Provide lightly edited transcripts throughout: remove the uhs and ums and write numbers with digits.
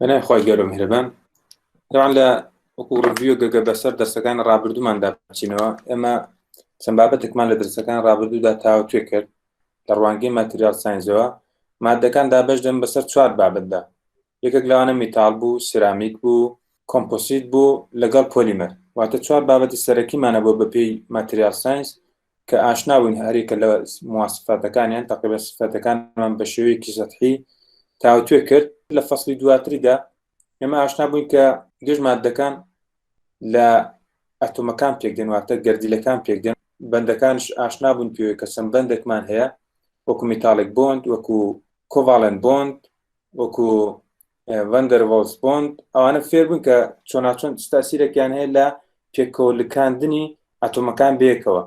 أنا أخوي قالوا مهربان طبعا لا وكو ريفيو جا بسر درسكان رابردو من دا بچينوا اما سنبابتك مان لدرسكان رابردو دا تاو تويكر دروانگي ماتريال ساينزوا مادة كان دا باش دم بسر چوار بابت دا يكك لوانا ميتال بو سيراميك بو كومبوسيت بو لقال بوليمر واتا چوار بابت السركي مانا بو ببي ماتريال ساينز كأشناوين هاريك اللي مواصفاتكان يعني تقريبا صفاتكان من بشوي كي سطحي تاو تويكر لفصل دواتري دا اما اشنا بوين کە گشت مادەکان لە ئەتۆمەکان پێکدێن واتە گەردیلەکان پێکدێن بەندەکانش ئاشنا بوون پێوە کە سەمبەندێکمان هەیە وەکو میتالێک بۆند وەکو کۆڤالەنت بۆند وەکو ڤەندەرڤۆلس بۆند ئەوانە فێر بوون کە چۆناچۆن تاسیرێکیان هەیە لە پێکۆڵکاندنی ئەتۆمەکان بەیەکەوە.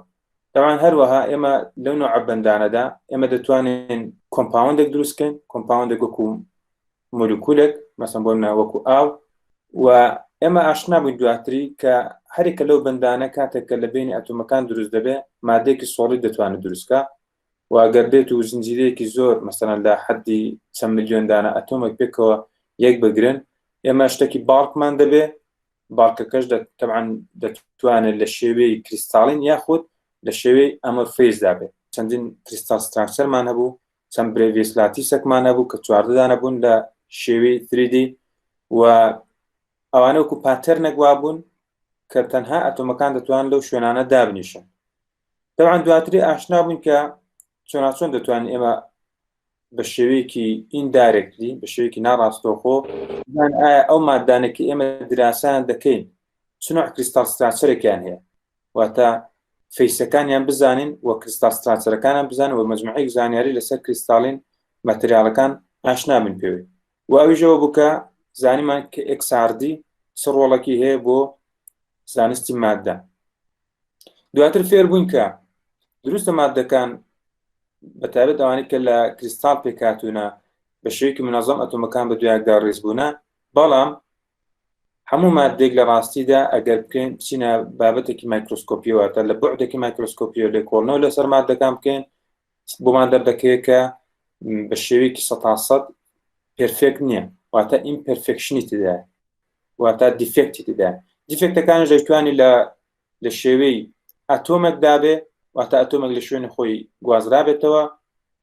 طبعا هەروەها ئێمە لەو نوع بەندانەدا ئێمە دەتوانین کۆمپاوندێک دروستکەین کۆمپاوندێک وەکو مۆلیکولێک مثلا بۆ وەکو ئاو و ئێمە ئاشنا بووین دواتری کە هەرێکە لەو بەندانە کاتێک کە لە بینی ئەتۆمەکان دروست دەبێ مادەیەکی سۆڵی دەتوانێت دروستکە و ئەگەر بێت و زنجیرەیەکی زۆر مثلا لە حەدی چەند ملیۆن دانە ئەتۆمێک پێکەوە یەک بگرن ئێمە شتێکی باڵکمان دەبێ باڵکەکەش طبعا دەتوانێت لە شێوەی کریستاڵین یاخود لە شێوەی ئەمۆرفیزدا بێت چەندین کریستال ستراکچەرمان هەبوو چەند برێڤیس لاتیسێکمان هەبوو کە چواردەدانە بوون لە شێوەی 3D و ئەوانە وەکو پاتەرنێک وابوون کە تەنها ئەتۆمەکان دەتوانن لەو شوێنانە دابنیشن. طبعا دواتری ئاشنا بووین کە چۆناچۆن دەتوانین ئێمە بە شێوەیەکی ئیندایرێکتلی بە شێوەیەکی ناڕاستەوخۆ ئایا ئەو مادانێکی ئێمە دراسان دەکەین چ نوع کریستال ستراکچەرێکیان هەیە واتە فەیسەکانیان بزانین و کریستال ستراکچەرەکانیان بزانین و مەجموعەیەک زانیاری لەسەر کریستاڵین مەتریالەکان ئاشنا بن پێوەی و ئەویژەوە بووکە زانیمان کە XRD چ ڕۆڵێکی هەیە بۆ زانستی مادە. دواتر فێر بووین کە دروستە مادەکان بەتایبەت ئەوانەی کە لە کریستاڵ پێکهاتوونە بە شێوەیەکی منەظەم ئەتۆمەکان بە دوایەکدا ڕێزبوونە، بەڵام هەموو مادێک لە ڕاستیدا ئەگەر بکەین بچینە بابەتێکی مایکرۆسکۆپیەوە تا لە بوعدێکی مایکرۆسکۆپیە لێکۆڵنەوە لەسەر مادەکان بکەین بۆمان دەردەکەوێت کە بە شێوەیەکی 100% پرفێکت نییە واتە ئیمپەرفێکشنی تدایە واتە دیفێکتی تدایە. دیفێکتەکانش دەتوانی لە شێوەی ئەتۆمێکدا بێ واتە ئەتۆمێک لە شوێنی خۆی گوازرابێتەوە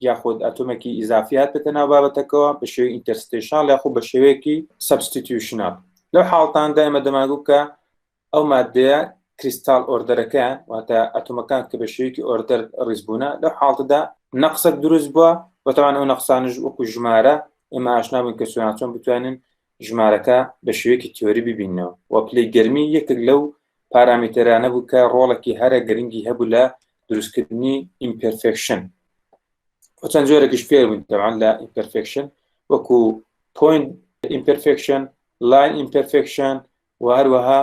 یاخود ئەتۆمێکی ئیزافیات بێتە ناو بابەتەکەوە بە شێوەی ئینتەرستێشنال یاخود بە شێوەیەکی سەبستیتیوشنال. لەو حاڵتاندا ئێمە دەمانگوت کە ئەو مادەیە کریستال ئۆردەرەکەیان واتە ئەتۆمەکان کە بە شێوەیەکی ئۆردەر ڕیزبوونە لەو حاڵتەدا نەقسێک دروست بووە و تەوان ئەو نەقسانش وەکو ژمارە ئێمە ئاشنا بووین کە چۆن بتوانین ژمارەکە بە شێوەیەکی تیۆری ببینەوە و پلەی گەرمی یەکێک لەو پارامترانە بوو کە ڕۆڵێکی هەرە گرنگی هەبوو لە دروستکردنی ئیمپەرفێکشن و چەند جۆرێکیش فێر بووین تەوان لە ئیمپەرفێکشن وەکو پوینت ئیمپەرفێکشن، لاین ئیمپەرفێکشن و هەروەها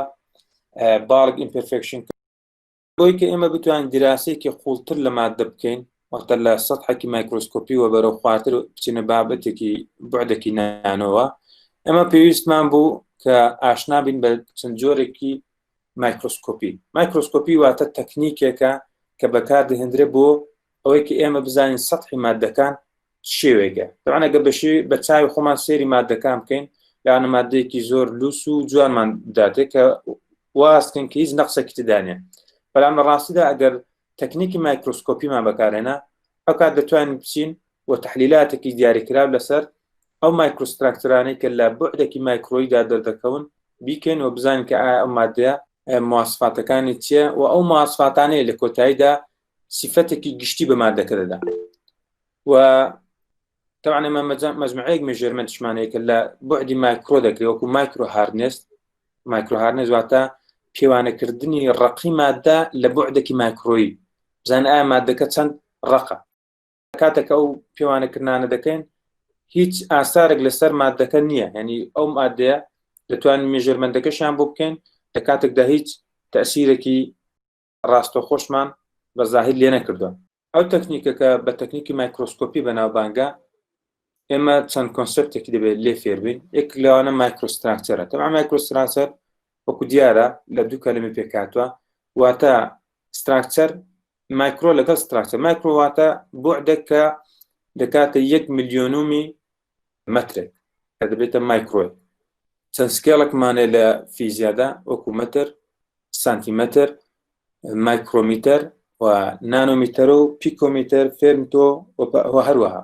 باڵک ئیمپەرفێکشن بۆی کە ئێمە بتوانین دیراسەیەکی قوڵتر لە مادە بکەین وەختە لە سەطحێکی مایکرۆسکۆپی و بەرەو خواتر بچینە بابەتێکی بوعدێکی نانۆوە ئێمە پێویستمان بوو کە ئاشنا بین بە چەند جۆرێکی مایکرۆسکۆپی واتە تەکنیکێکە کە بەکاردەهێنرێت بۆ ئەوەی کە ئێمە بزانین سەطحی مادەکان شێوێکە. طبعا ئەگەر بە چاوی خۆمان سێری مادەکان بکەین یانە مادەیەکی زۆر لوس و جوانمان داتێت کە وازکەین کە هیچ نەقسێکی تدانێ، بەڵام لە ڕاستیدا ئەگەر تەکنیکی مایکرۆسکۆپیمان بەکارهێنا ئەو کات دەتوانین بچین و تەحلیلاتێکی دیاریکراو لەسەر ئەو مایکرۆستراکچەرانەی کە لە بوعدێکی مایکرۆیدا دەردەکەون بیکەین و بزانین کە ئایا ئەو مادەیە مواصفاتەکانی چییە و ئەو مواصفاتانەیە لە کۆتاییدا سیفەتێکی گشتی بە مادەکە دەدا. و طبعا ئێمە مەجموعەیەک مێژێرمەنتشمانەیە کە لە بوعدی مایکرۆ دەکرێت وەکو مایکرۆ هارنێس واتە پێوانەکردنی ڕقی مادە لە بوعدێکی مایکرۆیی بزانین ئایا مادەکە چەند ڕقە. کاتێک ئەو پێوانەکردانە دەکەین هیچ ئاسارێک لەسەر مادەکە نییە، یعنی ئەو مادەیە دەتوانین مێژێرمەندەکەشیان بۆ بکەین لە کاتێکدا هیچ تەسیرێکی ڕاستەوخۆشمان بە زاهیر لێ نەکردووە. ئەو تەکنیکەکە بە تەکنیکی مایکرۆسکۆپی بەناوبانگە ئێمە چەند کۆنسپتێکی دەبێت لێ فێربین. یەک لەوانە مایکرۆستراکچەرە. تەمام مایکرۆستراکچەر وەکو دیارە لە دوو کەلمە پێکاتوە واتە ستراکچەر مایکرۆ لەگەڵ ستراکچەر. مایکرۆ واتە بوعدێک کە دەکاتە 1 ملیۆنومی مەترێک کە دەبێتە مایکرۆی چەند سکێڵێکمانێ لە فیزیادا وەکو مەتر، سانتیمەتر، مایکرۆمیتەر و نانۆمیتەر و پیکۆمیتەر، فێرمتۆ و هەروەها.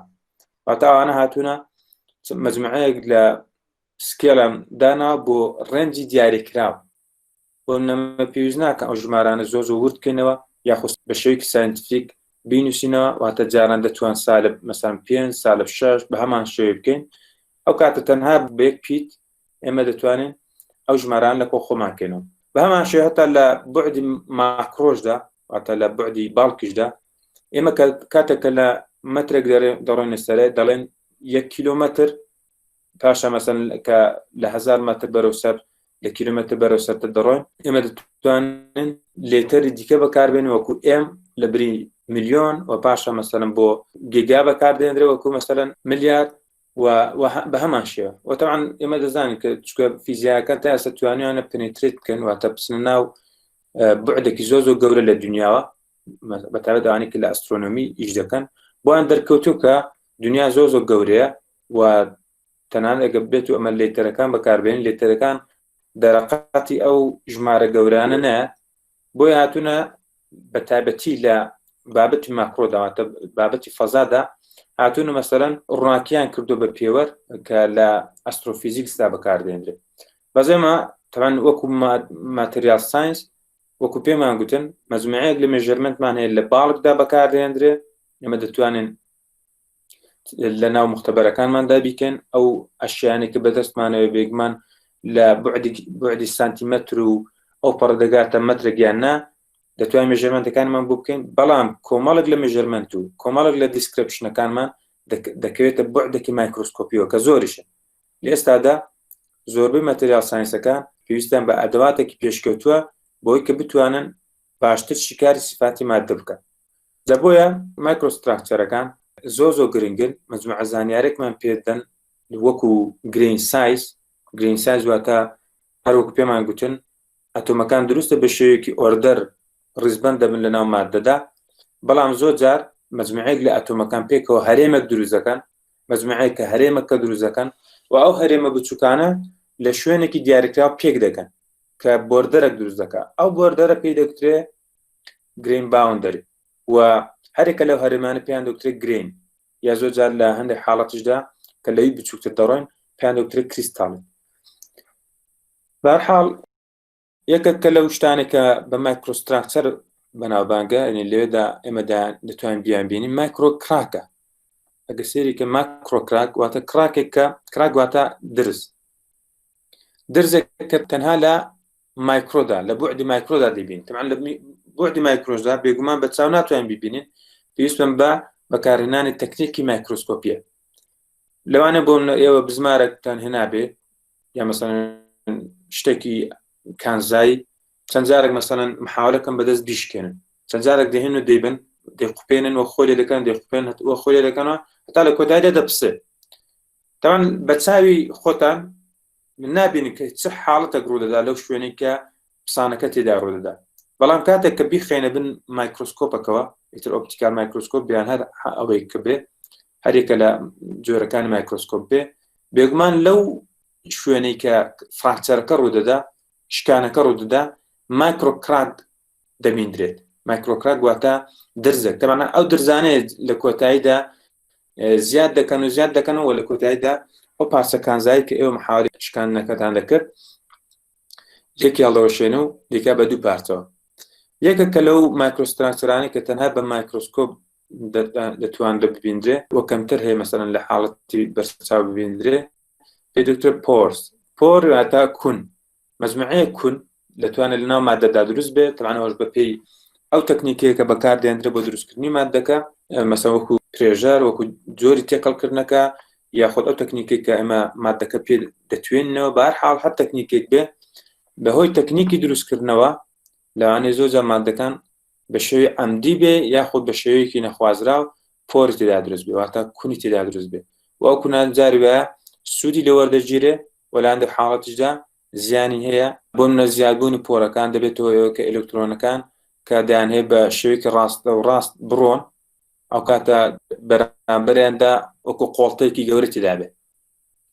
واتە ئەوانە هاتوونە مەجموعەیەک لە سکێڵم داناوە بۆ ڕێنجی دیاریکراوە. بۆ نەمە پێویست ناکە ئەو ژمارانە زۆر ورد بکەینەوە یاخود بە شێوەیەکی ساینتیفیک بینووسینەوە، واتە جاران دەتوان سالب مەسەڵەن 5 سالب 6 بە هەمان شێوە بکەین. ئەو کاتە تەنها بە یەک پیت ئێمە دەتوانین ئەو ژماران لە خۆماکەینەوە. بە هەمان شێوە هەتا لە بوعدی ماکرۆشدا، واتە لە بوعدی باڵکیشدا، ئێمە کاتێکە لە مەترێک دەڕۆینە سەرێ دەڵێن 1 کیلۆمەتر، پاشە مەسەڵەن کە لە 1000 مەتر بەرەو سەر لە کیلۆمەتر بەرەو سەرتە دەڕۆین، ئێمە دەتوانین لێتەری دیکە بەکاربێن وەکو ئێم لە بری ملیۆن، و پاشە مەسەڵەن بۆ گیگا بەکاردێنرێ وەکو مەسەڵەن ملیار، و بە هەمان شێوە. وتەوان ئێمە دەزانین کە چکە فیزیاکان تا ئێستا توانیانە پنیتریت بکەن، واتە بچنە ناو بوعدێکی زۆر گەورە لە دنیاوە، بەتابەت ئەوانەی کە لە ئەسترۆنۆمی ئیش دەکەن، بۆیان دەرکەوتوو کە دنیا زۆر گەورەیە، و تەنانەت ئەگە بێت و ئەمە لێتەرەکان بەکاربێن، لێتەرەکان دەرەقاتی ئەو ژمارە گەورانە نایە، بۆی هاتوونە بە تایبەتی لە بابەتی ماکرۆداواتە بابەتی فەزادا هاتوونە مەسەڵەن ڕووناکیان کردو بە پێوەەر کە لە ئەسترۆفیزیکسدا بەکاردێنرێت. بەزێمە تەوان وەکو ماتریال ساینس وەکو پێمان گوتن مەجموعەیەک لە مێژەرمنتمان هەیە لە باڵکدا بەکاردێنرێت، ئێمە دەتوانین لە ناو مختبەرەکانماندا بیکەن ئەو ئەشیانێک کە بەدەستمانەوە بێگمان لە بوعدی سانتیمەتر و ئەو پەڕدەگاتە مەترێک یان نا، دەتوانین مێژەرمەنتەکانمان بۆ بکەین، بەڵام کۆمەڵێک لە مێژەرمەنت و کۆمەڵێک لە دیسکرپشنەکانمان دەکەوێتە بوعدێکی مایکرۆسکۆپیەوە کە زۆریشە. لە ئێستادا زۆربەی مەتریال ساینسەکان پێویستیان بە ئەدەواتێکی پێشکەوتووە بۆی کە بتوانن باشتر شیکاری سیفاتی ماددە بکەن. بۆیە مایکرۆستراکچەرەکان زۆر گرنگن، مەجموعە زانیارێکمان پێدەن وەکو گرین سایز. گرین سایز واتە هەروەکو پێمان گوتن ئەتۆمەکان دروستە بە شێوەیەکی ئۆردەر ڕیزبەند دەبن لە ناو ماددەدا، بەڵام زۆر جار مەجموعەیەک لە ئەتۆمەکان پێکەوە هەرێمێک دروستەکەن، مەجموعەیەک کە هەرێمەکە دروستەکەن، و ئەو هەرێمە بچووکانە لە شوێنێکی دیاریکراوە پێک دەکەن کە بۆردەرێک دروست دەکات. ئەو بۆردەرە پێی دەکترێ گرین باوندەری، و هەرێکە لەو هەرێمانە پێیان دەکترێت گرین، یا زۆر جار لە هەندێک حاڵەتشدا کە لەوی بچووکتر دەڕۆین پێیان دەکترێت کریستاڵ. بەهەرحاڵ یەکێکە لەو شتانێکە بە مایکرۆستراکچەر بەناوبانگە، ئەنی لەوێدا ئێمەدا دەتوانین بیان بینین مایکرۆ کراکە. ئەگە سێریکە ماکرۆ کراک واتە کراکێکە، کراک واتە درزێک کە تەنها لە مایکرۆدا لە بوعدی مایکرۆدا دەبین. تەمان لە بوعدی مایکرۆدا بێگومان بە چاو ناتوانین ببینین، پێویستم بە بەکارهێنانی تەکنیکی مایکرۆسکۆپیە. لەوانە بۆ ئێوە بزمارێکتان هێنابێ، یا مەسەڵەن شتێکی کانزایی، چەند جارێک مەسەڵەن محاولەکەم بەدەست بیشکێنن، چەند جارێک دەهێن و دەیبن دەیقوپێنن و خۆلی دەکەن، دەیقوپێن و خۆلی دەکەنەوە هەتا لە کۆتاییدا دەپسێ. تەوان بە چاوی خۆتان من نابینی کە چه حاڵەتێک ڕوودەدا لەو شوێنەی کە پسانەکە تێدا ڕوودەدا، بەڵام کاتێک کە بیخێنە بن مایکرۆسکۆپەکەوە، ئیتر ئۆپتیکال مایکرۆسکۆپ بیان هەر ئەوەی کە بێ هەرێکە لە جۆرەکانی مایکرۆسکۆپ بێ، بێگومان لەو شوێنەی کە فراکچەرەکە ڕوودەدا، شکانەکە ڕوودەدا، مایکرۆکراک دەبیندرێت. مایکرۆکراک واتە درزێک. تەمانە ئەو درزانەیە لە کۆتاییدا زیاد دەکەنەوە لە کۆتاییدا ئەو پارچە کانزایی کە ئێوە محاولی شکاندنەکەتان دەکرد یەکی هەڵدەوەشێنە و دیکە بە دوو پارچەوە. یەکێکە لەو مایکرۆستراکچەرانەی کە تەنها بە مایکرۆسکۆپ دەتوانرێت ببیندرێ، وە کەمتر هەیە مەسەڵەن لە حاڵەتی بەرچاو ببیندرێ، پێی دکتۆر پۆرس. پۆر واتە کون، مەجموعەیە کون دەتوانێت لەناو ماددەدا دروست بێت. تەمان ئەوەش بەپێی ئەو تەکنیکەیە کە بەکاردێنرێت بۆ دروستکردنی ماددەکە، مەسەڵەن وەکو پرێژەر، وەکو جۆری تێقەڵکردنەکە، یاخود ئەو تەکنیکێک کە ئێمە ماددەکە پێ دەتوێننەوە. بەهەرحاڵ هەر تەکنیکێک بێ بەهۆی تەکنیکی دروستکردنەوە لەوانەیە زۆر جار ماددەکان بە شێوەی عەمدی بێ یاخود بە شێوەیەکی نەخوازراو پۆری تێدا دروست بێ، واتە کونی تێدا دروست بێ، و ئەو کونان جاری وایە سوودی لە وەردەگیرێ و لە هەندێک حاڵەتیشدا زیانی هەیە. بۆ منە زیادبوونی پۆرەکان دەبێتەوە کە ئێلکترۆنەکان کە دەیان هەیە بە شێوەیەکی ڕاست بڕۆن، ئەو کاتە بەرامبەریاندا وەکو قۆڵتەیەکی گەورە تێدا بێ.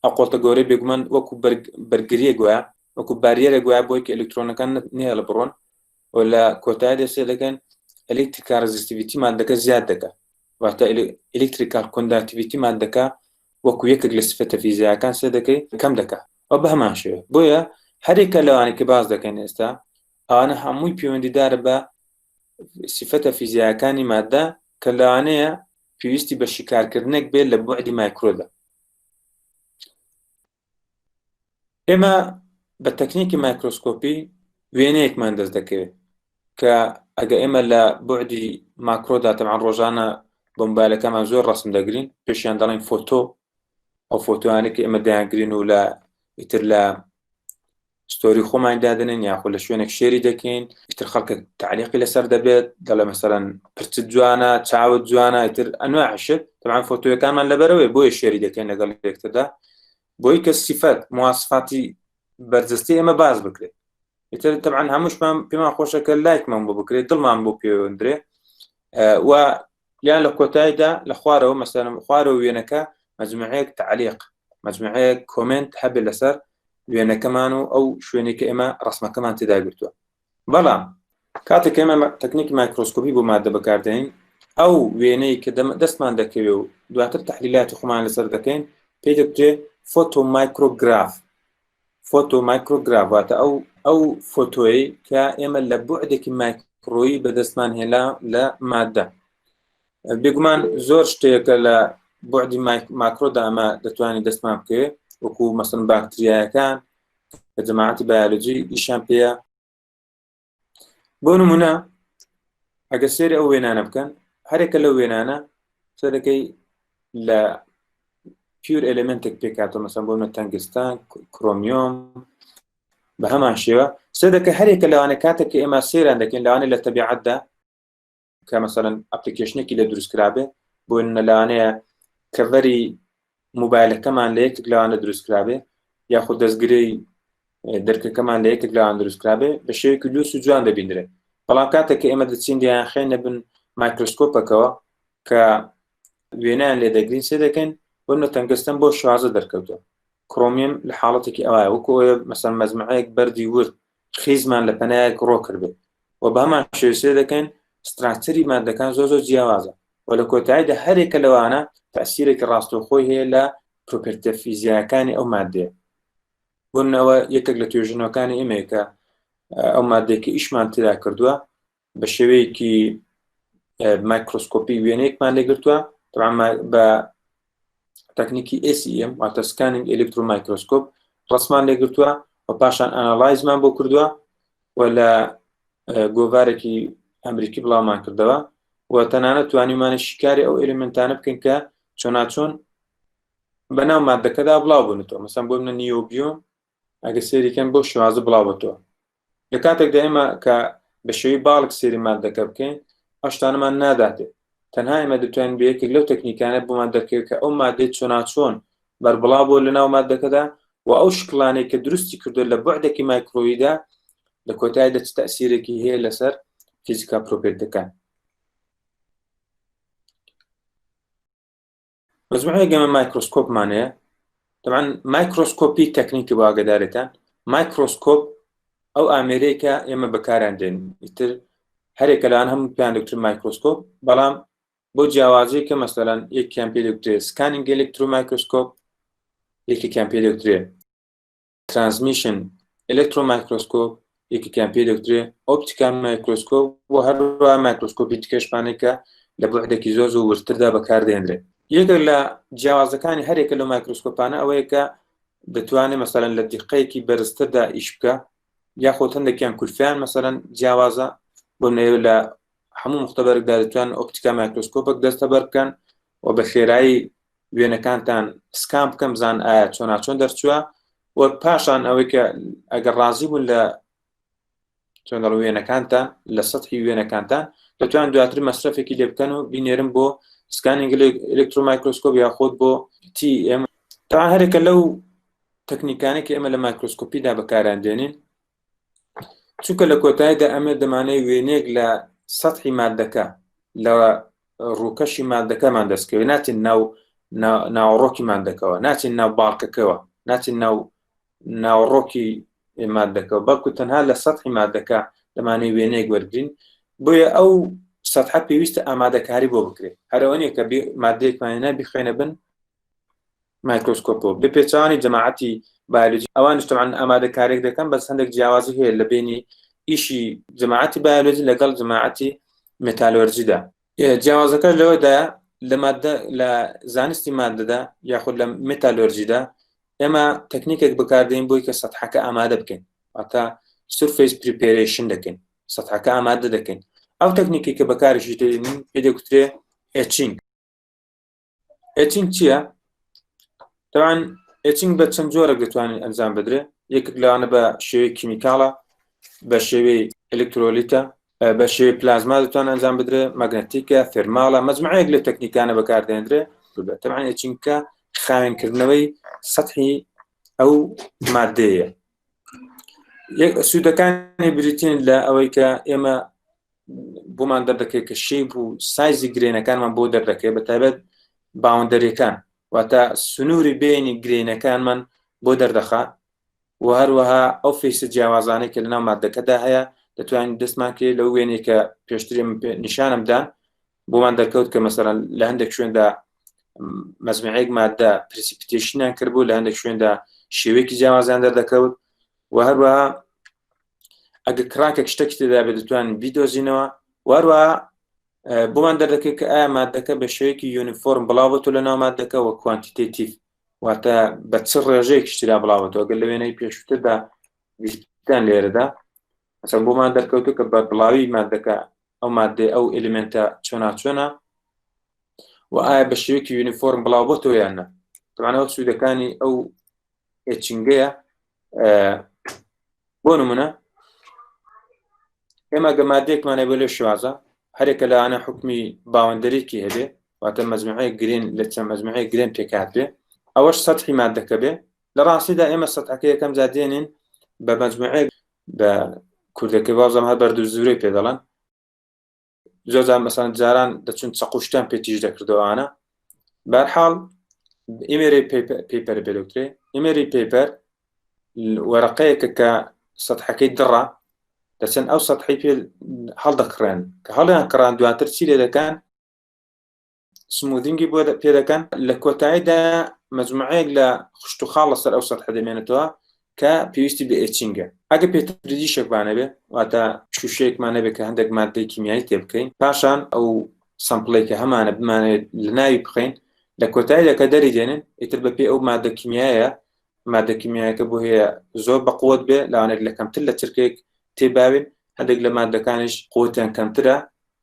ئەو قۆڵتە گەورەی بێگومان وەکو بەرگریە گوایە وەکو باریەرە گوایە بۆی کە ئەلکترۆنەکان نێڵە بڕۆن و لە کۆتایی دەسێ دەکەن ئەلکتریکال رێزیستیڤیتی مادەکە زیاد دەکات واتە ئەلکتریکال کۆنداکتیڤیتی مادەکە وەکو یەکێک لە سفەتە فیزیکیەکان سێ دەکەی کەم دەکات ئەو بە هەمان شێوە بۆیە هەرێکە لەوانەیە کە باس دەکەین ئێستا ئەوانە هەمووی پەیوەندیدارە بە سفەتە فیزیکیەکانی مادە کە لەوانەیە پێویستی بە شیکارکردنێک بێت لە بوعدی مایکرۆدا. ئێمە بە تەکنیکی مایکرۆسکۆپی وێنەیەکمان دەست دەکەوێت کە ئەگە ئێمە لە بوعدی ماکرۆدا تەبعاً ڕۆژانە بۆ مۆبایلەکەمان زۆر ڕەسم دەگرین پێشیان دەڵێن فۆتۆ ئەو فۆتۆیانێک کە ئێمە دەیانگرین و لە ئیتر لە ستۆری خۆمان دادنین یاخود لە شوێنێک شێری دەکەین ئیتر خەڵکە تعلیقی لەسەر دەبێت دەڵێ مەسەڵەن پرچت جوانە چاوت جوانە ئیتر ئەنواع شت تەبعاً فۆتۆیەکانمان لەبەرەوەی بۆیە شێری دەکەین لەگەڵ یەکتردا بۆی کە سیفەت مواسفاتی بەرجەستی ئێمە باز بکرێت ئیتر تەبعاً هەمووشمان پێمان خۆشەکە لایکمان بۆ بکرێت دڵمان بۆ پێوەندرێ و یان لە کۆتاییدا لە خوارەوە مەسەڵەن خوارەوە وێنەکە مەجموعەیەک تعلیق مەجموعەیەک کۆمنت هەبێت لەسەر وێنەکەمان و ئەو شوێنی کە ئێمە ڕسمەکەمان تێدا گرتووە. بەڵام کاتێک ئێمە تەکنیکی مایکرۆسکۆپی بۆ مادە بەکاردێنین ئەو وێنەی کە دەستمان دەکەوێت و دواتر تحلیلاتی خۆمان لەسەر دەکەین پێی دەوترێت فۆتۆمایکرۆگراف فۆتۆمایکرۆگراف واتە ئەو فۆتۆی کە ئێمە لە بوعدێکی مایکرۆیی بەدەستمان هێنا لە مادە بێگومان زۆر شتێکە لە بوعدی ماکرۆدا ئەمە دەتوانێت دەستمان بکەوێت وەکو مەسەڵەن باکتریایەکان کە جەماعەتی بایۆلۆجی ئیشان پێیە. بۆ نمونە ئەگە سێری ئەو وێنانە بکەن هەرێکە لەو وێنانە سەرەکەی لە پیور ئێلێمنتێک پێکاتەوە مەسەڵەن بۆ منە تەنگستان کرۆمیۆم بە هەمان شێوە سەرەکە هەرێکە لەوانە کاتێک کە ئێمە سێران دەکەین لەوانێ لە تەبیعەتدا کە مەسەڵەن ئەپلیکیشنێکی لە دروستکرابێ بۆ لەوانەیە کەڤەری موبایلەکەمان لە یەکێک لەوانە دروستکرابێ یاخود دەستگرەی دەرکەکەمان لە یەکێک لەوان دروستکرابێ بە شێوەیەکی لوس و جوان دەبینرێت. بەڵام کاتێک کە ئێمە دەچین دیان خێنە بن مایکرۆسکۆپەکەوە کە وێنەیان لێ دەگرین سێ دەکەین بۆ منە تەنگستەن بۆ شوازە دەرکەوتووە کرۆمیۆم لە حاڵەتێکی ئەوایە وەکو مەسەڵەن مەجموعەیەک بەردی ورد خیزمان لە پەنایەک ڕۆ کردبێت و بە هەمان شێوە سێ دەکەین ستراکچەری مادەکان زۆر جیاوازە و لە کۆتاییدا هەرێکە لەوانە تەئسیرێکی ڕاستەوخۆی هەیە لە پرۆپێرتە فیزیکیەکانی ئەو مادەیە. بۆنەوە یەکێک لە توێژینەوەکانی ئێمەیە کە ئەو مادەیەکە ئیشمان تێدا کردووە بە شێوەیەکی مایکرۆسکۆپی وێنەیەکمان لێگرتووە بە تەکنیکی SEM واتە سکانینگ ئێلکترۆمایکرۆسکۆپ ڕسمان لێگرتووە و پاشان ئەناڵایزمان بۆ کردووە و لە گۆڤارێکی ئەمریکی بڵاومان کردەوە و تەنانەت توانیمانە شیکاری ئەو ئێلێمنتانە بکەین کە چۆناچۆن بەناو مادەکەدا بڵاو بنێتەوە مەسەڵەن بۆ منە نیۆبیۆم ئەگە سێریکەن بۆ شوازە بڵاو بێتەوە. لە کاتێکدا ئێمە کە بە شێوەی باڵک سێری مادەکە بکەین ئەو شتانەمان ناداتێت تەنها ئێمە دەتوانین بە یەکێک لەو تەکنیکانە بۆمان دەکەوێت کە ئەو مادەی چۆناچۆن بەربڵاو بۆ لەناو مادەکەدا و ئەو شکلانەی کە دروستی کردو لە بوعدێکی مایکرۆییدا لە کۆتاییدا چ تەئسیرێکی هەیە لەسەر فیزیکا پرۆپێرتەکان. مەجموعەیەک ئێمە مایکرۆسکۆپمان هەیە طبعاً مایکرۆسکۆپی تەکنیکی بۆ ئاگادارێتان مایکرۆسکۆپ ئەو ئامێرەیەکە ئێمە بەکاران دێن ئیتر هەرێکە لەوان هەموو پێیان دەوترێت مایکرۆسکۆپ بەڵام بۆ جیاوازی کە مەسەڵەن یەکیان پێ دەوترێت سکانینگ ئێلکترۆمایکرۆسکۆپ یەکێکیان پێ دەوترێت ترانسمیشن ئێلکترۆمایکرۆسکۆپ یەکێکیان پێ دەوترێت ئۆپتیکال مایکرۆسکۆپ بۆ هەروە مایکرۆسکۆپی تکەشمانێکە لە بوعدێکی زۆر ورتردا بەکاردێنرێت. یەکێک لە جیاوازەکانی هەرێکە لە مایکرۆسکۆپانە ئەوەیە کە دەتوانێت مەسەڵەن لە دیقەیەکی بەرزتردا ئیش بکە یاخۆ هەندێکیان کولفیان مەسەڵەن جیاوازە بۆ نێو لە هەموو مختبەرێکدا دەتوان ئۆپتیکا مایکرۆسکۆپێک دەستە بەر بکەن و بە خێرایی وێنەکانتان سکان بکەم بزان ئایا چۆناچۆن دەرچووە و پاشان ئەوەی کە ئەگەر ڕازی بوون لە چۆن وێنەکانتان لە سەتحی وێنەکانتان دەتوان دواتر مەسرەفێکی لێ بکەن و بینێرن بۆ سکانینگ ئێلکترۆمایکرۆسکۆپ یاخۆت بۆ TEM. تا هەرێکە لەو تەکنیکانێک کە ئێمە لە مایکرۆسکۆپیدا بەکاردێنین چونکە لە کۆتاییدا ئەمە دەمانەوێت وێنەیەک لە سەتحی مادەکە لە ڕووکەشی مادەکەمان دەستکەوێت ناتێن ناو ناوەڕۆکی مادەکەەوە، ناچین ناو باڵکەکەەوە، ناچین ناوەڕۆکی مادەکەەوە، بەڵکو تەنها لە سەطحی مادەکە دەمانەوێت وێنەیەک وەرگین. بۆیە ئەو سەطحە پێویستە ئامادەکاری بۆ بکرێت. هەرەوەنیە کە مادەیەکمانە بیخوێنە بن مایکرۆسکۆپۆ بە پێچوانی جەماعەتی بایۆلۆجی. ئەوانش تەمان ئامادەکارێک دەکەن، بەس هەندێک جیاوازی هەیە لە بینی ئیشی جەماعەتی بایۆلۆجی لەگەڵ جەماعەتی مێتالۆرجیدا. جیاوازەکە لەوەدایە لە زانستی مادەدا یاخود لە مێتالۆرجیدا ئێمە تەکنیکێک بەکاردێن بۆی کە سەطحەکە ئامادە بکەین، واتە سورفیس پریپێریشن دەکەین، سەطحەکە ئامادە دەکەین. ئەو تەکنیکی کە بەکاریشی دێنین پێ دەگوترێ ئێچینگ. ئێچینگ چییە؟ طبعاً ئێچینگ بە چەند جۆرە دەتوانێت ئەنجام بدرێت. یەکێک لەوانە بە شێوەی کیمیکاڵە، بە شێوەی ئەلکترۆلیتە، بە شێوەی پلازما دەتوانێت ئەنجام بدرێت، ماگنەتیکە، فێرماڵە، مەجموعەیەک لە تەکنیکانە بەکاردێنرێت. طبعاً ئێچینگکە خاوێنکردنەوەی سەطحی ئەو مادەیە. سوودەکانی بریتین لە ئەوەی کە ئێمە بۆمان دەردەکەێت کە شێپ و سایزی گرێنەکانمان بۆ دەردەکەێت، بەتایبەت باوەندەریەکان، واتە سنووری بینی گرێنەکانمان بۆ دەردەخات، و هەروەها ئەو فیسە جیاوازانەی کە لەناو مادەکەدا هەیە دەتوانین دەستمان کرد لەو وێنەی کە پێشتری نیشانمدان بۆمان دەرکەوت کە مەسەڵەن لە هەندێک شوێندا مەجموعەیەک مادە پرسیپیتیشنیان کردبوو، لە هەندێک شوێندا شێوەیەکی جیاوازیان دەردەکەوت، و هەروەها ئەگە کڕاکێک شتێکی تێدا بێت دەتوانین بیدۆزینەوە، و هەروەها بۆمان دەردەکەێت کە ئایا مادەکە بە شێوەیەکی یونیفۆرم بڵاوبێتەوە لەناو مادەکە و کوانتیتیتیڤ، واتە بە چ ڕێژەیەکی شترا بڵاوبێتەوە. ئەگەر لە وێنەی پێشووتردا ویستیان لێرەدا مەسەڵەن بۆمان دەرکەوتوو کە بە بڵاوی مادەکە ئەو مادەی ئەو ئێلیمنتە چۆناچۆنە و ئایا بە شێوەیەکی یونیفۆرم بڵاوبێتەوە یان نە. طبعاً ئەو سوودەکانی ئەو ئێچینگەیە. بۆ نمونە ئێمە گە مادەیەکمانە بە لێ شوازە، هەرێکە لەوانە حکمی باوەندەرێکی هەبێ، واتە مەجموعەیەک گرێن لە چەند مەجموعەیەک گرێن پێکات بێ، ئەوەش سەطحی مادەکە بێ. لە ڕاستیدا ئێمە سەطحەکە یەکەم جا دێنین بە مەجموعەیەک، بە کوردەکەی بازم هەر بەردوو زورەی پێ دەڵێن، زۆرجار مەسەڵەن جاران دەچون چەقوشتیان پێتیژ دەکردەوەوانە. بەرحاڵ ئیمێری پیپەر پێدەوترێ. ئیمێری پیپەر وەرەقەیەکە کە سەطحەکەی دڕە، دەچەند ئەو سەطحی پێ هەڵدەکڕێن، کە هەڵیان کڕان دواتر چی لێ دەکەن؟ سموودینگی بۆ پێ دەکەن. لە کۆتاییدا مەجموعەیەک لە خوشت و خاڵ لەسەر ئەو سەطحە دەمێنێتەوە کە پێویستی بە ئێچینگە. ئەگە پێتریدیشێکمانە بێ، واتە شوشەیەکمانە بێ کە هەندێک مادەی کیمیایی تێ بکەین، پاشان ئەو سەمپڵێک کە هەمانە بمانێت لە ناوی بخەین، لە کۆتاییدا کە دەری دێنن ئیتر بەپێ ئەو مادە کیمیایە، مادە کیمیایەکە بۆ هەیە زۆر بەقوت بێ، لەوانێک لە کەمتر لە چرکێک تێباوێن، هەندێک لە مادەکانش قوتیان کەمترە،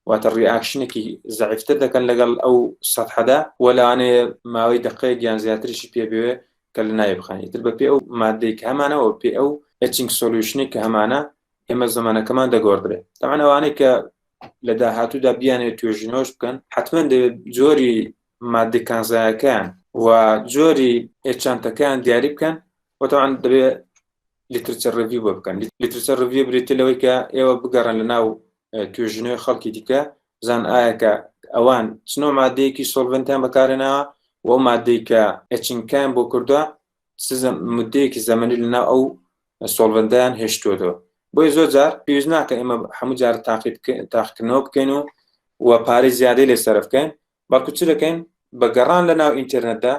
واتە ڕیاکشنێکی زەعیفتر دەکەن لەگەڵ ئەو سەطحەدا، و لەوانەیە ماوەی دقەیەک یان زیاتریشی پێ بوێ کە لە ناوی بخەین. ئیتر بەپێ ئەو مادەی کە هەمانەوە پێ ئەو ئێچینگ سۆلیوشنی کە هەمانە ئێمە زەمانەکەمان دەگۆڕدرێت. تەمان ئەوانەی کە لە داهاتوودا بیانێت توێژینەوەش بکەن، حتمەن دەوێت جۆری مادەی کانزایەکان و جۆری ئێچانتەکان دیاری بکەن، و تەمان دەبێت لیترچەر ڕێڤیو بۆ بکەن. لیترچەر ڕێڤیو بریتە لەوەی کە ئێوە بگەڕن لەناو توێژینەوەی خەڵکی دیکە، بزان ئایا کە ئەوان چنۆ مادەیەکی سۆڵڤنتیان بەکارهێناوە، و ئەو مادەی کە ئێچینگەکان بۆ کردووە چ مودەیەکی زەمەنی لەناو ئەو سۆڵڤنتیان هێشتووەتەوە. بۆیە زۆر جار پێویست ناکە ئێمە هەموو جار تاقیکردنەوە بکەین و پارەی زیادەی لێ سەرف بکەین، بەڵکو چ دەکەین؟ بە گەڕان لەناو ئینتەرنێتدا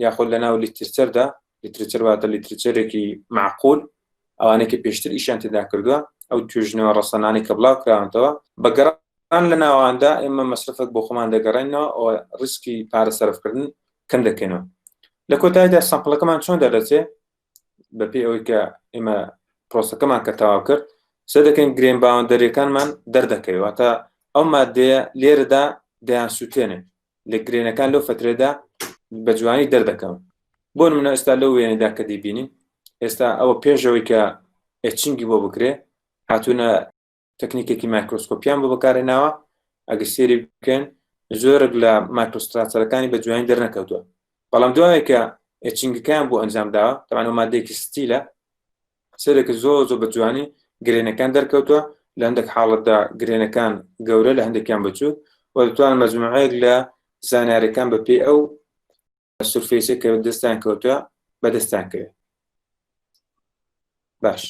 یاخود لەناو لیترچەردا، لیترچەر واتە لیترچەرێکی معقول، ئەوانەی کە پێشتر ئیشیان تێدا کردووە، ئەو توێژنەوە ڕەسەنانی کە بڵاو کراونەتەوە، بە گەڕان لە ناواندا ئێمە مەصرفێک بۆ خۆمان دەگەڕێنەوە و ڕیسکی پارە سەرفکردن کەم دەکەینەوە. لە کۆتاییدا سەمپڵەکەمان چۆن دەردەچێت؟ بەپێی ئەوەی کە ئێمە پرۆسەکەمان کە تەواو کرد، سێ دەکەین گرێن باوەندەریەکانمان دەردەکەوێت، واتە ئەو مادەیە لێرەدا دەیان سووتێنێ، لە گرێنەکان لەو فترەدا بە جوانی دەردەکەون. بۆ نمونە ئێستا لەو وێنەدا کە دەیبینین، ئێستا ئەوە پێشەوەی کە ئێچینگی بۆ بکرێ هاتوونە تەکنیکێکی مایکرۆسکۆپیان بۆ بەکارهێناوە. ئەگە سێری بکەن زۆرێک لە مایکرۆستراکچەرەکانی بە جوانی دەرنەکەوتووە، بەڵام دوایە کە ئێچینگەکان بۆ ئەنجام داوە، تەمان ئەو مادەیەکی ستیلە، سێرێکی زۆر بە جوانی گرێنەکان دەرکەوتووە، لە هەندێک حاڵەتدا گرێنەکان گەورە، لە هەندێکیان بچوو، و دەتوانن مەجموعەیەک لە زانیاریەکان بەپێی ئەو سورفیسێک کە دەستان کەوتووە بەدەستان کرد. باش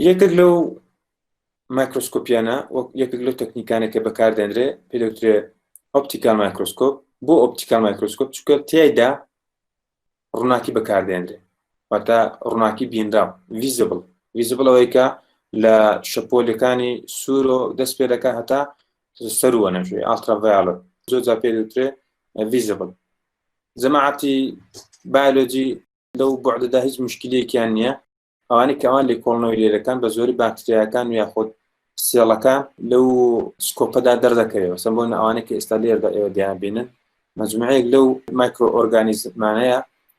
یەکێک لەو مایکرۆسکۆپیانە وەک یەکێک لەو تەکنیکانێک کە بەکاردێنرێ پێ دەوترێ ئۆپتیکال مایکرۆسکۆپ. بۆ ئۆپتیکال مایکرۆسکۆپ چونکە تیایدا ڕووناکی بەکاردێنرێ، واتە ڕووناکی بینراو ڤیزبڵ ئەوەی کە لە شەپۆلەکانی سوور و دەست پێ دەکات هەتا سەر و وەنەژێ ئالترڤایۆلەت زۆر جار پێ دەوترێ ڤیزبڵ. جەماعەتی بایۆلۆجی لەو بوعدەدا هیچ مشکلەیەکیان نییە. ئەوانەی کە ئەوان لێکۆڵنەوەی لێ دەکەن بە زۆری باکتریاکان و یاخۆد سێڵەکان لەو سکۆپەدا دەردەکەوێتەوە. سەر بۆ ئەوانەی کە ئێستا لێردا ئێوە دیانبینن مەجموعەیەک لەو مایکرۆ ئۆرگانیزمانەیە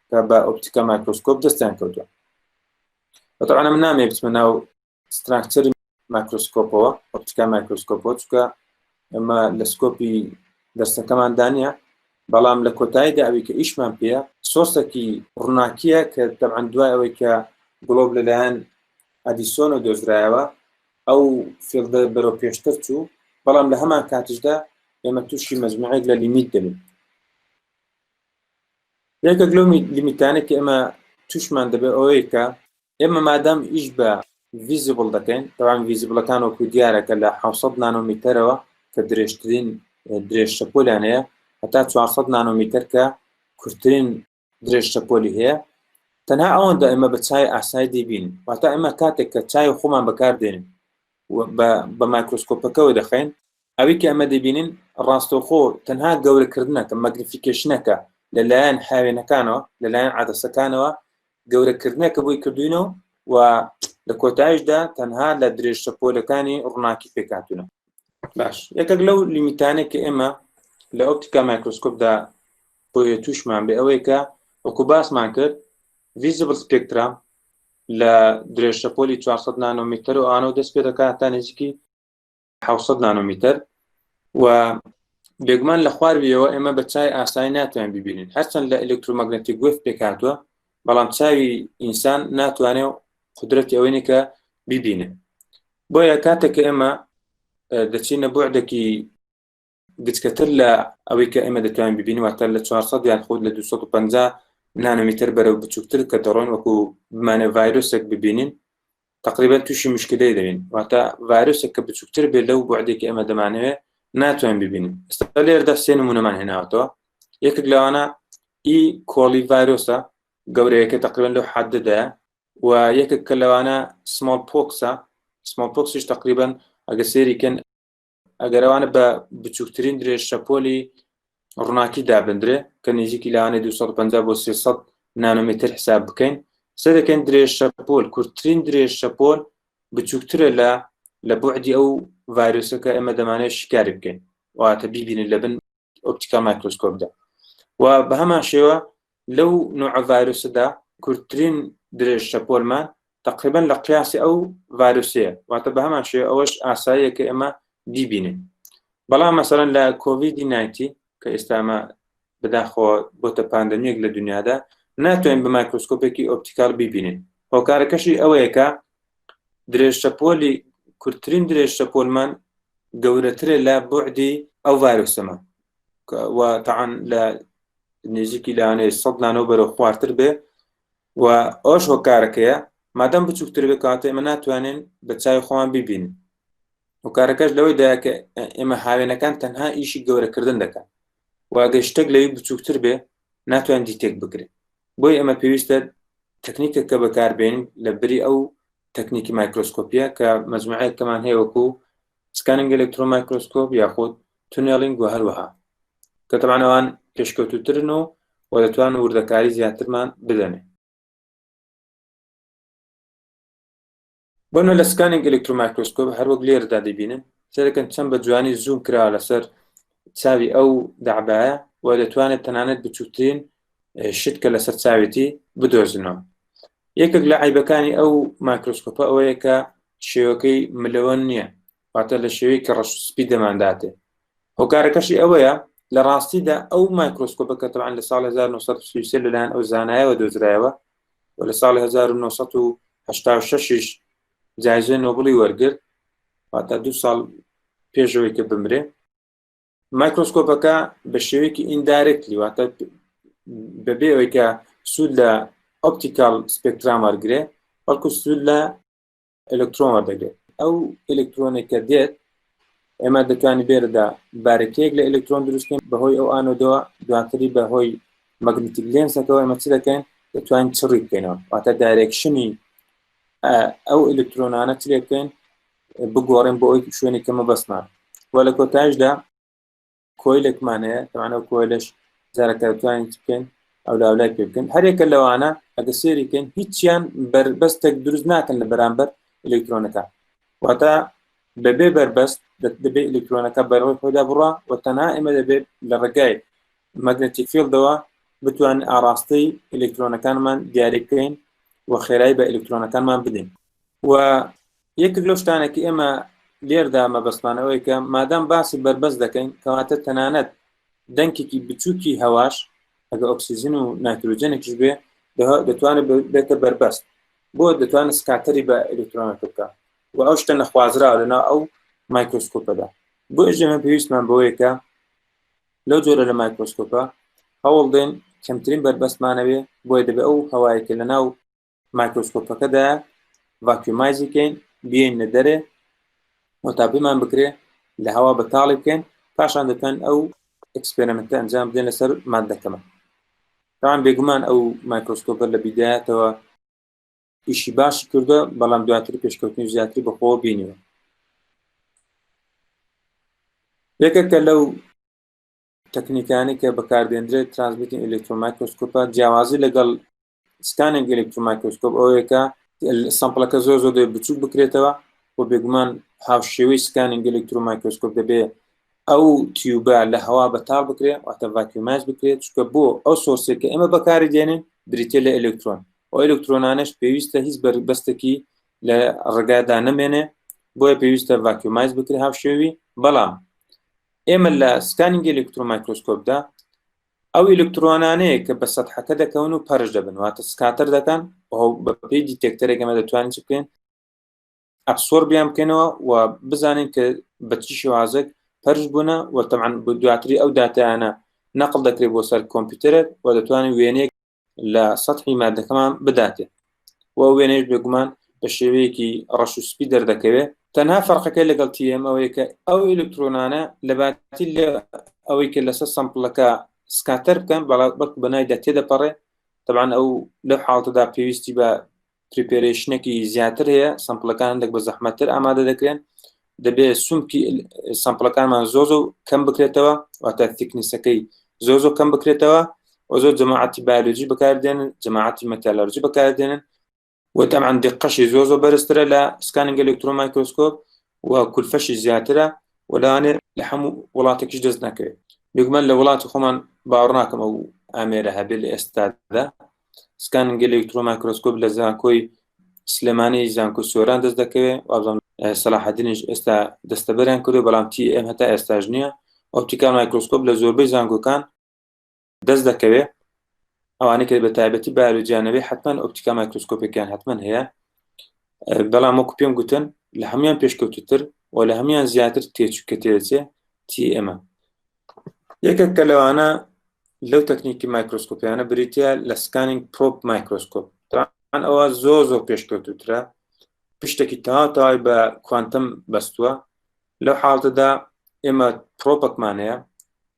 کە بە ئۆپتیکال مایکرۆسکۆپ دەستیان کەوتووە. بەتەوانا من نامێ بچمە ناو ستراکچەری مایکرۆسکۆپەوە ئۆپتیکال مایکرۆسکۆپەوە چونکە ئەمە لە سکۆپی دەرسەکەمان دانیە، بەڵام لە کۆتاییدا ئەوەی کە ئیشمان پێە سۆرسێکی ڕووناکیە کە تەبعاً دوای ئەوەی کە گلۆب لەلایەن ئەدیسۆن و دۆزرایەوە ئەو فیلدە بەرەو پێشتر چوو، بەڵام لە هەمان کاتیشدا ئێمە تووشی مەجموعەیەک لە لیمیت دەبین. یەکێک لەو لیمیتانە کە ئێمە تووشمان دەبێت ئەوەیە کە ئێمە مادام ئیش بە ڤیزبڵ دەکەین، تەواان ڤیزبڵەکان وەکو دیارەکە لە 700 نانۆمیتەرەوە کە درێژترین درێژ شەپۆلیان هەیە هەتا 400 نانۆمیتەر کە کورتترین درێژ شەپۆلی هەیە، تەنها ئەوەندە ئێمە بە چای ئاسایی دەبین. واتە ئێمە کاتێک کە چای خۆمان بەکاردێنین بە مایکرۆسکۆپەکەەوە دەخەین، ئەوەی کە ئەمە دەبینین ڕاستەوخۆ تەنها گەورەکردنەکە مەگنیفیکیشنەکە لەلایەن هاوێنەکانەوە لەلایەن عەدەسەکانەوە گەورەکردنەکە بۆی کردوینەوە و لە کۆتاییشدا تەنها لە درێژ شەپۆلەکانی ڕووناکی پێکاتونە. باش یەکێک لەو لیمیتانێک کە ئێمە لە ئۆپتیکال مایکرۆسکۆپدا بۆیە تووشمان بێ ئەوەیە کە وەکو باسمان کرد ڤیزبڵ سپێکترام لە درێژ شەپۆلی 400 نانۆمیتەر و ئانەوە دەست پێ دەکات تا نزیکی 700 نانۆمیتەر و بێگومان لە خوارویەوە ئێمە بە چای ئاسایی ناتوانین ببینین، هەرچەند لە ئەلکترومەگنەتیک وێف پێکاتوە، بەڵام چاوی ئینسان ناتوانێت قدرەتی ئەوەی کە ببینن. بۆیە کاتێک کە ئێمە دەچینە بوعدێکی گچکەتر لە ئەوەی کە ئێمە دەتوانین ببینین، واتە لە 400 یان خۆت لە 250 نانۆمیتەر بەرەو بچووکتر کە دەڕۆین وەکو بمانە ڤایرۆسێک ببینین، تقریبا تووشی مشکلەی دەبین. واتە ڤایرۆسێک کە بچووکتر بێت لەو بوعدێکی ئێمە دەمانەوێت ناتوانین ببینین. ئێستا لێرەدا سێ نمونەمان هێناوەتەوە. یەکێک لەوانە ئی کۆلی ڤایرۆسە گەورەیەکە تقریبا لەو حەددەدایە، و یەکێک کە لەوانە سمۆڵ پۆکسە. سمۆڵ پۆکسیش تقریبا ئەگە سێریکەن ئەگەر ئەوانە بە بچووکترین درێژ شەپۆلی ڕووناکی دابدرێ کە نزیکی لەوانە 250 بۆ 300 نانۆمیتر حساب بکەین، سەرەکەن درێژ شەپۆل کورتترین درێژ شەپۆل بچووکترە لە بوعدی ئەو ڤایرۆسەکە ئێمە دەمانێت شکاری بکەین، واتە بیبینین لە بن ئۆپتیکال مایکرۆسکۆپدا. و بە هەمان شێوە لەو نوع ڤایرۆسەدا کورتترین درێژ شەپۆلمان تقریبا لە قیاسی ئەو ڤایرۆسەیە، واتە بە هەمان شێوە ئەوەش ئاساییە کە ئێمە بیبینین. بەڵام مەسەڵەن لە کۆڤیدی 19 کە ئێستا ئەمە بەداخۆ بۆتە پاندەمیەک لە دنیادا ناتوانین بە مایکرۆسکۆپێکی ئۆپتیکال ببینین. هۆکارەکەشی ئەوەیە کە درێژ شەپۆلی کورتترین درێژ شەپۆلمان گەورەترە لە بوعدی ئەو ڤایرۆسەمە، و تەعاان لە نزیکی لەوانەیە 100 نانۆ بەرەو خواردتر بێ، و ئەوش هۆکارەکەیە مادام بچووکتر بێ کاتە ئێمە ناتوانین بە چاوی خۆمان ببینین. هۆکارەکەش لەوەیدایە کە ئێمە هاوێنەکان تەنها ئیشی گەورەکردن دەکەن، و ئەگەر شتێک لەوی بچووکتر بێ ناتوانین دیتێک بکرێت. بۆی ئێمە پێویستە تەکنیکێکە بەکاربێنین لە بری ئەو تەکنیکی مایکرۆسکۆپیە کە مەجموعەیەکەمان هەیە وەکو سکانینگ ئەلکترۆمایکرۆسکۆپ یاخود تونێڵینگ و هەروەها، کە تەبعاً ئەوان پێشکەوتووترن و دەتوانن وردەکاری زیاترمان بدەنێ. بۆنە لە سکانینگ ئەلکترۆمایکرۆسکۆپ هەروەک لێرەدا دەبینن سەرەکەن چەند بە جوانی زووم کراوە لەسەر چاوی ئەو دەعبایە و دەتوانێت تەنانەت بچووکترین شت کە لەسەر چاوێتی بدۆزنەوە. یەکێک لە عیبەکانی ئەو مایکرۆسکۆپە ئەوەیە کە شێوەکەی ملەوە نییە، واتە لە شێوەی کە ڕەشسپی دەمانداتێ. هۆکارەکەشی ئەوەیە لە ڕاستیدا ئەو مایکرۆسکۆپەکە تەبعاً لە ساڵی 1933 لەلایەن ئەو زانایەوە دۆزرایەوە و لە ساڵی 1986 جایزەی نۆبڵی وەرگرت، واتە 2 ساڵ پێشەوەی کە بمرێ. مایکرۆسکۆپەکە بە شێوەیەکی ئیندایرێکتلی واتە بەبێ ئەوەی کە سوود لە ئۆپتیکال سپێکترام وەرگرێ بەڵکو سوود لە ئەلکترۆن وەردەگرێت. ئەو ئەلکترۆنێکە دێت ئێمە دەتوانین بێرەدا بارەکەیەک لە ئەلکترۆن دروستکەین بەهۆی ئەو ئانۆدەوە، دواتری بەهۆی مەگنتیک لێنسەکەەوە ئێمە چ دەکەین؟ دەتوانین چڕی بکەینەوە، واتە دایرێکشنی ئەو ئەلکترۆنانە چ لێ بکەین؟ بگۆڕین بۆ ئەوی شوێنی کە مەبەستمان. وە لە کۆتایشدا کۆیلێکمان هەیە، تەوانە ئەو کۆیلەش جارێکە دەتوانین چ بکەین؟ ئەو لاولای پێ بکەین. هەرێکە لەوانە ئەگە سێری بکەین هیچیان بربەستێک دروست ناکەن لە بەرامبەر ئەلکترۆنەکە، واتە بەبێ بربەست دەبێت ئەلکترۆنەکە بەڕێوەی خۆیدا بڕوا و تەنها ئێمە دەبێت لە ڕێگای مەگنەتیک فیلدەوە بتوانین ئاراستەی ئەلکترۆنەکانمان دیاری بکەین و خێرایی بە ئەلکترۆنەکانمان بدەین. و یەکێک لەو شتانێکی ئێمە لێردا مەبەستمانەوەی کە مادام باسی بربەست دەکەین کەواتە تەنانەت دەنگێکی بچووکی هەواش ئەگە ئۆکسیژن و نایترۆجەنێکیش بێ دەتوانێت بێتە بربەست، بۆ دەتوانێت سکاتەری بە ئەلکترۆنەکە بکە و ئەو شتە نەخوازراوە لەناو ئەو مایکرۆسکۆپەدا. بۆ ئێمە پێویستمان بەوەیەکە لەو جۆرە لە مایکرۆسکۆپە هەوڵ دێن کەمترین بربەستمانەوێ بۆیە دەبێت ئەو هەوایەکە لەناو مایکرۆسکۆپەکەدا ڤاکیومایزیکەین بێینە دەرێ و تاپیمان بکرێ لە هەوا بەتاڵی بکەین، پاشان دەتوان ئەو ئەکسپێرمنتە ئەنجام بدەین لەسەر مادەکەمە. تاوان بێگومان ئەو مایکرۆسکۆپە لە بیدایەتەوە ئیشی باشی کردووە، بەڵام دواتر پێشکەوتنی زیاتری بەخۆوە بینیوە. یەکێکە لەو تەکنیکانی کە بەکاردێنرێت ترانسمیتینگ ئەلکترۆمایکرۆسکۆپە جیاوازی لەگەڵ سکانینگ ئەلکترۆمایکرۆسکۆپ ئەوەیەکە سامپڵەکە زۆر بچووک بکرێتەوە و بێگومان هاوشێوەی سکانینگ ئەلکترۆمایکرۆسکۆپ دەبێت ئەو تیوبە لە هەوا بەتاڵ بکرێت واتە ڤاکیومایز بکرێت، چونکە بۆ ئەو سۆرسێک کە ئێمە بەکاری دێنین بریتێ لە ئەلکترۆن، و ئەلکترۆنانش پێویستە هیچ بەربەستێکی لە ڕێگادا نەمێنێ، بۆیە پێویستە ڤاکیومایز بکرێت هاوشێوی. بەڵام ئێمە لە سکانینگ ئەلکترۆمایکرۆسکۆپدا ئەو ئەلکترۆنانەیە کە بە سەتحەکە دەکەون و پەرش دەبن واتە سکاتەر دەکەن بە پێی دیتێکتەرێک ئێمە دەتوانین چ بکەین؟ ئەبسۆربیان بکەینەوە و بزانین کە بە چی شێوازێک پەرش بوونە و تەبعاً دواتری ئەو داتایانە نەقڵ دەکرێت بۆ سەر کۆمپیوتەرێک و دەتوانین وێنەیەک لە سەتحی مادەکەمان بداتێت و وێنەیەش بێگومان بە شێوەیەکی ڕەش و سپی دەردەکەوێت. تەنها فەرقەکەی لەگەڵ TEM ئەوەیە کە ئەو ئەلکترۆنانە لە باتی لە ئەوەی کە لەسەر سامپڵەکە سکاتەر بکەن بەڵکو بەنایدا تێدەپەڕێ. تەبعاً ئەو لەو حاڵەتەدا پێویستی بە پریپێرێشنێکی زیاتر هەیە، سامپڵەکان هەندێک بە زەحمەتتر ئامادە دەکرێن، دەبێت سومکی سامپڵەکانمان زۆر کەم بکرێتەوە واتە تیکنیسەکەی زۆر کەم بکرێتەوە و زۆر جەماعەتی بایۆلۆجی بەکاردێنن، جەماعەتی مەتالۆرجی بەکاردێنن و تەبعاً دقەشی زۆر بەرزترە لە سکانینگ ئەلکترۆمایکرۆسکۆپ و کولفەشی زیاترە و لەوانێ لە هەموو وڵاتێکیش دەست نەکەوێت. بێگومان لە وڵاتی خۆمان باوەڕ ناکەم ئەو ئامێرە هەبێت لە ئێستادا سکانینگ ئەلکترۆمایکرۆسکۆپ لە زانکۆی سلێمانی زانکۆی سۆران دەست دەکەوێت و سەلاحەدینیش ئێستا دەستەبەریان کردو، بەڵام TEM هەتا ئێستاش نییە. ئۆپتیکال مایکرۆسکۆپ لە زۆربەی زانکۆکان دەست دەکەوێت، ئەوانەی کە بە تایبەتی بایۆلۆجیانەوەی حتمەن ئۆپتیکال مایکرۆسکۆپێکیان حتمەن هەیە، بەڵام وەکو پێم گوتن لە هەمویان پێشکەوتوتر و لە هەمویان زیاتر تێچووکە تێدەچێت TEM. یەکێک لەوانە لەو تەکنیکی مایکرۆسکۆپیانە بریتە لە سکانینگ پرۆب مایکرۆسکۆپ. ئەوە زۆر پێشکەوتوترە، پشتێکی تەواوی بە کوانتم بەستووە. لەو حاڵەتەدا ئێمە پرۆپەکمان هەیە،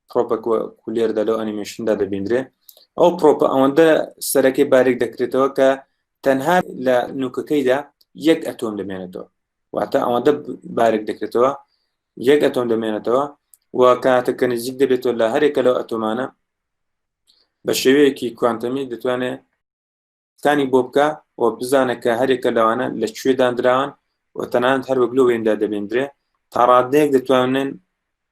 پرۆپەک لێرەدا لەو ئەنیمێشندا دەبیندرێ. ئەو پرۆپە ئەوەندە سەرەکەی باریک دەکرێتەوە کە تەنها لە نوکەکەیدا یەک ئەتۆم دەمێنێتەوە، واتە ئەوەندە باریک دەکرێتەوە یەک ئەتۆم دەمێنێتەوە و کاتێککە نزیک دەبێتەوە لە هەرێکە لەو ئەتۆمانە بە شێوەیەکی کوانتەمی دەتوانێت سکانی بۆ بکە و بزانێت کە هەرێکە لەوانە لەکوێ دانراون و تەنانەت هەر وەک لەو وێندا دەبێندرێ تا ڕادەیەک دەتوانن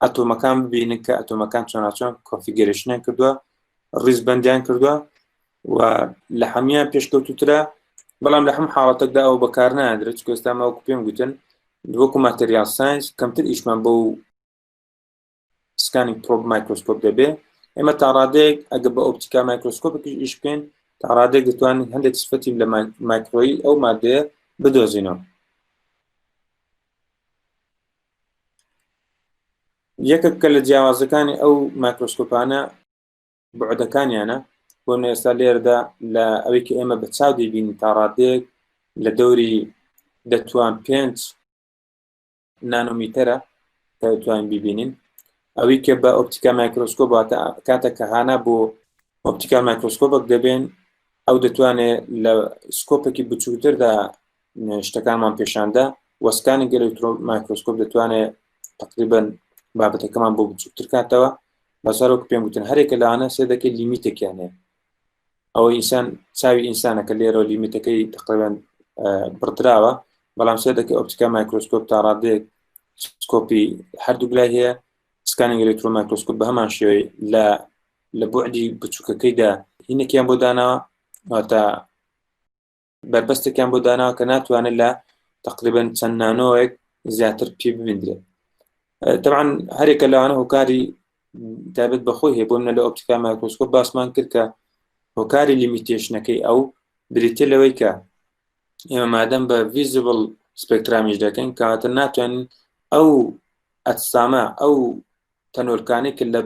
ئەتۆمەکان ببینن کە ئەتۆمەکان چۆناچۆن کۆنفیگەرێشنیان کردووە، ڕیزبەندیان کردووە و لە هەمویان پێشکەوتوترە. بەڵام لە هەم حاڵەتێکدا ئەو بەکار نادرێت، چونکە ئێستا وەکو پێم گوتن وەکو ماتریال ساینس کەمتر ئیشمان بۆ سکانینگ پرۆب مایکرۆسکۆپ دەبێت. ئێمە تا ڕادەیەک ئەگە بە ئۆپتیکال مایکرۆسکۆپێکی ئیش بکەین تا ڕادەیەک دەتوانین هەندێک سفەتی لە مایکرۆیی ئەو مادەیە بدۆزینەوە. یەکێک کە لە جیاوازەکانی ئەو مایکرۆسکۆپانە بعدەکانیانە بۆ من ئێستا لێرەدا لە ئەوەی کە ئێمە بە چاو دەیبینین تا ڕادەیەک لە دەوری دەتوان 5 نانۆمیتەرە کە دەتوانین ببینین ئەوەی کە بە ئۆپتیکا مایکرۆسکۆپ کاتێک کە هانا بۆ ئۆپتیکا مایکرۆسکۆپێک دەبێن ئەو دەتوانێت لە سکۆپێکی بچووتردا شتەکانمان پێشاندا وەسکانی ئەلکترۆ مایکرۆسکۆپ دەتوانێت تقریبەن بابەتەکەمان بۆ بچووتر کاتەوە بەسەرۆک پێم گوتن هەرێکە لەوانە سێ دەکەی لیمیتێکیان هەیە ئەوە ئینسان چاوی ئینسانەکە لێرە لیمیتەکەی تقریبەن بڕدراوە بەڵام سێ دەکەی ئۆپتیکا مایکرۆسکۆپ تا ڕادەیەک سکۆپی هەردوو لای هەیە سکانینگ ئەلکترۆ مایکرۆسکۆپ بە هەمان شێوەی لە بوعدی بچووکەکەیدا هینێکیان بۆ داناوە واتە بربەستێکیان بۆ داناوە کە ناتوانێت لە تقریبەن چەند نانۆیەک زیاتر پێ ببیندرێت طبعا هەرێکە لەوانە هۆکاری تایبەت بەخۆی هەیە بۆ منە لە ئۆپتیکا مایکرۆسکۆپ باسمان کرد کە هۆکاری لیمیتێشنەکەی ئەو بریتێ لەوەی کە ئێمە مادەم بە ڤیزیبڵ سپێکترامیش دەکەین کەواتە ناتوانین ئەو ئەجسامە ئەو تەنۆرکانەی کە لە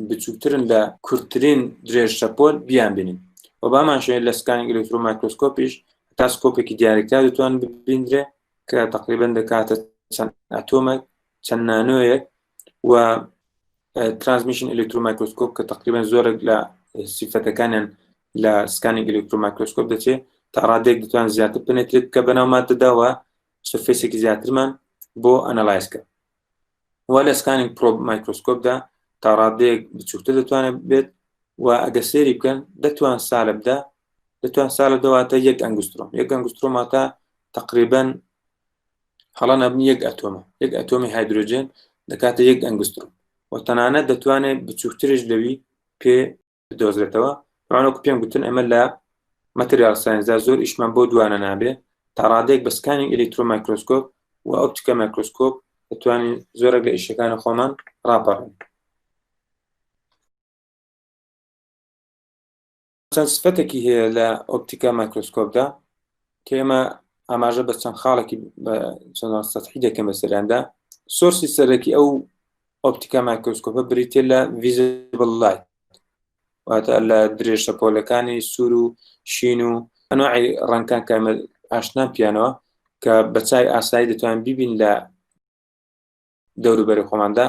بچووکترن لە کورتترین درێژ شەپۆل بیان بینین و بامان شوێن لە سکانینگ ئەلکترۆ مایکرۆسکۆپیش تا سکۆپێکی دیارێکتا دەتوان ببیندرێ کە تقریبەن دەکاتە چەند ئەتۆمێک چەند نانۆیەک و ترانسمیشن ئەلکترۆ مایکرۆسکۆپ کە تقریبەن زۆرێک لە سیفەتەکانیان لە سکانینگ ئەلکترۆ مایکرۆسکۆپ دەچێت تا ڕادێک دەتوان زیاتر پنێترێت کە بەناو مادەداوە سرفێسێکی زیاترمان بۆ ئەنەلایزکە و لە سکانینگ پرۆب مایکرۆسکۆپدا تا ڕادەیەک بچووکتر دەتوانێت بێت و ئەگە سێری بکەن دەتوان سالە بدا دەتوان سالە دەواتە یەک ئەنگسترۆم یەک ئەنگسترۆماتە تقریبەن هەڵە نەبنی یەک ئەتۆمە یەک ئەتۆمی هایدرۆجین دەکاتە یەک ئەنگسترۆم و تەنانەت دەتوانێت بچووکترش لەوی پێ بدۆزرێتەوە ڕوانەکو پێم گوتن ئەمە لە ماتریال ساینسدا زۆر ئیشمان بۆ دوانە نابێ تا ڕادێک بە سکانینگ ئەلکترۆ مایکرۆسکۆپ و ئۆپتیکا مایکرۆسکۆپ دەتوانین زۆرێک لە ئیشەکانی خۆمان ڕاپەڕین چەند سفەتێکی هەیە لە ئۆپتیکا مایکرۆسکۆپدا کە ئێمە ئاماژە بە چەند خاڵێکی چەند سەتحی دەکەم بەسەریاندا سۆرسی سەرەکی ئەو ئۆپتیکا مایکرۆسکۆپە بریتێ لە ڤیزیبڵ لایت واتە لە درێژ شەپۆلەکانی سوور و شین و ئەنواعی ڕەنگەکان کە ئێمە ئاشنا پیانەوە کە بە چای ئاسایی دەتوانین ببین لە دەوروبەری خۆماندا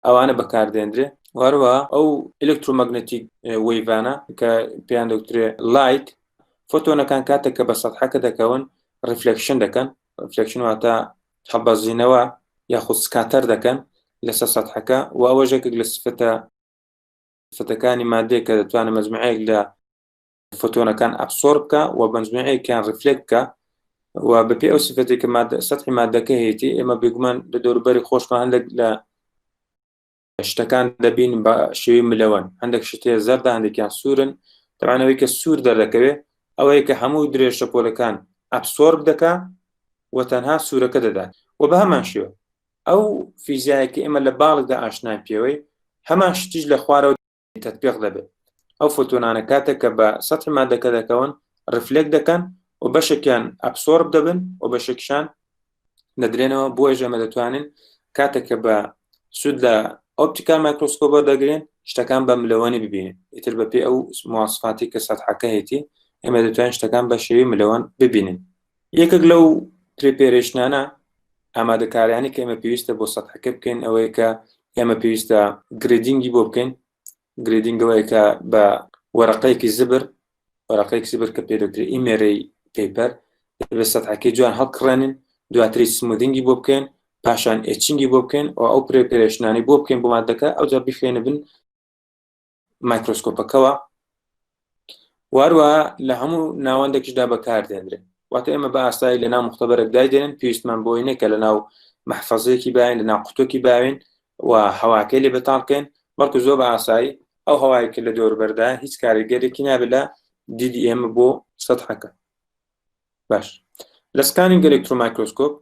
ئەوانە بەکاردێنرێ وارەوە ئەو ئێلکترۆمەگنەتیک وەیڤانە کە پێیان دەوترێ لایت فۆتۆنەکان کاتێک کە بە سەتحەکە دەکەون ریفلێکشن دەکەن ریفلێکشن واتە هەڵبەزینەوە یاخود سکاتەر دەکەن لەسەر سەتحەکە و ئەوە ژێکێک لە سفەتەکانی مادەیە کە دەتوانێت مەجموعەیەک لە فۆتۆنەکان ئەبسۆر بکە و مەجموعەیەکیان ریفلێکت بکە و بەپێ ئەو سفەتێک کە سەتحی مادەکە هەیەی ئێمە بێگومان لە دەوروبەری خۆشمان هەندێک لە شتەکان دەبین بە شێوەی ملەوەن هەندێک شتێ زەردە هەندێکیان سوورن تەوانەوەی کە سوور دەردەکەوێت ئەوەیە کە هەموو درێژ شەپۆلەکان ئەبسۆرب دەکا و تەنها سوورەکە دەدات و بە هەمان شێوە ئەو فیزیایەکە ئێمە لە باڵکدا ئاشنای پێوەی هەمان شتیش لە خوارەوە تەطبیق دەبێت ئەو فۆتۆنانە کاتێک کە بە سەتحی مادەکە دەکەون ریفلێکت دەکەن و بەشێکیان ئەبسۆرب دەبن و بەشێکشان دەدرێنەوە بۆی ئێمە دەتوانین کاتێک کە بە سوود لە ئۆپتیکال مایکرۆسکۆپە دەگرێن شتەکان بە ملەوەنی ببینین ئیتر بەپێ ئەو مواصفاتی کە سەتحەکە هەیەی ئێمە دەتوانین شتەکان بە شێوەی ملەوەن ببینین یەکێک لەو پرێپێرێشنانە ئامادەکاریانی کە ئێمە پێویستە بۆ سەتحەکە بکەین ئەوەیە کە ئێمە پێویستە گرێدینگی بۆ بکەین گرێدینگەوەیە کە بە وەرەقەیەکی زبر کە پێدەوترێت ئیمێرەی پێپەر بە سەتحەکەی جوان هەڵکڕێنین دواتری سمودینگی بۆ بکەین پاشان ئێچینگی بۆ بکەین و ئەو پرێپێرێشنانی بۆ بکەین بۆ مادەکە ئەوجا بخوێنە بن مایکرۆسکۆپەکەوە واروە لە هەموو ناوەندێکیشدا بەکاردێنرێت واتە ئێمە بە ئاسایی لە ناو مختبەرێک دایدێنن پێویستمان بۆی نەکە لە ناو مەحفەزەیەکی باین لە ناو قوتۆکی باوین و هەواکەی لێ بەتاڵکەین بەڵکو زۆر بە ئاسایی ئەو هەوایەکە لە دەوروبەردا هیچ کاریگەرێکی نابێت لە دیدی ئێمە بۆ سەتحەکە باش لە سکانینگ ئەلکترۆ مایکرۆسکۆپ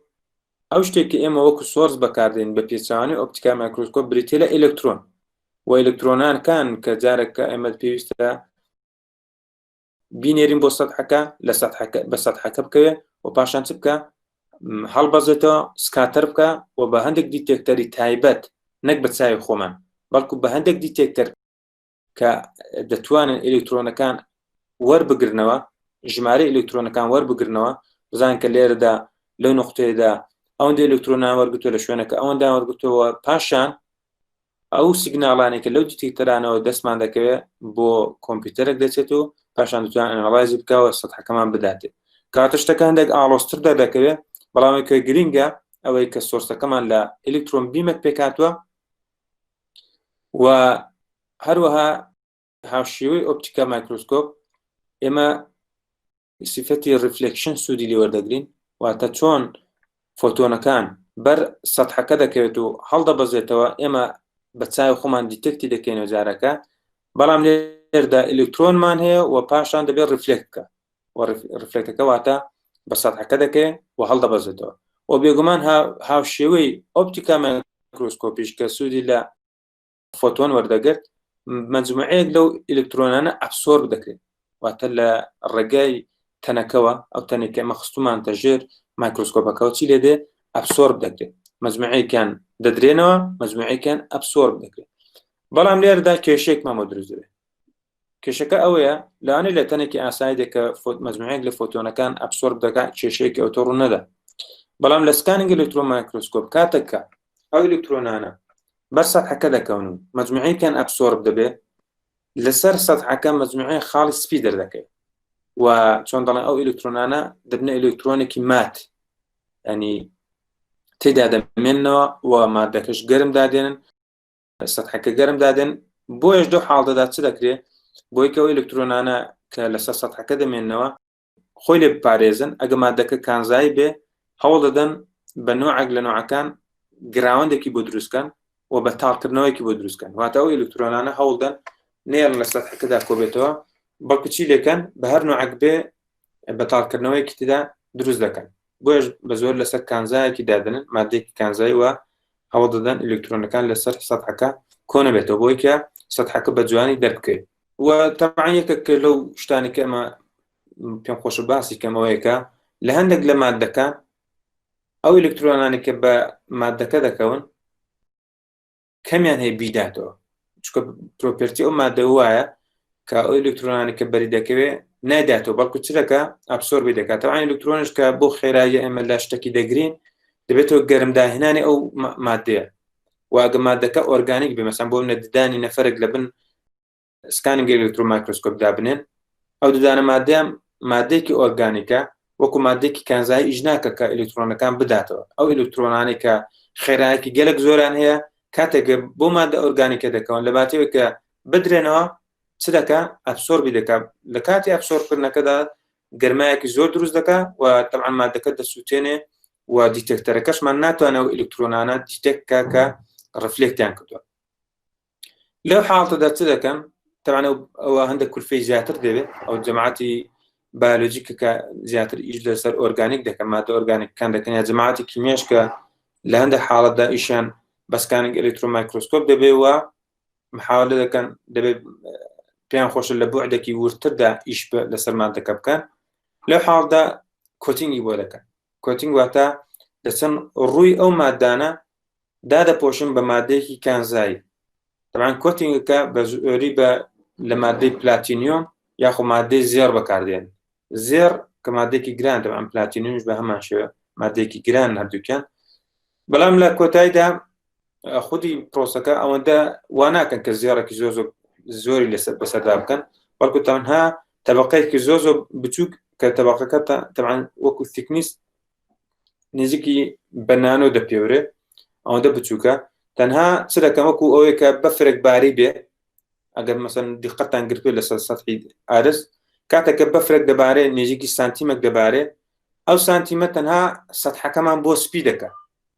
ئەو شتێکی ئێمە وەکو سۆرس بەکاردێن بە پێچوانی ئۆپتیکا مایکرۆسکۆپ بریتێ لە ئێلکترۆن و ئێلکترۆنانکان کە جارێکە ئێمە پێویستە بینێرین بۆ سەتحەکە لە بە سەتحەکە بکەوێت و پاشان چ بکە هەڵبەزێتەوە سکاتەر بکە و بە هەندێک دیتێکتەری تایبەت نەک بە چاوی خۆمان بەڵکو بە هەندێک دیتێکتەر کە دەتوانن ئلکترۆنەکان وەربگرنەوە ژمارە ئلکترۆنەکان وەربگرنەوە بزان کە لێرەدا لەو نقطەیەدا ئەوەندە ئلکترۆنان وەرگتووە لە شوێنەکە ئەوەندا وەرگتووە پاشان ئەو سیگناڵانێک کە لەو دیتێکتەرانەوە دەستمان دەکەوێت بۆ کۆمپیوتەرێک دەچێت و پاشان دەتوان ئەناڵایزی بکەوە سەدحەکەمان بداتێت کاتە شتەکە هەندێک ئاڵۆزتردا دەکەوێت بەڵام کە گرینگە ئەوەی کە سۆرسەکەمان لە ئلکترۆن بیمێک پێکاتوە و هەروەها هاوشێوەی ئۆپتیکا مایکرۆسکۆپ ئێمە سیفەتی ریفلێکشن سوودی لێ وەردەگرین واتە چۆن فۆتۆنەکان بەر سەدحەکە دەکەوێت و هەڵدەبەزێتەوە ئێمە بە چاوی خۆمان دیتێکتی دەکەینەوە جارەکە بەڵام لێردا ئلکترۆنمان هەیە و پاشان دەبێت ریفلێکت بکە و ریفلێکتەکە واتە بە سەدحەکە دەکەوێت و هەڵدەبەزێتەوە و بێگومان هاوشێوەی ئۆپتیکا مایکرۆسکۆپیش کە سوودی لە فۆتۆن وەردەگرت مەجموعەیەک لەو ئلکترۆنانە ئەبسۆرب دەکرێت واتە لە ڕێگای تەنەکەوە ئەو تەنێکە ئێمە خستومانتە ژێر مایکرۆسکۆپەکەەوە چی لێدێ ئەبسۆرب دەکرێت مەجموعەیەکیان دەدرێنەوە مەجموعەیەکیان ئەبسۆرب دەکرێت بەڵام لێرەدا کێشەیەک مامۆ دروست دەبێت کێشەکە ئەوەیە لەوانەیە لە تەنێکی ئاسایی دێکە مەجموعەیەک لە فۆتۆنەکان ئەبسۆرب دەکات کێشەیەکی ئەوتۆ ڕوو نەدا بەڵام لە سکانینگ ئلکترۆن مایکرۆسکۆپ کاتێککە ئەو ئلکترۆنانە بەر سەدحەکە دەکەون و مەجموعەیەکیان ئەبسۆرب دەبێت لەسەر سەدحەکە مەجموعەیە خاڵی سپی دەردەکەوێت و چۆن دەڵێن ئەو ئلکترۆنانە دەبنە ئلکترۆنێکی مات ینی تێدا دەمێننەوە و مادەکەش گەرم دادێنن سەدحەکە گەرم دادێن بۆیش دو حاڵدەدا چ دەکرێت بۆی کە ئەو ئلکترۆنانە کە لەسەر سەدحەکە دەمێننەوە خۆی لێ بپارێزن ئەگە مادەکە کانزایی بێ هەوڵ دەدەن بە نوعێک لە نوعەکان گراوندێکی بۆ دروستکەن و بە تاڵکردنەوەیکی بۆ دروستکەن واتە ئەو ئلکترۆنانە هەوڵدەن نێر لە سەدحەکەدا کۆبێتەوە بەڵکو چی لێکەن بە هەر نوعەک بێ بە تاڵکردنەوەیکی تدا دروست دەکەن بۆیش بە زۆر لەسەر کانزایەکی دادنن مادەیەکی کانزایی وە هەوڵ دەدەن ئلکترۆنەکان لەسەر سەدحەکە کۆنەبێتەوە بۆی کە سەدحەکە بە جوانی دەربکەیت و تەبعاً یەکێک لەو شتانی کە ئەمە پێم خۆشە باسی کەمەوەیەکە لە هەندێک لە مادەکان ئەو ئلکترۆنانی کە بە مادەکە دەکەون کەمیان هەیە بیداتەوە چونکە پرۆپێرتی ئەو مادە وایە کە ئەو ئلکترۆنانی کە بەری دەکەوێت ناداتەوە بەڵکو چ دەکات ئەبسۆربی دەکات ئەو ئلکترۆنش کە بۆ خێرایی ئێمە لە شتێکی دەگرین دەبێتەوە گەرمداهێنانی ئەو مادەیە واگە مادەکە ئۆرگانیک بێ مەسەن بۆ منە ددانی نەفرێک لە بن سکانینگ ئلکترۆن مایکرۆسکۆپ دابنێن ئەو ددانە مادەیە مادەیەکی ئۆرگانیکە وەکو مادەیەکی کانزایی ئیش ناکە کە ئلکترۆنەکان بداتەوە ئەو ئلکترۆنانی کە خێرایەکی گەلک زۆران هەیە کاتێک بۆ مادە ئۆرگانیکە دەکەون لە باتەوەی کە بدرێنەوە چ دەکات ئەبسۆربی دەکات لە کاتی ئەبسۆربکردنەکەدا گەرمایەکی زۆر دروست دەکات و تەبعاً مادەکە دەسووتێنێ و دیتێکتەرەکەشمان ناتوانێت ئەو ئلکترۆنانە دیتێک کە ڕفلێکتیان کردووە لەو حاڵەتەدا چ دەکەن تەبعاً ئەوە هەندێک کولفەی زیاتر دەبێت ئەو جەماعەتی بایۆلۆجیکە کە زیاتر ئیش لەسەر ئۆرگانیک دەکەن مادە ئۆرگانیکەکان دەکەن یا جەماعەتی کیمیاش کە لە هەندێک حاڵەتدا ئیشیان بە سکانینگ ئلکترۆن مایکرۆسکۆپ دەبێت و محاولە دەکەن دەبێت پێیان خۆشە لە بوعدێکی ورتردا ئیش لەسەر مادەکە بکەن لەو حاڵدا کۆتینگی بۆ دەکەن کۆتینگ واتە دەچەن ڕووی ئەو مادانە دادەپۆشن بە مادەیەکی کانزایی تەبعاً کۆتینگەکە بە زۆری بە لە مادەی پلاتینیۆم یاخۆ مادەی زێر بەکاردێن زێر کە مادەیەکی گران تەبعاً پلاتینیۆمش بە هەمان شێوە مادەیەکی گران هەردووکیان بەڵام لە کۆتاییدا خودی پرۆسەکە ئەوەندە واناکەن کە زێڕێکی زۆری بەسەردا بکەن بەڵکو تەنها تەبەقەیەکی زۆر بچووک کە تەبەقەکە تەبعاً وەکو تیکنیس نزیکی بە نانۆ دەپێورێ ئەوەندە بچووکە تەنها چ دەکەم وەکو ئەوەیە کە بەفرێک باری بێ ئەگەر مەسەن دیقەتان گرتوێت لەسەر سەطحی ئارز کاتێککە بەفرێک دەبارێ نێژێکی سانتیمێک دەبارێ ئەو سانتیمە تەنها سەطحەکەمان بۆ سپی دەکات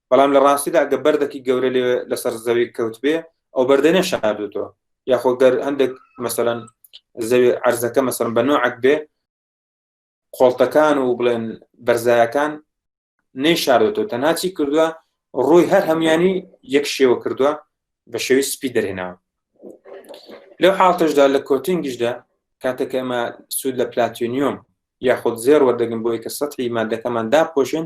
بەڵام لە ڕاستیدا ئەگە بەردێکی گەورە لەسەر زەوی کەوت بێ ئەو بەردەنێ شاردوتەوە یاخۆ گەر هەندێک مەسەلەن زەوی عەرزەکە مەسەلەن بە نوعێک بێ قۆڵتەکان و بڵێن بەرزایەکان نەیشاردوتەوە تەنها چی کردووە ڕووی هەر هەمویانی یەک شێوە کردووە بە شێوی سپی دەرهێناوە لەو حاڵەتەشدا لە کۆتینگیشدا کاتێک ئەمە سوود لە پلاتینیۆم یاخود زێر وەردەگرن بۆی کە سەطحی مادەکەمان داپۆشن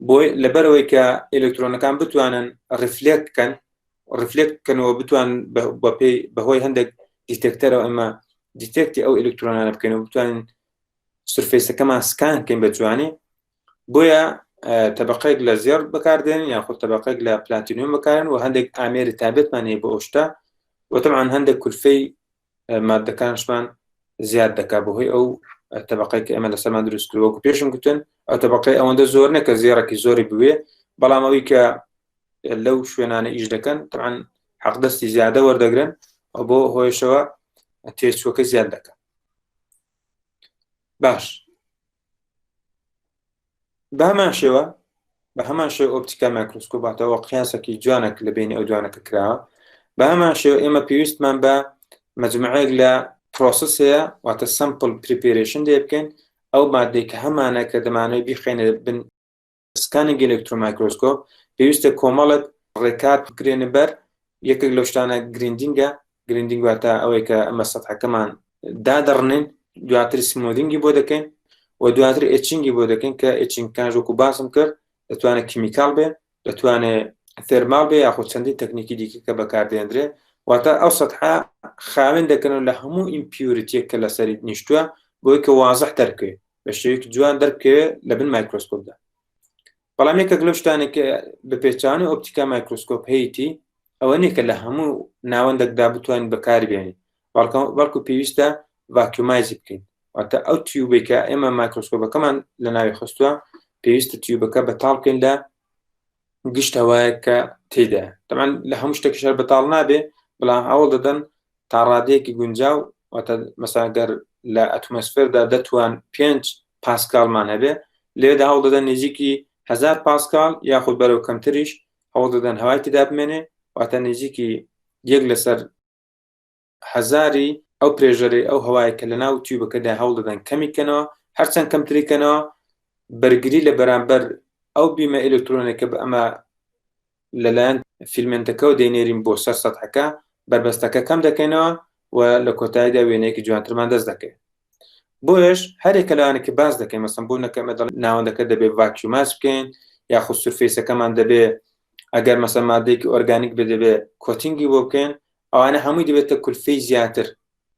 بۆی لەبەرەوەی کە ئلکترۆنەکان بتوانن ڕفلێک بکەن ڕفلێکت بکەنەوە بتوان بەهۆی هەندێک دیتێکتەرەوە ئەمە دیتێکتی ئەو ئەلکترۆنانە بکەنەوە بتوانین سورفێسەکەمان سکان بکەین بە جوانی. بۆیە تەبقەیەک لە زێڕ بەکاردێن یاخود تەبقەیەک لە پلاتینیۆم بەکارن و هەندێک ئامێری تایبەتمان هەیە بۆ ئەو شتە وتەبعاً هەندێک کولفەی مادەکانشمان زیاد دەکات بەهۆی ئەو تەبقەی کە ئێمە لەسەرمان دروست کردووە. وەکو پێشم گوتن ئەو تەبقەی ئەوەندە زۆر نەکە زێڕێکی زۆری بوێ، بەڵام ئەوەی کە لەو شوێنانە ئیش دەکەن طبعاً حەقدەستی زیادە وەردەگرن و بۆ هۆیشەوە تێچووەکە زیاد دەکات. باش، بە هەمان شێوە ئۆپتیکال مایکرۆسکۆپ هاتەوە قیاسێکی جوانێک لە بینی ئەو دوانەکە کراوە. بە هەمان شێوە ئێمە پێویستمان بە مەجموعەیەک لە پرۆسس هەیە واتە سامپل پریپێریشن دێ بکەین ئەو مادەی کە هەمانە کە دەمانەوێت بیخێنە بن سکانینگ ئێلکترۆمایکرۆسکۆپ پێویستە کۆمەڵێک ڕێکار بکرێنە بەر یەکێک لەو شتانە گریندینگ واتە ئەوەی کە ئەمە سەتحەکەمان دادەڕنین، دواتر سمۆدینگی بۆ دەکەین و دواتر ئێچینگی بۆ دەکەین کە ئێچینگەکان ژۆکو باسم کرد دەتوانێت کیمیکال بێ، دەتوانێت تێرمال بێ یاخود چەندین تەکنیکی دیکە کە بەکاردێنرێ واتە ئەو سەتحە خاوێن دەکەنەوە لە هەموو ئیمپیورتیەک کە لەسەری نیشتووە بۆی کە وازەح دەرکەوێت بە شێوەیەکی جوان دەرکەوێت لە بن مایکرۆسکۆپدا. بەڵام یەکێک لەو شتانێک کە بە پێچانی ئۆپتیکال مایکرۆسکۆپ هەیەی ئەوە نیە کە لە هەموو ناوەندێکدا بتوانین بەکاربێنین، بەڵکو پێویستە ڤاکیومایزی بکەین واتە ئەو تیوبێک کە ئێمە مایکرۆسکۆپەکەمان لە ناوی خستووە پێویستە تیوبەکە بەتاڵ بکەین لە گشت هەوایە کە تێدا. طبعاً لە هەموو شتێکی شەر بەتاڵ نابێ، بەڵام هەوڵ دەدەن تا ڕادەیەکی گونجاو واتە مەسەڵەن گەر لە ئەتمۆسفێردا دەتوان 5 پاسکالمان هەبێ لێدا هەوڵ دەدەن نزیکی 1000 پاسکال یاخود بەرەو کەمتریش هەوڵ دەدەن هەوای تێدا بمێنێ واتە نزیکی 1 لەسەر 1000 ئەو پرێژەری ئەو هەوای کە لە ناو تیوبەکەدا هەوڵ دەدەن کەمیکەنەوە، هەرچەند کەمتریکەنەوە بەرگری لە بەرامبەر ئەو بیمە ئێلکترۆنێکە بە ئەمە لەلایەن فیلمنتەکەەوە دەینێرین بۆ سەر سەتحەکە بربەستەکە کەم دەکەینەوە و لە کۆتاییدا وێنەیەکی جوانترمان دەست دەکەین. بۆیش هەرێکە لەوانێکی باز دەکەین مەسەڵەن بۆ نەکەمە ناوەندەکە دەبێت ڤاکیوماز بکەین یاخود سورفێسەکەمان دەبێت ئەگەر مەسەڵەن مادەیەکی ئۆرگانیک دەبێت کۆتینگی بۆ بکەین ئەوانە هەمووی دەبێتە کولفەی زیاتر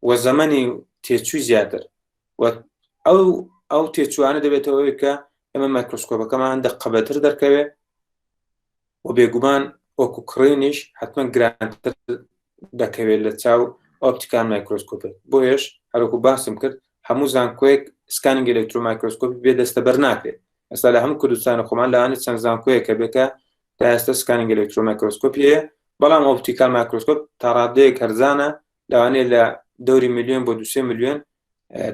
و زەمەنی تێچووی زیاتر و ئەو تێچوانە دەبێتەوە ئەوەی کە ئێمە مایکرۆسکۆپەکەمان هەندێک قەبەتر دەرکەوێت و بێگومان وەکو کڕینیش حتمما گرانتر دەکەوێت لە چاو ئۆپتیکال مایکرۆسکۆپێک. بۆیش هەروەکو باسم کرد هەموو زانکۆیەک سکانینگ ئێلکترۆمایکرۆسکۆپی بێ دەستەبەر ناکرێت. ئێستا لە هەموو کوردستانە خۆمان لەوانێت چەند زانکۆیەکە بێکە تا ئێستا سکانینگ ئێلکترۆمایکرۆسکۆپی هەیە، بەڵام ئۆپتیکال مایکرۆسکۆپ تا ڕادەیەک هەرزانە لەوانەیە لە دەوری ملیۆن بۆ 2 ملیۆن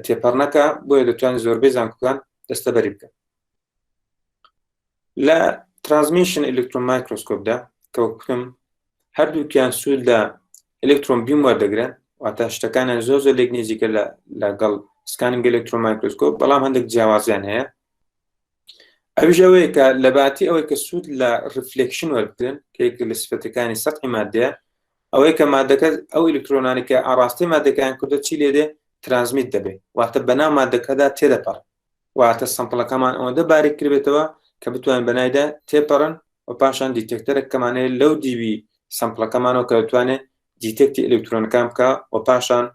تێپەڕنەکە، بۆیە دەتوانێت زۆربەی زانکۆکان دەستەبەری بکەن. لە ترانسمیشن ئێلکترۆن مایکرۆسکۆپدا کە وەکوتم هەردووکیان سوود لە ئێلکترۆن بیم وەردەگرن واتە شتەکانیان زۆر لێک نزیکە لەگەڵ سکانینگ ئێلکترۆمایکرۆسکۆپ، بەڵام هەندێک جیاوازیان هەیە. ئەویش ئەوەیە کە لە باتی ئەوەی کە سوود لە ڕفلێکشن وەربگرن کە یەک لە سفەتەکانی سەتحی مادەیە، ئەوەی کە مادەکە ئەو ئێلکترۆنانی کە ئاڕاستی مادەکەیان کردە چی لێدێ ترانسمیت دەبێت واتە بەناو مادەکەدا تێدەپەڕ واتە سەمپڵەکەمان ئەوەندە باریک کردبێتەوە کە بتوانین بەنایدا تێپەڕن و پاشان دیتێکتەرێک کەمانەیە لەو دیوی سەمپڵەکەمانەوە کە دەتوانێت دیتێکتی ئێلکترۆنەکان بکە و پاشان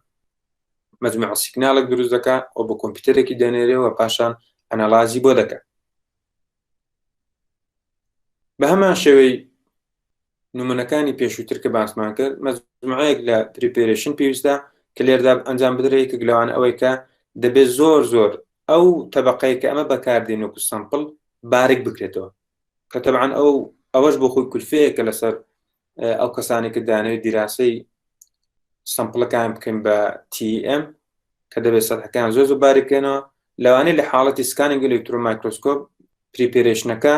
مەجموعە سیگنالێک دروست دەکات و بە کۆمپیوتەرێکی دەنێرێەوە پاشان ئەنەڵازی بۆ دەکات. بە هەمان شێوەی نمونەکانی پێشووتر کە باسمان کرد مەجموعەیەک لە پریپێریشن پێویستە کە لێردا ئەنجام بدرێت کە لەوانە ئەوەی کە دەبێت زۆر ئەو تەبقەی کە ئەمە بەکاردێن وەکو سەمپڵ باریک بکرێتەوە کە تەبعاً ئەوەش بۆ خۆی کولفەیەکە لەسەر ئەو کەسانی کە دانەوێت دیراسەی سەمپڵەکان بکەین بە TEM کە دەبێت سەتحەکان زۆر باریکێنەوە. لەوانەیە لە حاڵەتی سکانینگ ئێلکترۆمایکرۆسکۆپ پریپێریشنەکە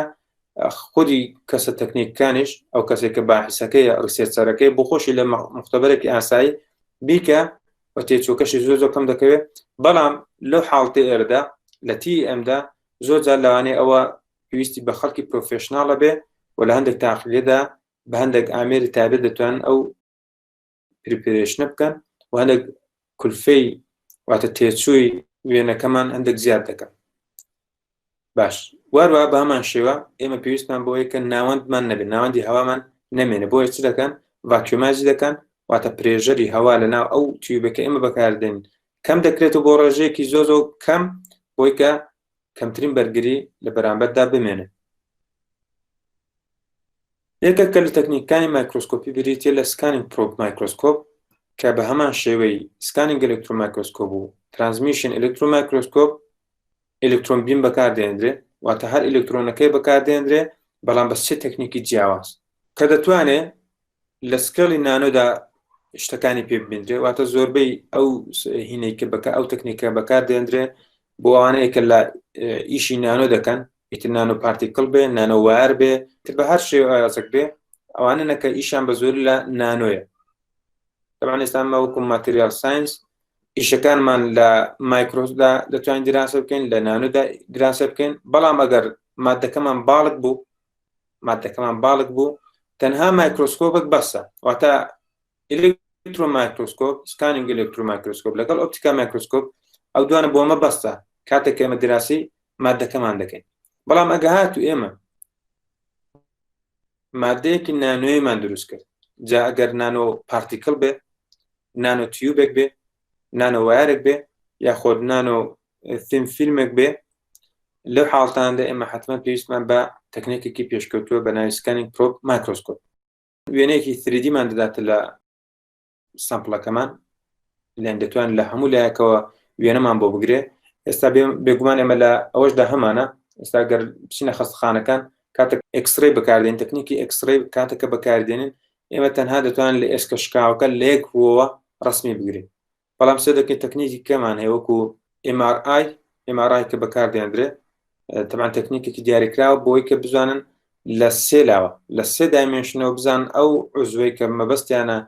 خودی کەسە تەکنیکەکانیش ئەو کەسێک کە باحثەکەی ڕیسێرچەرەکەی بۆ خۆشی لە مختبەرێکی ئاسایی بیکە و تێچووکەشی زۆر کەم دەکەوێت، بەڵام لەو حاڵەتی ئێرەدا لە TEMدا زۆر جار لەوانەیە ئەوە پێویستی بە خەڵکی پرۆفێشناڵە بێ و لە هەندێک تاقیێدا بە هەندێک ئامێری تایبەت دەتوانن ئەو پریپێریشنە بکەن و هەندێک کولفەی واتە تێچووی وێنەکەمان هەندێک زیاد دەکەن. باش، واروا بە هەمان شێوە ئێمە پێویستمان بۆ یەکە ناوەندمان نەبێت، ناوەندی هەوامان نەمێنێ، بۆیە چ دەکەن ڤاکیۆمایزی دەکەن واتە پرێژەری هەوا لەناو ئەو تیوبەکە ئێمە بەکاردێن کەم دەکرێتەوە بۆ ڕێژەیەکی زۆر کەم بۆی کە کەمترین بەرگری لە بەرامبەردا بمێنێت. یەکێکە لە تەکنیکەکانی مایکرۆسکۆپی بریتە لە سکانینگ پرۆب مایکرۆسکۆپ کە بە هەمان شێوەی سکانینگ ئەلکترۆمایکرۆسکۆپ و ترانسمیشن ئەلکترۆمایکرۆسکۆپ ئەلکترۆن بیم بەکاردێنرێت واتە هەر ئەلکترۆنەکەی بەکاردێنرێ بەڵام بە سێ تەکنیکی جیاواز کە دەتوانێت لە سکەڵی نانۆدا شتەکانی پێ ببیندرێت واتە زۆربەی ئەو هینەی کە بەکە ئەو تەکنیکە بەکاردێنرێ بۆ ئەوانەیە کە لە ئیشی نانۆ دەکەن ئیتر نانۆ پارتیکڵ بێ نانۆ وار بێ تر بە هەر شێوە ئازەک بێ ئەوانە نەکە ئیشان بە زۆر لە نانۆیە. طبعاً ئێستامە وەکو ماتریال ساینس ئیشەکانمان لە مایکرۆدا دەتوانین دراسە بکەین لە نانۆدا دراسە بکەین بەڵام ئەگەر مادەکەمان باڵک بوو تەنها مایکرۆسکۆپێک بەسە واتە ئەلکترۆمایکرۆسکۆپ سکانینگ ئەلکترۆمایکرۆسکۆپ لەگەڵ ئۆپتیکا مایکرۆسکۆپ ئەو دوانە بۆ ئەمە بەستە کاتێک ئێمە دراسی مادەکەمان دەکەین. بەڵام ئەگە هاتوو ئێمە مادەیەکی نانۆیمان دروست کرد جا ئەگەر نانۆ پارتیکڵ بێ نانۆ تیوبێک بێ نانۆ وایرێک بێ یاخۆ نانۆ فیلمێک بێ لەو حاڵتاندا ئێمە حتمما پێویستمان بە تەکنیکێکی پێشکەوتووە بە ناوی سکانینگ پرۆب مایکرۆسکۆپ وێنەیەکی 3D مان دەداتە لە سامپڵەکەمان لێن دەتوان لە هەموو لایەکەوە وێنەمان بۆ بگرێ. ئێستا بێگومان ئێمە لە ئەوەشدا هەمانە ئێستا گەر بچینە خەستەخانەکان کاتێک ئەکسرەی بەکاردێن تەکنیکی ئەکسرەی کاتێکە بەکاردێنن ئێمە تەنها دەتوانن لە ئێسکە شکاوەکە لە یەک ڕۆوە ڕسمی بگرین. بەڵام سێدەکەی تەکنیکی کەمان هەیە وەکو MRI کە بەکاردێنرێ طبعاً تەکنیکێکی دیاریکراوە بۆی کە بزانن لە لە سێ دایمێنشنەوە بزان ئەو عزوەی کە مەبەستیانە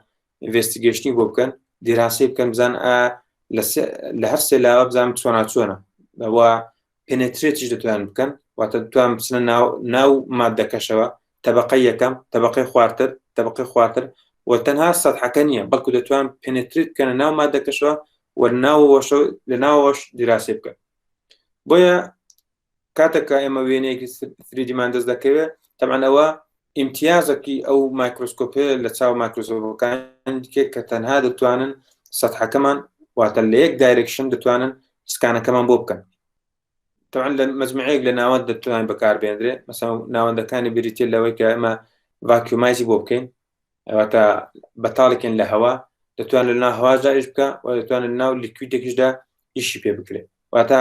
ئینڤێستیگەیشنی بۆ بکەن دیراسی بکەن بزان لە هەر سێ لاوە بزانن چۆنە ئەوە پێنێترێتیش دەتوانن بکەن واتە دەتوان بچنە ناو مادەکەشەوە تەبەقەی یەکەم تەبەقەی خوارتر و تەنها سەطحەکە نییە بەڵکو دەتوان پێنێتریت بکەنە ناو مادەکەشەوە و لە ناوەش دیراسی بکەن. بۆیە کاتێککە ئێمە وێنەیەکی 3D مان دەست دەکەوێت طبعاً ئەوە ئیمتیازێکی ئەو مایکرۆسکۆپێ لە چاو مایکرۆسکۆپەکان کە تەنها دەتوانن سەطحەکەمان واتە لە یەک دایرێکشن دەتوانن سکانەکەمان بۆ بکەن. طبعاً لە مەجموعەیەک لە ناوەند دەتوانین بەکاربێنرێ مەسەڵەن ناوەندەکانی بریتە لەوەی کە ئێمە ڤاکیۆمایزی بۆ بکەین واتە بەتاڵێکن لە هەوا دەتوان لە ناو هەوادا ئیش بکە و دەتوانن ناو لیکویدێکیشدا ئیشی پێ بکرێت واتە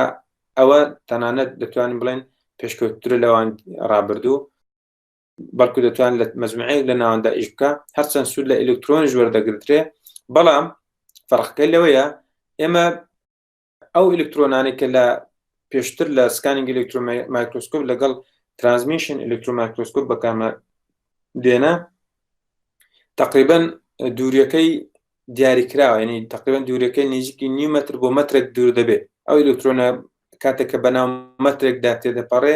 ئەوە تەنانەت دەتوانین بڵێن پێشکەوتترە لەوان ڕابردوو بەڵکو دەتوان لە مەجموعەیەک لە ناوەندا ئیش بکە هەرچەند سوود لە ئەلکترۆنیش وەردەگرترێ بەڵام فەرقەکەی لەوەیە ئێمە ئەو ئەلکترۆنانی کە لە پێشتر لە سکانینگ ئەلکترۆمایکرۆسکۆپ لەگەڵ ترانسمیشن ئەلکترۆمایکرۆسکۆپ بەکارمە دێنە تقریبا دووریەکەی دیاریکراوە ینی تقریبا دووریەکەی نزیکی نیو مەتر بۆ مەترێک دوور دەبێت ئەو ئەلکترۆنە کاتێککە بەناو مەترێکدا تێدەپەڕێ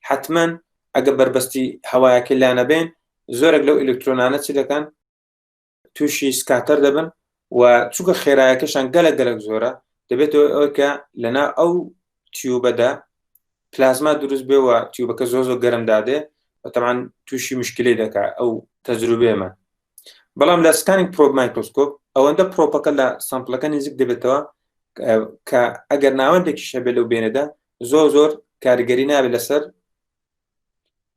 حتمما ئەگە بربەستی هەوایەکە لانەبێن زۆرێک لەو ئەلکترۆنانە چی دەکەن تووشی سکاتەر دەبن و چووکە خێرایەکەشان گەلک زۆرە دەبێتەوە ئەوە کە لەناو ئەو تیوبەدا پلازما دروست بێ و تیوبەکە زۆر گەرم دادێ طبعاً تووشی مشکلی دەکات ئەو تەجروبەیەمە. بەڵام لە سکانینگ پرۆب مایکرۆسکۆپ ئەوەندە پرۆپەکە لە سامپڵەکە نزیک دەبێتەوە کە ئەگەر ناوەندێکی شەبێت لەو بێنەدا زۆر کاریگەری نابێت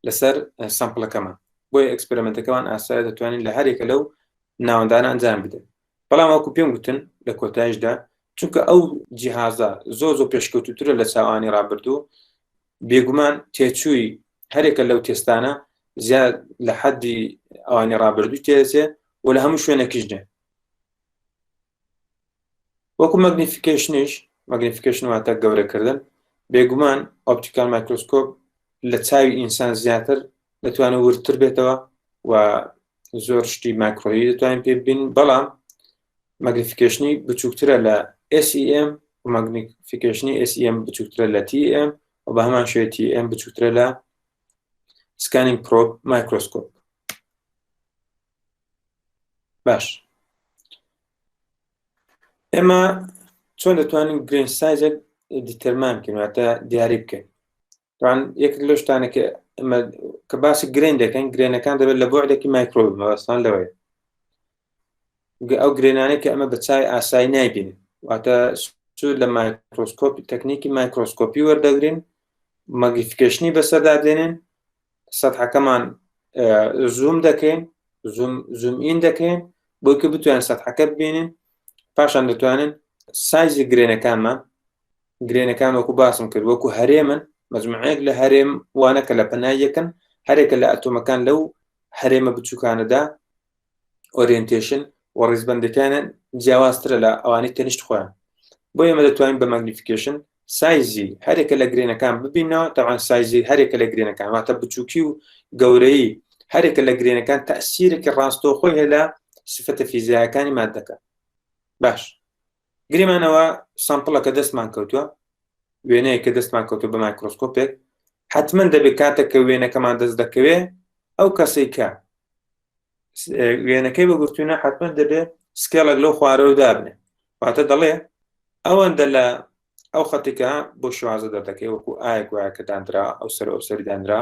لەسەر سامپڵەکەمان بۆیە ئەکسپریمەنتەکەمان ئاسایە دەتوانین لە هەرێکە لەو ناوەندانە ئەنجام بدەین. بەڵام وەکو پێم گوتن لە کۆتاییشدا چونکە ئەو جیهازە زۆر پێشکەوتوترە لە چاوانی ڕابردوو بێگومان تێچووی هەرێکە لەو تێستانە زیاد لە حەدی ئەوانی ڕابردوو تێزێ و لە هەموو شوێنێکیشنێ وەکو مەگنیفیکیشن واتە گەورەکردن بێگومان ئۆپتیکال مایکرۆسکۆپ لە چاوی ئینسان زیاتر دەتوانێت ورتر بێتەوە و زۆر شتی ماکرۆیی دەتوانین پێ ببین بەڵام مەگنیفیکیشنی بچووکترە لە SEM و مەگنیفیکیشنی SEM بچووکترە لە TEM و بە هەمان شێوەیە TEM بچووکترە لە سکانینگ پرۆب مایکرۆسکۆپ. باش ئێمە چۆن دەتوانین گرین سایزێک دیتەرمان بکەین واتە دیاری بکەین. طبعاً یەکێک لەو شتانێکە ئێمە کە باسی گرین دەکەین گرێنەکان دەبێت لە بۆعدێکی مایکرۆ بمەوەستان لەوەیە ئەو گرێنانەی کە ئەمە بە چای ئاسایی نایبینین واتە سوود لە مایکرۆسکۆپ تەکنیکی مایکرۆسکۆپی وەردەگرین ماگنیفیکیشنی بەسەردا دێنین سەتحەکەمان زوم دەکەین زوم ئین دەکەین بۆی کە بتوانین سەتحەکە ببینین پاشان دەتوانین سایزی گرێنەکان وەکو باسم کرد وەکو هەرێمن مەجموعەیەک لە هەرێم وانە کە لە پەنای یەکن هەرێکە لە ئەتۆمەکان لەو هەرێمە بچووکانەدا ئۆریێنتێشن و ڕیزبەندەکانە جیاوازترە لە ئەوانەی تەنیشت خۆیان بۆ ئێمە دەتوانین بە ماگنیفیکیشن سایزی هەرێکە لە گرێنەکان ببینەوە تاوان سایزی هەرێکە لە گرێنەکان واتە بچووکی و گەورەی هەرێکە لە گرێنەکان تەئسیرێکی ڕاستەوخۆی هەیە لە سفەتە فیزیایەکانی مادەکە باش گریمانەوە سامپڵەکە دەستمان کەوتووە وێنەیە کە دەستمان کەوتووە بە مایکرۆسکۆپێک حتمما دەبێت کاتێک کە وێنەکەمان دەست دەکەوێ ئەو کەسەی کە وێنەکەی بەگورتوونە حتمما دەبێت سکێڵێک لەو خوارەوە دابنێ واتە دەڵێ ئەوەندە لە ئەو خەتێکە بۆ شوازە دەردەکەی وەکو ئایەک وایە کە دانرا ئەو سەر ئەو سەری دانرا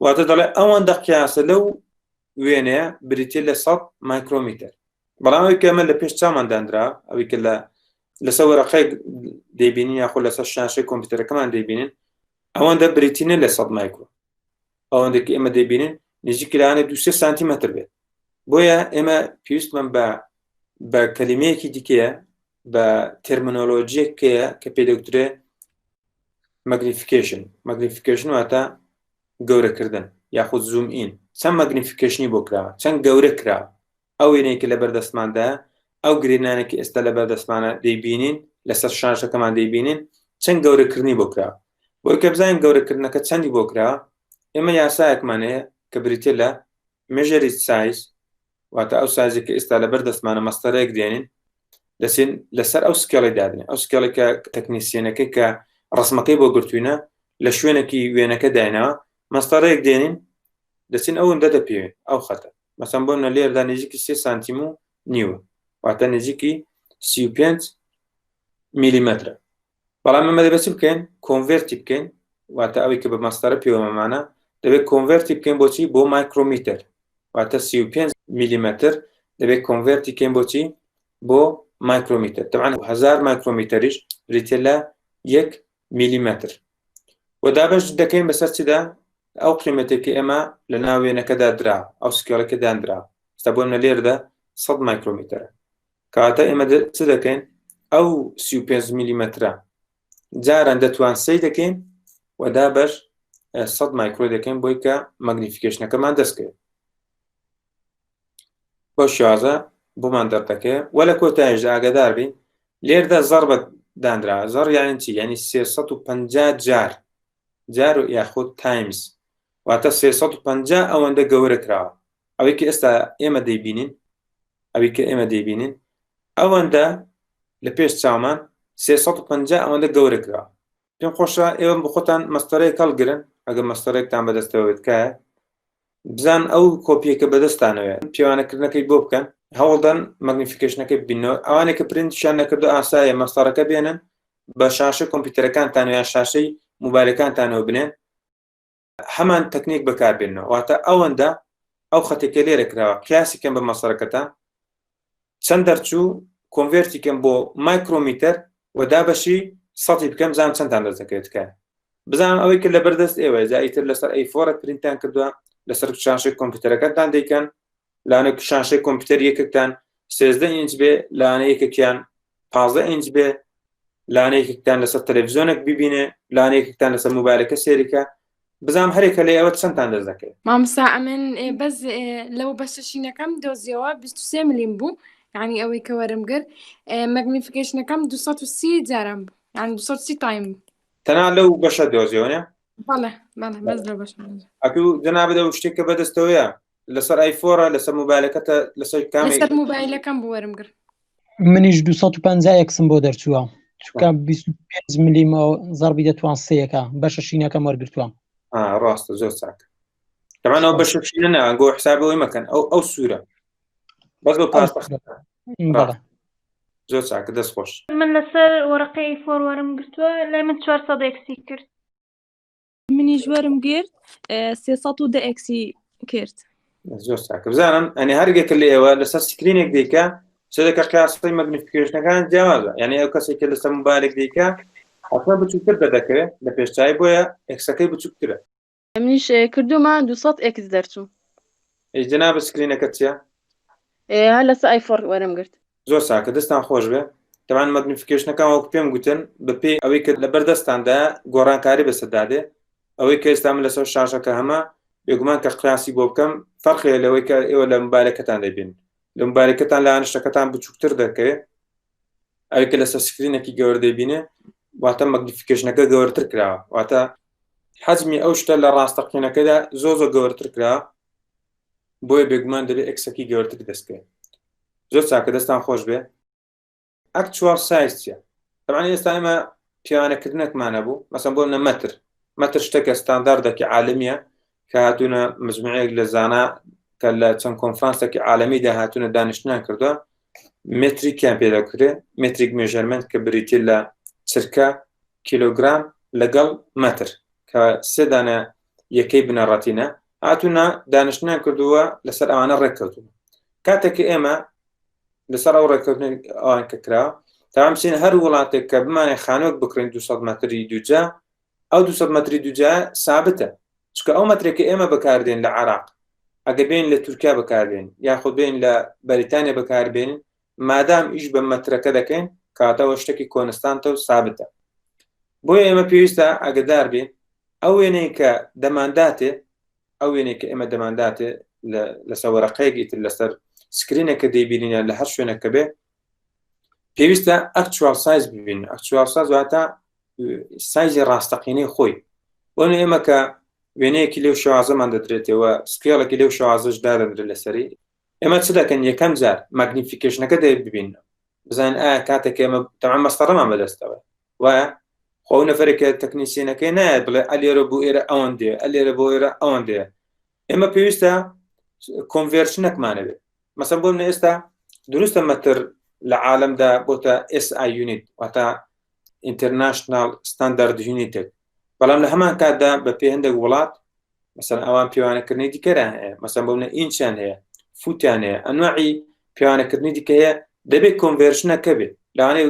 واتە دەڵێ ئەوەندە قیاسە لەو وێنەیە بریتێ لە 100 مایکرۆمیتر بەڵام ئەوی کە ئەمە لە پێش چامان دانرا ئەوی کە لەسەر وەرەقەی دەیبینین یاخۆ لەسەر شاشەی کۆمپیوتەرەکەمان دەیبینین ئەوەندە بریتینە لە 100 مایکرۆ ئەوەندەکی ئێمە دەیبینین نزیک لەوانێت 2 سانتیمەتر بێت بۆیە ئێمە پێویستمان بە کەلیمەیەکی دیکەیە بە ترمینۆلۆژیەکەیە کە پێدەوترێ ماگنیفیکیشن واتە گەورەکردن یاخود زوم ئین چەند ماگنیفیکیشنی بۆ کراوە چەند گەورە کراوە ئەو وێنەیەکی لە بەردەستماندا ئەو گرێنانێکی ئێستا لە بەردەستمانە دەیبینین لەسەر شاشەکەمان دەیبینین چەند گەورەکردنی بۆ کراوە بۆی کە بزانین گەورەکردنەکە چەندی بۆ کراوە ئێمە یاسایەکمان هەیە کە بریتێ لە measured size واتە ئەو سایزی کە ئێستا لە بەردەستمانە مەستەرەیەک دێنین دەچین لەسەر ئەو سکێڵی دادنێ ئەو سکێڵێکە تەکنیسیەنەکەی کە ڕسمەکەی بۆ گرتوینە لە شوێنێکی وێنەکە داینەوە مەستەرەیەک دێنین دەچین ئەوەندە دەپێوێت ئەو خەتە مەسەن بۆ لێردا نزیکی 3 سانتیم و نیوە واتە نزیکی 35 میلیمەترە بەڵام ئەمە دەبێت چ بکەین کۆنڤێرتی بکەین واتە ئەوەی کە بە مەستەرە پێوەمەمانە دەبێت کۆنڤێرتی بکەین بۆچی بۆ مایکرۆمیتر واتە 35 میلیمەتر دەبێت کۆنڤێرتی بکەین بۆچی بۆ مایکرۆمیتر طبعاً 1000 مایکرۆمیتریش بریتێ لە 1 میلیمەتر و دابش دەکەین بەسەر چدا ئەو قیمەتێکی ئێمە لە ناو وێنەکەدا درا ئەو سکێڵەکە دانرا ستا بۆ لە لێردا 100 مایکرۆمیترە کاتە ئێمە چ دەکەین ئەو 35 میلیمەترە جاران دەتوان سەی دەکەین و دابش 100 مایکرۆ دەکەین بۆی کە ماگنیفیکیشنەکەمان دەستکەوێت بۆ شوازە بۆمان دەردەکەی وە لە کۆتاییش ئاگادار بین لێردا زەربە دانرا زەر یانی چی یعنی 350 جار و یاخود تایمز واتە 350 ئەوەندە گەورە کراوە ئەوەی کە ئێستا ئێمە دەیبینین ئەوەندە لە پێش چاومان 350 ئەوەندە گەورە کراوە پێم خۆشە ئێوە بخۆتان مەستەرەیەک هەڵگرن ئەگەر مەستەرێکتان بەدەستەوەت کایە بزان ئەو کۆپیەکە بەدەستانەوە پیاوانەکردنەکەی بۆ بکەن هەوڵدان ماگنیفیکیشنەکەی ببینەوە ئەوانێک کە پرینتیشان نەکردو ئاسایە مەستەرەکە بێنن بە شاشە کۆمپیوتەرەکانتان و یا شاشەی موبایلەکانتانەوە بنێن هەمان تەکنیک بەکاربێنەوە واتە ئەوەندە ئەو خەتێکە لێرە کراوە قیاسیکەم بە مەسەرەکەتان چەند دەرچوو کۆنڤێرتیکەم بۆ مایکرۆمیتر و دابەشی سەتی بکەم زان چەندان دەستەکەوێت کە بزانم ئەوەی کە لە بەردەست ئێوە جاییتر لەسەر ئەیفۆرە پرینتان کردووە لەسەر شاشەی کۆمپیوتەرەکەتان دەیکەن لانە شاشەی کۆمپیوتەر یەکێکتان 13 ئینچ بێ لانە یەکێکیان 15 ئینچ بێ لانەیەکێکتان لەسەر تەلەڤیزۆنێک ببینێ لانەیەکێکتان لەسەر موبایلەکە سێریکە بزانم هەرێکە لە ئێوە چەندتان دەست دەکەێت مامسا ئەمن بەس لەو بەشەشینەکەم دۆزیەوە 23 ملیم بوو یعنی ئەوەی کە وەرم گر ماگنیفیکیشنەکەم 230 جارم بوو یعنی 230 تایم بوو تەنها لەو بەشە دۆزیەوە بەڵێ بەس لەو بەشە ئەکو جەنابەدە و شتێککە بەدەستەوەیە لەسەر ئایفۆرە لەسەر موبایلەکەتە لەسەر کامێک لەسەر موبایلەکەم بوو وەرم گر منیش 250 یەکسم بۆ دەرچووە چونکە 25 میلیمەوە زەربی دەتوان سەیەکە بەشەشینەکەم وەرگرتووە ڕاستە زۆر چاکە دەمانەوە بەشەشینە نەگۆ حسابەوەی مەکەن ئەو سوورە بەس بۆ پاستەخ زۆر چاکە دەست خۆش من لەسەر وەرەقەی فۆروەرم گرتووە لای من 400 ئەکسی کرد منیش وەرم گرت 310 ئەکسی کرد زۆر چاکە بزانم ئەنی هەرگێکە لە ئێوە لەسەر سکرینێک دیکە سێدەکە قیاسی مەگنیفیکیشنەکان جیاوازە، یعنی ئەو کەسێکی لەسەر موبایلێک دیکە حتما بچووکتر دەدەکرێت لە پێشچای، بۆیە ئەکسەکەی بچووکترە. منیش کردومە 200 ئێکس دەرچوو جناب سکرینەکە چییە؟ هەر لەسەر ئایفۆن وەرم گرت. زۆر ساکە، دەستان خۆش بێ. تەمان مەگنیفیکیشنەکان وەکو پێم گوتن بەپێی ئەوەی کە لەبەردەستاندا گۆڕانکاری بەسەردادێ، ئەوەی کە ئێستا من لەسەر شاشەکە هەمە بێگومان کە قیاسی بۆ بکەم فەرقێ لەوەی کە ئێوە لە موبایلەکەتان دەبین. لە موبایلەکەتان لە شتەکەتان بچووکتر دەکەوێت، ئەوەی کە لەسەر سکرینێکی گەورە دەبینێ واتە مەگنیفیکیشنەکە گەورەتر کراوە، واتە حەجمی ئەو شتە لە ڕاستەقینەکەدا زۆر گەورەتر کراوە، بۆیە بێگومان دەبێت ئەکسەکی گەورەتر دەستکەوێت. زۆر چاکە، دەستان خۆش بێ. ئەکچوال سایز چییە؟ طبعا ئێستا ئێمە پیاوانەکردنێکمانە بوو، مەسەڵەن بۆ مەتر شتێکە ستانداردێکی عالمیە کە هاتوونە مجموعەیەک لە زانا کە لە چەند کۆنفرانسێکی عالەمیدا هاتوونە دانیشتنیان کردووە، متریکیان پێ دەکرێت، متریک مێژەرمنت کە بریتە لە چرکە کیلۆگرام لەگەڵ مەتر کە سێ دانە یەکەی بنەڕەتینە، هاتوونە دانیشتنیان کردووە لەسەر ئەوانە ڕێککەوتوون. کاتێکی ئێمە لەسەر ئەو ڕێککەوتن ئەوان کە کراوە تاوام بچین هەر وڵاتێک کە بمانێ خانووەک بکڕین 200 مەتری دووجا، ئەو 200 مەتری دووجا سابتە، چکە ئەو مەترێکی ئێمە بەکاردێن لە عێراق ئەگە بین لە تورکیا بەکاربێن یاخود بین لە بەریتانیا بەکاربێنن، مادام ئیش بە مەترەکە دەکەین کاتەوە شتێکی کۆنستانتە و سابتە. بۆیە ئێمە پێویستە ئەگەدار بین ئەو وێنەی کە دەمانداتێ، ئەو وێنەی کە ئێمە دەمانداتێ لەسەر وەرەقەیەکی تر لەسەر سکرینێکە دەیبینینە لە هەر شوێنەکە بێ، پێویستە ئەکچوال سایز ببین. ئەکچوال سایز واتە سایزی ڕاستەقینەی خۆی. بۆ ئێمە کە وێنەیەکی لەو شێوازەمان دەدرێتەوە، سکێڵێکی لەو شێوازەش دادەدرێت لەسەری، ئێمە چ دەکەن؟ یەکەم جار ماگنیفیکیشنەکە دەبین بزانین ئایا کاتێک ئێمە تەمام مەستەڕەمان بەدەستەوە وایە خۆ نەفرێکە تەکنیسیەنەکەی نایەت بڵێ ئەلێرە بۆ ئێرە ئەوەن دێ، ئەلێرە بۆ ئێرە ئەوەن دێ. ئێمە پێویستە کۆنڤێرشنێکمانە بێت. مەسەڵەن بۆ من ئێستا دروستە مەتر لە عالەمدا بۆتە SI یونیت واتە ئینتەرناشنال ستاندارد یونیتێک، بەڵام لە هەمان کاتدا بە پێی هەندێک وڵات مەسەڵەن ئەوان پیاوانەکردنی دیکەران هەیە، مەسەڵەن بۆ منە ئینچیان هەیە، فوتیان هەیە، ئەنواعی پیاوانەکردنی دیکە هەیە، دەبێت کۆنڤێرشنەکە بێت. لەوانەیە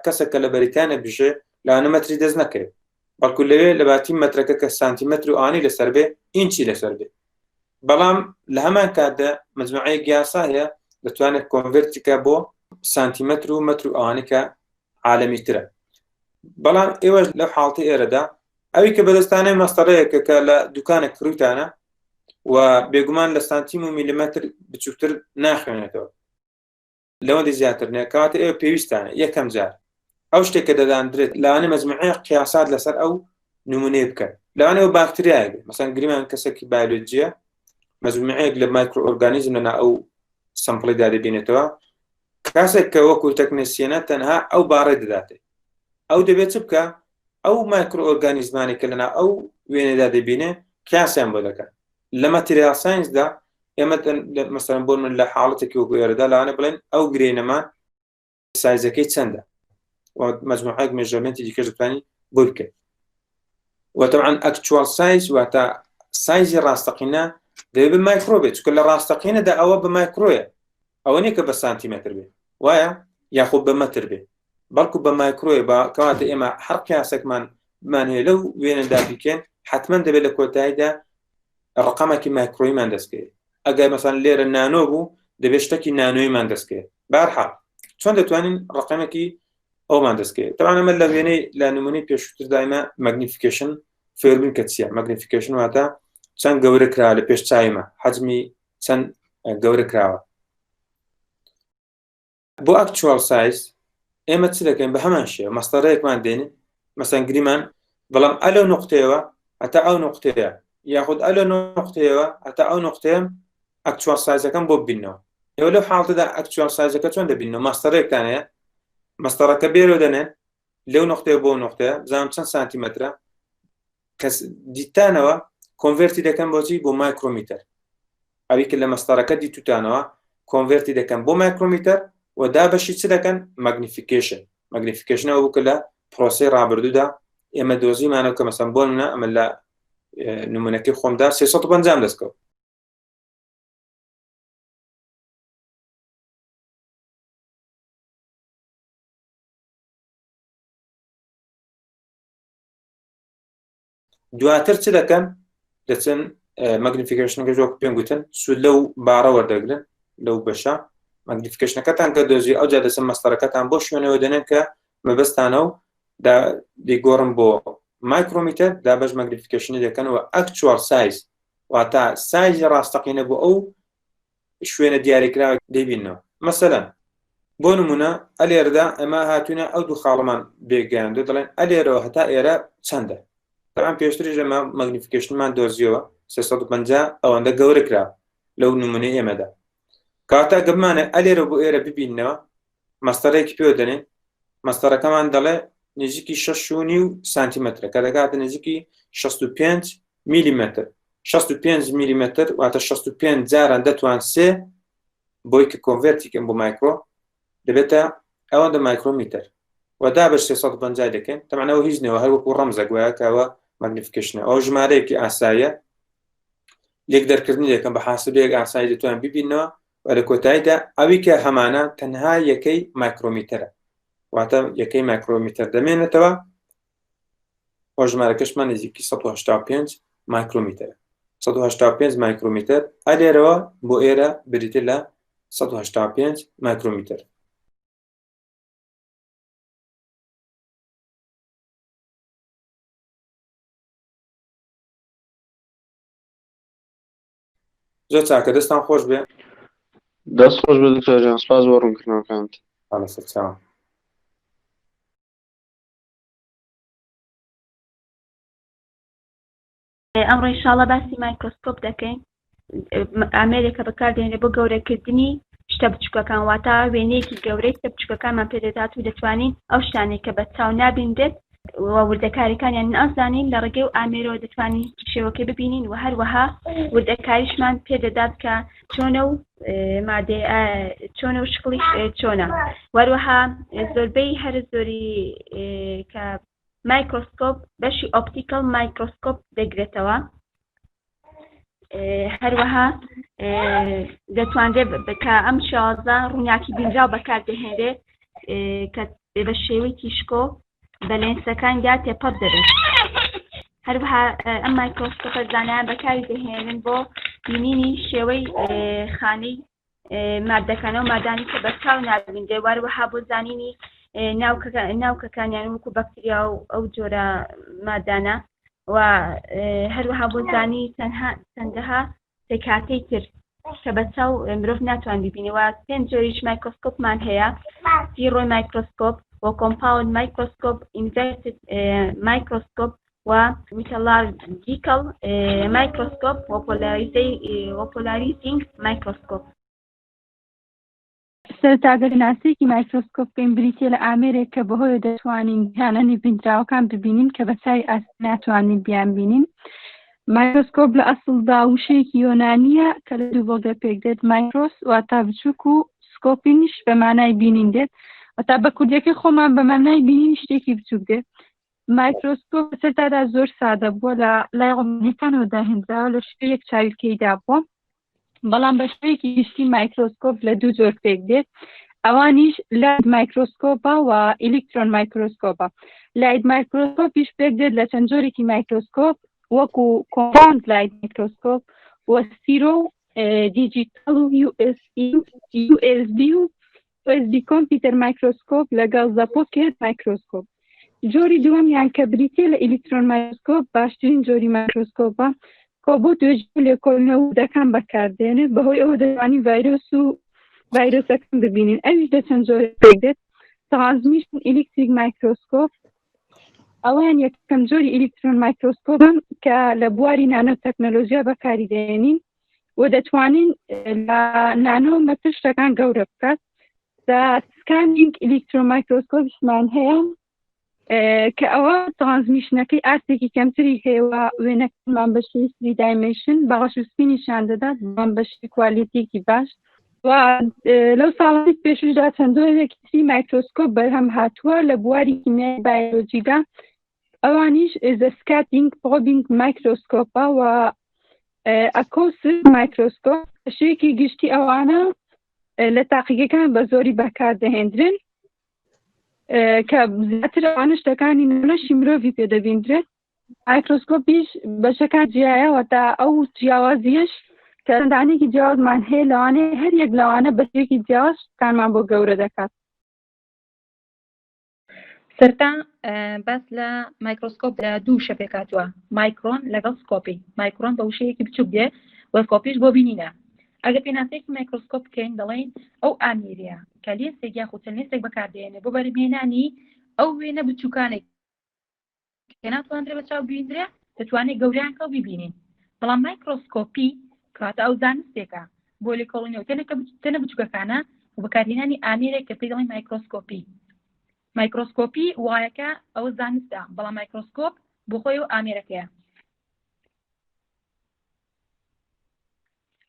کەسێکە لە بەریتانیا بژێ لەوانە مەتری دەست نەکەوێت، بەڵکو لەوێ لە باتی مەترەکە کە سانتیمەتر و ئانی لەسەر بێ ئینچی لەسەر بێت. بەڵام لە هەمان کاتدا مجموعەیەک یاسا هەیە دەتوانێت کۆنڤێرتیکە بۆ سانتیمەتر و مەتر و ئەوانەی کە عالەمی ترە. بەڵام ئێوەش لەو حاڵەتی ئێرەدا ئەوی کە بەدەستانەی مەستەڕەیەکە کە لە دوکانێک کڕوتانە و بێگومان لە سانتیم و میلیمەتر بچووکتر ناخوێنێتەوە، لەوەندی زیاتر نیە، کەواتە ئێوە پێویستانە یەکەم جار ئەو شتێکە دەدانرێت لەوانەیە مەجموعەیە قیاسات لەسەر ئەو نمونەیە بکەن. لەوانەیە باکتریایەک مەسەڵەن گریمان کەسێکی بایۆلۆجیە مەجموعەیەک لە مایکرۆ ئۆرگانیزم لەنا ئەو سەمپڵیدا دەبینێتەوە، کاسێک کە وەکو تەکنیسیەنە تەنها ئەو باڕێ دەداتێت، ئەو دەبێت چ بکە؟ ئەو مایکرۆ ئۆرگانیزمانی کە لەنا ئەو وێنەدا دەبینێ کیاسیان بۆ دەکەن. لە ماتریال ساینسدا ئێمە مەسەڵەن بۆ من لە حاڵەتێکی وەکو ئێرەدا لەوانە بڵێن ئەو گرێنەمان سایزەکەی چەندە و مەجموعەیەک مێژەرمنتی دیکەش دەتوانی بۆ بکەیت. وطبعا ئەکچوال سایز واتە سایزی ڕاستەقینە دەبێت بە مایکرۆ بێت، چونکە لە ڕاستەقینەدا ئەوە بە مایکرۆیە، ئەوە نییە کە بە سانتیمەتر بێت وایە یاخود بە مەتر بێت، بەڵکو بە مایکرۆیە. کەواتە ئێمە هەر قیاسێکمان هەیە لەو وێنەدا بکەین حتمما دەبێت لە کۆتاییدا ڕقەمێکی مایکرۆیمان دەستکەوێت. ئەگەر مەسەڵەن لێرە نانۆ بوو دەبێت شتێکی نانۆیمان دەستکەوێت. بەهەرحاڵ چۆن دەتوانین ڕقەمێکی ئەومان دەستکەوێت؟ طبعا ئەمە لە وێنەی لە نمونەی پێشووتر دایمە مەگنیفیکیشن فێربوون کە چییە؟ مەگنیفیکیشن واتە چەند گەورە کراوە لە پێش چایمە، حەجمی چەند گەورە کراوە. بۆ ئەکچوال سایز ئێمە چ دەکەین؟ بە هەمان شێوە مەستەڕەیەکمان دێنین، مەسەڵەن گریمان، بەڵام ئەلۆ نقطەیەوە هەتا ئەو نقطەیە یاخود ئەلۆ نقطەیەوە هەتا ئەو نقطەیە ئەکچوال سایزەکەم بۆ ببینەوە. ئێوە لەو حاڵەتەدا ئەکچوال سایزەکە چۆن دەبینەوە؟ مەستەڕەیەکتان هەیە، مەستەڕەکە بێرۆ دەنێن لەو نقطەیە بۆ نقطەیە بزانم چەند سانتیمەترە، کەس دیتانەوە کۆنڤێرتی دەکەن بۆچی؟ بۆ مایکرۆمیتەر. ئەوی کە لە مەستەڕەکە دیتوتانەوە کۆنڤێرتی دەکەن بۆ مایکرۆمیتەر و دابەشی چ دەکەن؟ مەگنیفیکیشن. مەگنیفیکیشنەوە بوو کە لە پرۆسەی ڕابردوودا ئێمە دۆزیمانەوە کە مەسەڵەن بۆ منە ئەمە لە نمونەکەی خۆمدا 350 دەستکەوت. دواتر چ دەکەن دەچن مەگنیفیکیشنەکە جۆک پێم گوتن سوود لەو بارە وەردەگرن لەو بەشە مەگنیفیکیشنەکەتان کە دۆزی ئەوجا دەچن مەستەرەکەتان بۆ شوێنەوە دەنێن کە مەبەستانە و دیگۆڕم بۆ مایکرۆمیتر دا بەش مەگنیفیکیشنی دەکەنەوە ئەکچوال سایز واتە سایزی ڕاستەقینە بۆ ئەو شوێنە دیاریکراوە دەبینەوە مەسەلەن بۆ نمونە ئەلێرەدا ئەمە هاتوونە ئەو دوو خاڵمان بێگەیاندە دەڵێن ئەلێرەوە هەتا ئێرە چەندە تەمان پێشتری ژەمە مەگنیفیکیشنمان دۆزیەوە 350 ئەوەندە گەورەکرا لەو نمونەی ئێمەدا کاتە گەمانە ئەلێرە بۆ ئێرە ببینەوە مەستەرێکی پێ دەنێن مەستەرەکەمان دەڵێ نزیکی 6.5 سانتیمەترە کە دەکاتە نزیکی 65 میلیمتر 65 میلیمتر واتە 65 جاران دەتوان سێ بۆی کە کۆڤێرتیکەم بۆ مایکرۆ دەبێتە ئەوەندە مایکرۆمیتر وەدا بە 650 دەکەن تەمانەوە هیچ نەوە هەروەکو ڕەمزە گوایەکەوە مەگنیفیکیشنە ئەو ژمارەیەکی ئاساییە لێک دەرکردنی دەکەم بە حاسبەیەک ئاسایی دەتوان ببینەوە و لە کۆتاییدا ئەوی کە هەمانە تەنها یەکەی مایکرۆمیترە واتە یەکەی مایکرۆمیتر دەمێنێتەوە ئەو ژمارەکەشمان نزیکی 185 مایکرۆمیترە 185 مایکرۆمیتر ئەلێرەوە بۆ ئێرە بریتە لە 185 مایکرۆمیتر زۆر چاکە دەستان خۆش بێ دەست خۆش بێ دکتۆر جان سپاس بۆ ڕوونکردنەوەکانت ئالەسەر چاوە ئەمڕۆ ئینشاڵڵا باسی مایکرۆسکۆپ دەکەین ئامێرێکە بەکاردێنێ بۆ گەورەکردنی شتە بچووکەکان واتە وێنەیەکی گەورەی شتە بچووکەکانمان پێدەدات و دەتوانین ئەو شتانێک کە بە چاو نابیندێت وردەکاریەکانیان ئازانین لە ڕێگەی و ئامێرەوە دەتوانین شێوەکە ببینین و هەروەها وردەکاریشمان پێدەدات کە چۆنە و مادێ چۆنە و شکڵی چۆنە وەروەها زۆربەی هەر زۆری کە مایکرۆسکۆپ بەشی ئۆپتیکەل مایکرۆسکۆپ دەگرێتەوە هەروەها دەتوانرێت کە ئەم شازە ڕووناکی بینراو بەکاردەهێنرێ کە بە شێوەی تیشکۆ بە لێنسەکاندا تێپەڕ دەبێت هەروەها ئەم مایکرۆسکۆپە زانایان بەکاری دەهێنن بۆ بینینی شێوەی خانەی مادەکانەوە مادانی کە بە چاو نابیندێ وەروەها بۆ زانینی ناوکەکانیان وەکو بەکتریا و ئەو جۆرە مادانە و هەروەها بۆ زانی چەندەها سێکاتەی تر کە بە چاو مرۆڤ ناتوان ببینەوە پێنج جۆریش مایکرۆسکۆپمان هەیە زیرۆی مایکرۆسکۆپ و کۆمپاوند مایکرۆسکۆپ ئینڤێرتد مایکرۆسکۆپ و میتەلاژیکەڵ مایکرۆسکۆپ و پۆلاریزینگ مایکرۆسکۆپ سەرتاگەرناسیەکی مایکرۆسکۆپ بکەین بریتێ لە ئامێرێک کە بەهۆی دەتوانین هیانەنی بینراوەکان ببینین کە بە چاوی ئاستی ناتوانین بیان بینین مایکرۆسکۆپ لە ئەسڵدا وشەیەکی یۆنانیە کە لە دوو بۆگە پێک دێت مایکرۆس واتە بچووک و سکۆپینیش بە مانای بینین دێت واتە بە کوردیەکەی خۆمان بە مانای بینین شتێکی بچووک دێت مایکرۆسکۆپ سەرتادا زۆر سادە بووە لە لای ڕۆمانیەکانەوە داهێنراوە لە شوێیەک چاویلکەیدا بووە بەڵام بە شوەیەکی گشتی مایکرۆسکۆپ لە دوو جۆر پێک دێت ئەوانیش لاید مایکرۆسکۆپە و ئیلکترۆن مایکرۆسکۆپە لاید مایکرۆسکۆپیش پێک دێت لە چەند جۆرێکی مایکرۆسکۆپ وەکو کۆمپاوند لاید مایکرۆسکۆپ و سیرۆ دیجیتال و USB و USB کۆمپیوتەر مایکرۆسکۆپ لەگەڵ زەپۆکێت مایکرۆسکۆپ جۆری دووەمیان کە بریتێ لە ئیلکترۆن مایکرۆسکۆپ باشترین جۆری مایکرۆسکۆپە کۆ بۆ توێژین لێکۆڵینەوە وردەکان بەکاردێنێت بەهۆی ئەوە دەتوانین ڤایرۆس و ڤایرۆسەکان ببینین ئەویش لە چەند جۆرێک پێک دێت ترانسمیشن ئیلکتریک مایکرۆسکۆپ ئەویان یەکەم جۆری ئیلکترۆن مایکرۆسکۆپن کە لە بواری نانۆ تەکنۆلۆژیا بەکاری دێنین و دەتوانین لە نانۆ مەتر شتەکان گەورە بکات سکانینگ ئیلکترۆن مایکرۆسکۆپشمان هەیە کە ئەوە ترانسمیشنەکەی ئاستێکی کەمتری هەیەوە وێنەکەمان بەشی 3 دایمنشن بەغەش و سپینیشان دەدات بەڵام بەشی کوالیتیەکی باش و لەو ساڵانی پێشوشدا چەندۆرێکی تری مایکرۆسکۆپ بەرهەم هاتووە لە بواری کیمیای بایۆلۆجیدا ئەوانیش زەسکاتینگ پرۆبینگ مایکرۆسکۆپە و ئەکۆسس مایکرۆسکۆپ شەیەکی گشتی ئەوانە لە تاقیگەکان بە زۆری بەکاردەهێنرن کە زیاتر ئەوانە شتەکانی نەشی مرۆڤی پێدەبیندرێت مایکرۆسکۆپیش بەشەکان جیایەوە تا ئەو جیاوازیش کە دانێکی جیاوازمان هەیە لەوانەیە هەر یەک لەوانە بەشێکی جیاواز کارمان بۆ گەورە دەکات. سەرتا باس لە مایکرۆسکۆپ لە دوو شە پێکاتوە مایکرۆن لەگەڵ سکۆپی. مایکرۆن بە وشەیەکی بچووک دێ وە سکۆپیش بۆ بینینە. ئەگەر پێناسەیەکی مایکرۆسکۆپ بکەین دەڵێن ئەو ئامێریە کە لێنسێک یا خوچەلێنسێک بەکاردێنێ بۆ بەرهێنانی ئەو وێنە بچووکانێک کە ناتوانرێ بە چاو ببینرێ دەتوانێت گەوریانکە و ببینین. بەڵام مایکرۆسکۆپی کاتە ئەو زانستێکە بۆ لێکۆڵینەوە تەنە بچووکەکانە و بەکارهێنانی ئامێرێک کە پێی دەڵێن مایکرۆسکۆپی. مایکرۆسکۆپی وایەکە ئەوە زانستە بەڵام مایکرۆسکۆپ بۆ خۆی و ئامێرەکەیە.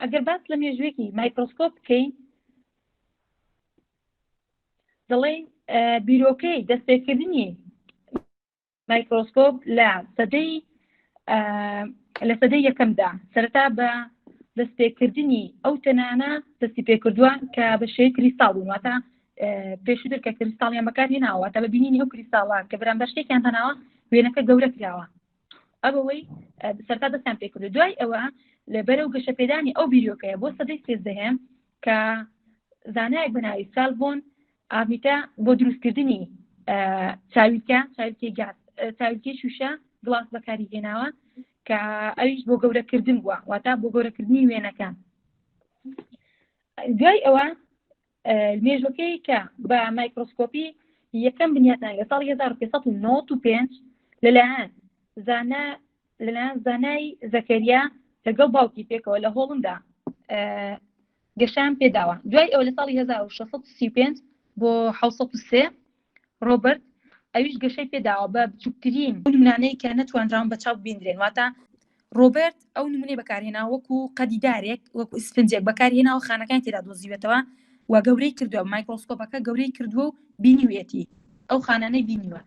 ئەگەر باس لە مێژوویەکی مایکرۆسکۆپ بکەین دەڵێن بیرۆکەی دەستپێکردنی مایکرۆسکۆپ لە سەدەی یەکەمدا سەرەتا بە دەستپێکردنی ئەو تەنانە دەستی پێکردووە کە بە شێوەی کریستاڵ بوون واتە پێشووتر کە کریستاڵیان بەکارهێناوە تا بە بینینی ئەو کریستاڵان کە بەرامبەر شتێکیان هەناوە وێنەکە گەورە کراوە. ئەوەی سەرتا دەستیان پێکردو. دوای ئەوە لەبەرەو گەشەپێدانی ئەو بیرۆکەیە بۆ سەدەی سێزدەهەم کە زانایەک بە ناوی سالڤۆن ئارمیتە بۆ دروستکردنی چاویلکەی شوشە گڵاس بەکاری هێناوە کە ئەویش بۆ گەورەکردن بووە واتە بۆ گەورەکردنی وێنەکان. دوای ئەوە مێژوەکەی کە بە مایکرۆسکۆپی یەکەم بنیاتان لە ساڵی 1595 لەلایەن زانای زەکەریا لەگەڵ باوکی پێکەوە لە هۆڵندا گەشان پێداوە. دوای ئەوە لە ساڵی 1635 بۆ 1903 ڕۆبرت ئەویش گەشەی پێداوە بە بچووکترین نمونانەی کە نەتوانراون بە چاو ببینرێن واتە ڕۆبرت ئەو نمونەی بەکارهێناوە وەکو قەدیدارێک وەکو ئسفنجێک بەکارهێناوە خانەکان تێدا دۆزیوێتەوە و گەورەی کردووە مایکرۆسکۆپەکە گەورەی کردووە و بینیوێتی ئەو خانانەی بینیوە.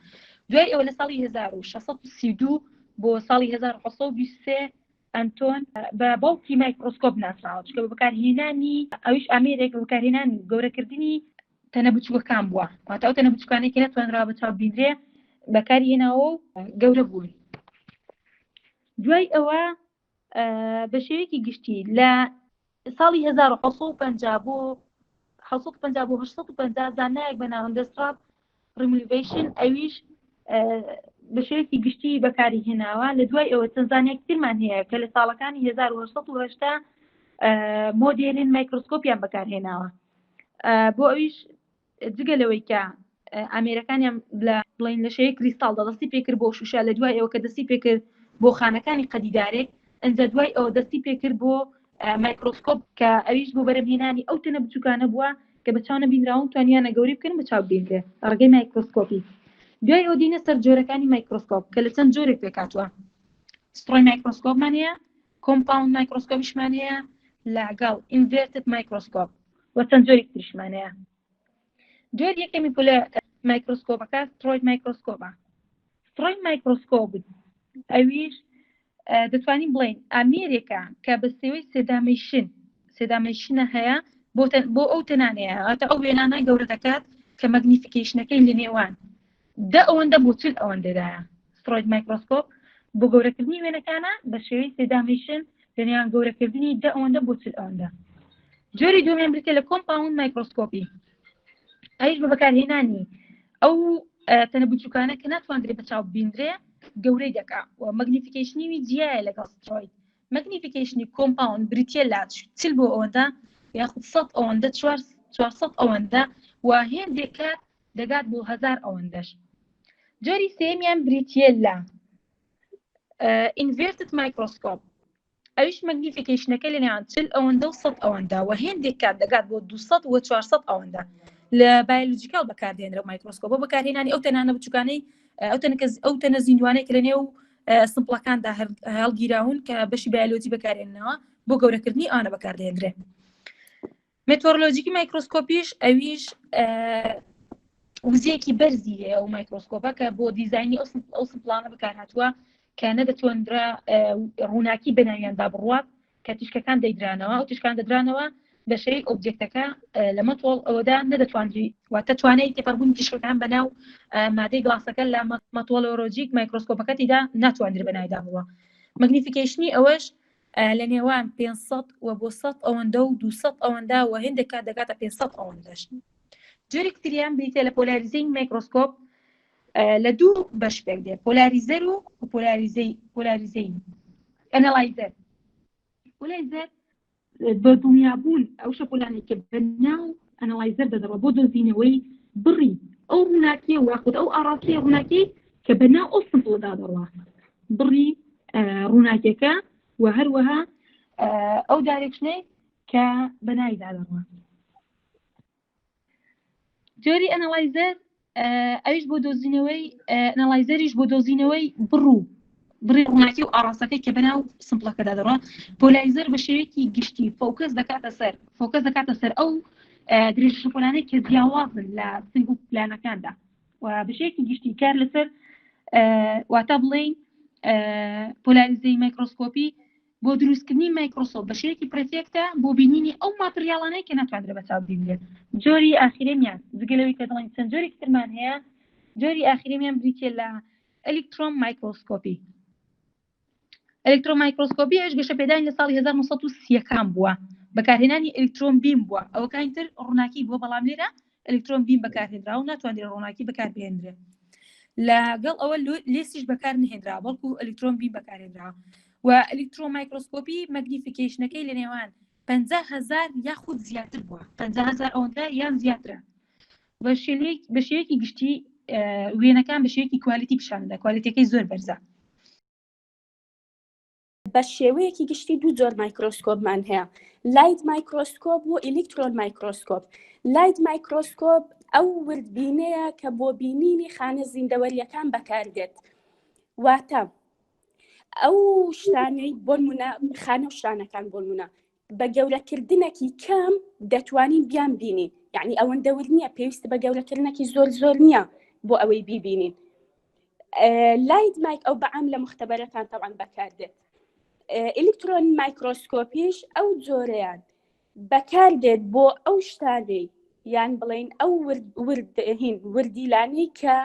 دوای ئەوە لە ساڵی 1632 بۆ ساڵی 1923 ئەنتۆن بە باوکی مایکرۆسکۆپ ناسراوە چکە بەکارهێنانی ئەویش ئامێرێک بەکارهێنانی گەورەکردنی تەنە بچووکەکان بووە واتە ئەو تەنە بچووکانێکی نەتوانرا بە چاو بینرێ بەکارهێناوە و گەورە بوون. دوای ئەوە بە شێوەیەکی گشتی لە ساڵی 1950 بۆ 1950 زانایەک بە ناو ئەندەستراپ ریمولیڤیشن ئەویش بە شێوەیەکی گشتی بەکاری هێناوە. لە دوای ئەوە چەند زانایەک ترمان هەیە کە لە ساڵەکانی 1970 مۆدێلین مایکرۆسکۆپیان بەکارهێناوە بۆ ئەویش جگەلەوەی کە ئامێرەکانیان بڵین لە شێوەیە کریستاڵ دەستی پێکرد بۆ شوشە لە دوای ئەوە کە دەستی پێکرد بۆ خانەکانی قەدیدارێک ئەنجە دوای ئەوە دەستی پێکرد بۆ مایکرۆسکۆپ کە ئەویش بۆ بەرەمهێنانی ئەو تەنە بچووکانە بووە کە بە چاو نەبینراون توانیانە گەوری بکەن بە چاو بینرێ ڕێگەی مایکرۆسکۆپی. دوای ئەو دینە سەر جۆرەکانی مایکرۆسکۆپ کە لە چەند جۆرێک پێکاتوە ستڕۆی مایکرۆسکۆپمان هەیە کۆمپاوند مایکرۆسکۆپیشمان هەیە لەگەڵ ئینڤێرتد مایکرۆسکۆپ و چەند جۆرێک تریشمان هەیە. جۆر یەکەمی پولە مایکرۆسکۆپەکە ستڕۆی مایکرۆسکۆپە. ستڕۆی مایکرۆسکۆپ ئەویش دەتوانین بڵین ئامێرێکە کە بە سێوەی سێدامەیشنە هەیە بۆ ئەو تەنانەیە هاتە ئەو وێنانە گەورە دەکات کە مەگنیفیکیشنەکەی لە نێوان دە ئەوەندە بۆ چل ئەوەندەدایە. ستڕۆی مایکرۆسکۆپ بۆ گەورەکردنی وێنەکانە بە شێوەی سێدامەیشن لە نێوان گەورەکردنی دە ئەوەندە بۆ چل ئەوەندە. جۆری دووەمیان بریتە لە کۆمپاوند مایکرۆسکۆپی ئەویش بە بەکارهێنانی ئەو تەنە بچووکانە کە ناتوانرێت بە چاو ببینرێ گەورەی دەکات و مەگنیفیکیشنیوی جیایە لەگەڵ ستڕۆی. مەگنیفیکیشنی کۆمپاوند بریتە لە چل بۆ ئەوەندە یاخود 100 ئەوەندە 400 ئەوەندە و هێندێک کات دەگات بۆ 1000 ئەوەندەش. جۆری سێمیان بریتە لە ئینڤێرتد مایکرۆسکۆپ ئەویش مەگنیفیکیشنەکە لە نێوان 40 ئەوەندە و 100 ئەوەندە و هێندێک کات دەگات بۆ 200 و 400 ئەوەندە. لە بایۆلۆجیکال بەکاردێنرا مایکرۆسکۆپ بەکارهێنانی ئەو تەنانە بچووکانەی ئەو تەنە زیندوانەی کە لە نێو سمپڵەکاندا هەڵگیراون کە بەشی بایۆلۆجی بەکارهێننەوە بۆ گەورەکردنی ئانە بەکاردێنرێ. مێتۆرۆلۆژیکی مایکرۆسکۆپیش ئەویش وزەیەکی بەرزی هەیە ئەو مایکرۆسکۆپە کە بۆ دیزاینی ئەو سمپڵانە بەکارهاتووە کە نەدەتوانرا ڕووناکی بەناویاندا بڕوات کە تیشکەکان دەیدرانەوە ئەو تیشکان دەدرانەوە بەشەی ئۆبجێکتەکە لە مەتۆڵ ئەوەدا نەدەتوانری واتە توانای تێپەڕبوونی تیشکەکان بەناو مادەی گڵاسەکە لە مەتۆلۆرۆجیک مایکرۆسکۆپەکەتیدا ناتوانرێت بەنایدا بووە. مەگنیفیکیشنی ئەوەش لە نێوان 500 و بۆ 100 ئەوەندە و 200 ئەوەندە و هێندێکا دەکاتە 500 ئەوەندەش. جۆرێک تریان بریتە لە پۆلاریزەی مایکرۆسکۆپ لە دوو بەش پێک دێ، پۆلاریزەر و پۆلاریزەی ئەنەلایزەر. پۆلاریزەر بە دڵنیابوون ئەو شەپۆلانێک کە بەناو ئەنەلایزەر دەدەڕەوە بۆ دۆزینەوەی بڕی ئەو ڕووناکیە واخود ئەو ئاڕاستەیە ڕووناکی کە بەناو ئەو سمپڵدا دەڕوا بڕی ڕووناکیەکە و هەروەها ئەو دارێکشنەی کە بەنایدا دەڕوا. جۆری ئەنەلایزەر ئەویش بۆ دۆزینەوەی ئەنەلایزەریش بۆ دۆزینەوەی بڕی ڕووناکی و ئاڕاستەکەی کە بەناو سمپڵەکەدا دەڕوا. پۆلاریزەر بە شێوەیەکی گشتی فۆکەس دەکاتە سەر ئەو درێژە شەپۆلانەی کە جیاوازن لە سنگ و پلانەکاندا و بە شێوەیەکی گشتی کار لەسەر واتە بڵێین پۆلاریزەی مایکرۆسکۆپی بۆ دروستکردنی مایکرۆسۆپ بە شێوەیەکی پرەفێکتە بۆ بینینی ئەو ماتریاڵانەی کە ناتوانرێت بەچاو ببینرێت. جۆری ئاخرەمیان جگەلەوەی کە دەڵێن چەند جۆرێکی ترمان هەیە، جۆری ئاخرەمیان بریتێ لە ئەلکترۆن مایکرۆسکۆپی. ئەلکترۆن مایکرۆسکۆپی ئەوش گەشە پێدانی لە ساڵی 1930 بووە، بەکارهێنانی ئەلکترۆن بیم بووە. ئەوەکانی تر ڕووناکی بووە، بەڵام لێرە ئەلکترۆن بیم بەکارهێنرا و ناتوانرێت ڕووناکی بەکاربهێنرێت. لەگەڵ ئەوە لێسیش بەکار نهێنرا، بەڵکو ئەلکترۆن بیم بەکارهێنرا. و ئەلکترۆن مایکرۆسکۆپی مەگنیفیکیشنەکەی لە نێوان 50,000 یاخود زیاتر بووە، 50,000 ئەوەندە یان زیاترە. بە شێوەیەکی گشتی وێنەکان بە شێوەیەکی کوالیتی پیشاندا، کوالیتیەکەی زۆر بەرزە. بە شێوەیەکی گشتی دوو جۆر مایکرۆسکۆپمان هەیە، لایت مایکرۆسکۆپ و ئیلکترۆن مایکرۆسکۆپ. لایت مایکرۆسکۆپ ئەو وردبینەیە کە بۆ بینینی خانە زیندەوەریەکان بەکاردێت، واتە ئەو شتانەی بۆ نمونە خانە و شتانەکان بۆ نمونە بە گەورەکردنێکی کەم دەتوانین بیان بینین، یعنی ئەوەندە ورد نییە، پێویستە بە گەورەکردنێکی زۆر نییە بۆ ئەوەی بیبینین. لایت مایک ئەو بەعام لە مختبەرەکان تەوان بەکاردێت. ئیلکترۆن مایکرۆسکۆپیش ئەو جۆرەیان بەکاردێت بۆ ئەو شتانەی یان بڵێن ئەو وردیلانەی کە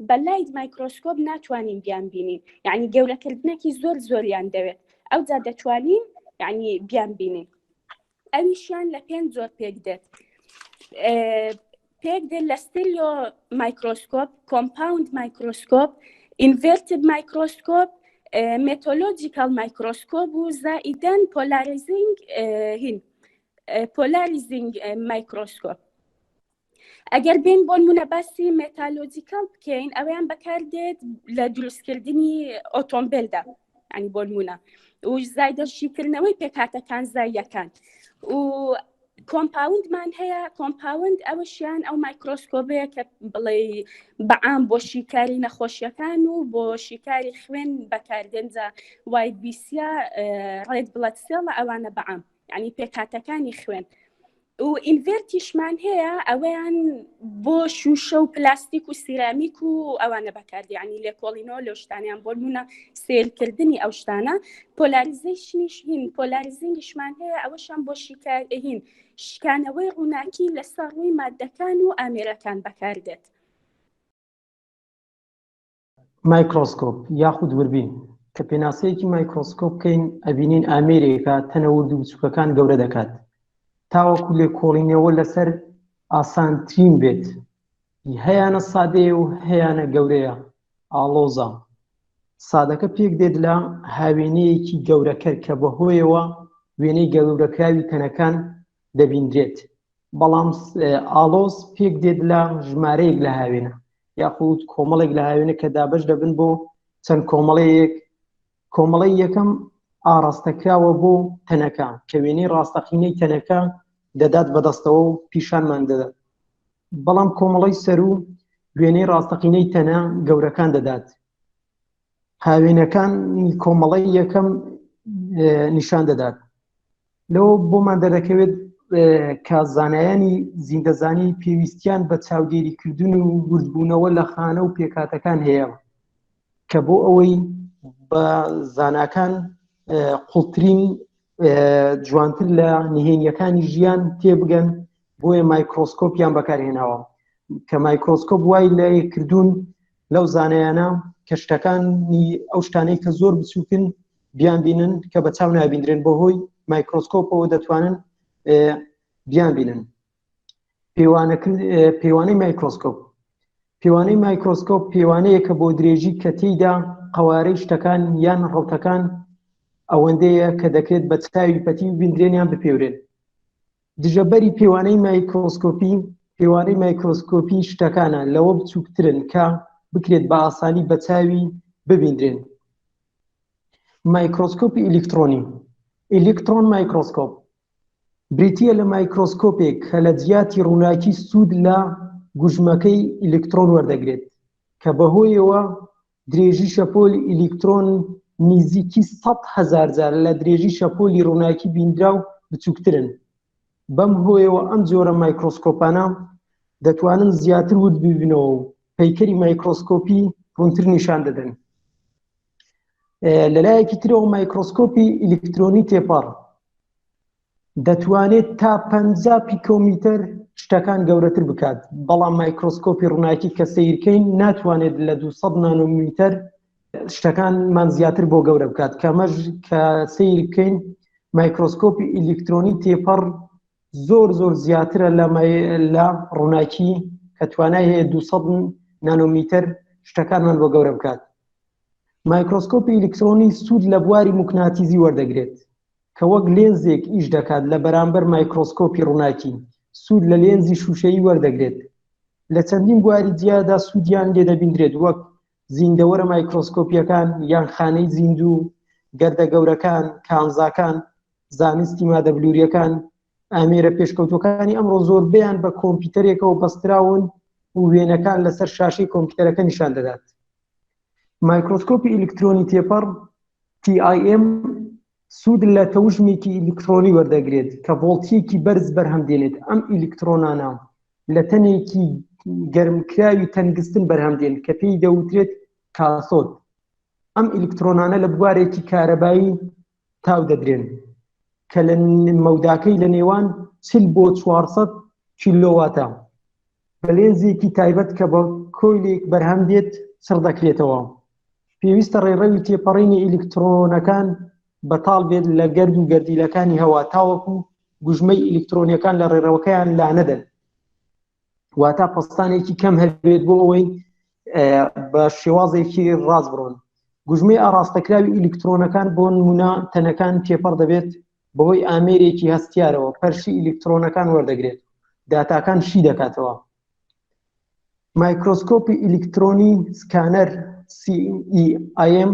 بە لایت مایکرۆسکۆپ ناتوانین بیان بینین، یعنی گەورەکردنێکی زۆریان دەوێت، ئەو جا دەتوانین یعنی بیان بینین. ئەویشیان لە 5 جۆر پێک دێت. پێک دێت لە ستێریۆ مایکرۆسکۆپ، کۆمپاوند مایکرۆسکۆپ، ئینڤێرتد مایکرۆسکۆپ، مێتۆلۆجیکال مایکرۆسکۆپ و زائیدەن پۆلاریزینگ مایکرۆسکۆپ. ئەگەر بین بۆ نمونە باسی مێتالۆجیکال بکەین، ئەویان بەکاردێت لە دروستکردنی ئۆتۆمبیلدا، ینی بۆ نمونە و زایدەشیکردنەوەی پێکهاتەکان زاییەکان. و کۆمپاوندمان هەیە، کۆمپاوند ئەوەشیان ئەو مایکرۆسکۆپەیە کە بڵێ بەعام بۆ شیکاری نەخۆشیەکان و بۆ شیکاری خوێن بەکاردێنجا وایت بیسیا ڕێد بڵەد سێڵە ئەوانە بەعام، یعنی پێکهاتەکانی خوێن. و ئینڤێرتیشمان هەیە، ئەوەیان بۆ شوشە و پلاستیک و سیرامیک و ئەوانە بەکاردێ، یعنی لێکۆڵینەوە لەو شتانیان بۆ نمونە سێلکردنی ئەو شتانە. پۆلاریزیشنیش هین، پۆلاریزینگیشمان هەیە، ئەوەشان بۆ شکانەوەی ڕووناکی لەسەر ڕووی مادەکان و ئامێرەکان بەکاردێت. مایکرۆسکۆپ یاخود وربین کە پێناسەیەکی مایکرۆسکۆپ بکەین ئەبینین ئامێرێکە تەنەورد و بچووکەکان گەورە دەکات، تاوەکو لێکۆڵینەوە لەسەر ئاسانترین بێت، هەیانە سادەیە و هەیانە گەورەیە ئاڵۆزە. سادەکە پێک دێت لە هاوێنەیەکی گەورەکەر کە بەهۆیەوە وێنەی گەورەکراوی تەنەکان دەبیندرێت، بەڵام ئاڵۆز پێک دێت لە ژمارەیەک لە هاوێنە یاخود کۆمەڵێک لە هاوێنە کە دابەش دەبن بۆ چەند کۆمەڵەیەک. کۆمەڵەی یەکەم ئاڕاستەکراوە بۆ تەنەکە کە وێنەی ڕاستەقینەی تەنەکە دەدات بەدەستەوە و پیشانمان دەدات، بەڵام کۆمەڵەی سەر و وێنەی ڕاستەقینەی تەنە گەورەکان دەدات. هاوێنەکانی کۆمەڵەی یەکەم نیشان دەدات. لەوە بۆمان دەرەکەوێت کە زانایانی زیندەزانی پێویستیان بە چاودێریکردن و وردبوونەوە لە خانە و پێکاتەکان هەیە کە بۆ ئەوەی بە زاناکان قوڵترین جوانتر لە نهێنیەکانی ژیان تێبگەن بۆیە مایکرۆسکۆپیان بەکارهێناوە کە مایکرۆسکۆپ وای لە کردوون لەو زانایانە کە شتەکانی ئەو شتانەی کە زۆر بچووکن بیان بینن کە بە چاو نابیندرێن بۆ هۆی مایکرۆسکۆپەوە دەتوانن بیان بینن. پێوانەی مایکرۆسکۆپ پێوانەی مایکرۆسکۆپ پێوانەیە کە بۆ درێژی کە تێیدا قەوارەی شتەکان یان ڕەوتەکان ئەوەندەیە کە دەکرێت بە چاوی پەتی ببیندرێنیان بپێورێن. دژەبەری پێوانەی مایکرۆسکۆپی شتەکانە لەوە بچووکترن کە بکرێت بە ئاسانی بە چاوی ببیندرێن. مایکرۆسکۆپی ئیلکترۆنی ئیلکترۆن مایکرۆسکۆپ بریتیە لە مایکرۆسکۆپێک کە لە جیاتی ڕووناکی سوود لە گوژمەکەی ئیلکترۆن وەردەگرێت کە بەهۆیەوە درێژی شەپۆلی ئیلکترۆن نزیکی 100,000 جار لە درێژی شەپۆلی ڕووناکی بینراو بچووکترن. بەم هۆیەوە ئەم جۆرە مایکرۆسکۆپانە دەتوانن زیاتر ورد ببینەوە و پەیکەری مایکرۆسکۆپی ڕوونتر نیشان دەدەن. لەلایەکی ترەوە مایکرۆسکۆپی ئیلکترۆنی تێپەڕ دەتوانێت تا 50 پیکۆمیتر شتەکان گەورەتر بکات، بەڵام مایکرۆسکۆپی ڕووناکی کە سیرکەین ناتوانێت لە 200 نانۆمیتر شتەکانمان زیاتر بۆ گەورە بکات کەمەش کە سیر بکەین مایکرۆسکۆپی ئیلکترۆنی تێپەڕ زۆر زیاترە لە ڕووناکی کە توانای هەیە 200 نانۆمیتر شتەکانمان بۆ گەورە بکات. مایکرۆسکۆپی ئیلکترۆنی سوود لە بواری موگناتیزی وەردەگرێت کە وەک لێنزێک ئیش دەکات لە بەرامبەر مایکرۆسکۆپی ڕووناکی. سوود لە لێنزی شوشەیی وەردەگرێت. لە چەندین بواری جیادا سوودیان لێ دەبیندرێت وەک زیندەوەرە مایکرۆسکۆپیەکان یان خانەی زیندوو، گەردە گەورەکان، کانزاکان، زانستی مادەبلووریەکان. ئامێرە پێشکەوتوەکانی ئەمڕۆ زۆربەیان بە کۆمپیوتەرێکەوە بەستراون و وێنەکان لەسەر شاشەی کۆمپیوتەرەکە نیشان دەدات. مایکرۆسکۆپی ئیلکترۆنی تێپەڕ TIM سوود لە تەوژمێکی ئیلکترۆنی وەردەگرێت کە ڤۆڵتیەکی بەرز بەرهەمدێنێت. ئەم ئیلکترۆنانە لە تەنێکی گەرمکراوی تەنگستن بەرهەمدێن کە پێی دەوترێت کاسۆد. ئەم ئیلکترۆنانە لە بوارێکی کارەبایی تاو دەدرێن کە لە مەوداکەی لە نێوان 40 بۆ 400 کیلۆواتە. بە لێنزێکی تایبەت کە بە کۆیلێک بەرهەم دێت سڕ دەکرێتەوە. پێویستە ڕێڕەوی تێپەڕینی ئیلکترۆنەکان بەتاڵ بێت لە گەرد و گەردیلەکانی هەوا تاوەکو گوژمەی ئیلکترۆنیەکان لە ڕێڕەوەکەیان لا نەدەن، واتە پەستانێکی کەم هەبێت بۆ ئەوەی بە شێوازێکی ڕاست بڕۆن. گوژمەی ئاراستەکراوی ئیلکترۆنەکان بۆ نمونە تەنەکان تێپەڕ دەبێت بەهۆی ئامێرێکی هەستیارەوە پەرشی ئیلکترۆنەکان وەردەگرێت، داتاکان شی دەکاتەوە. مایکرۆسکۆپی ئیلکترۆنی سکانەر CEIM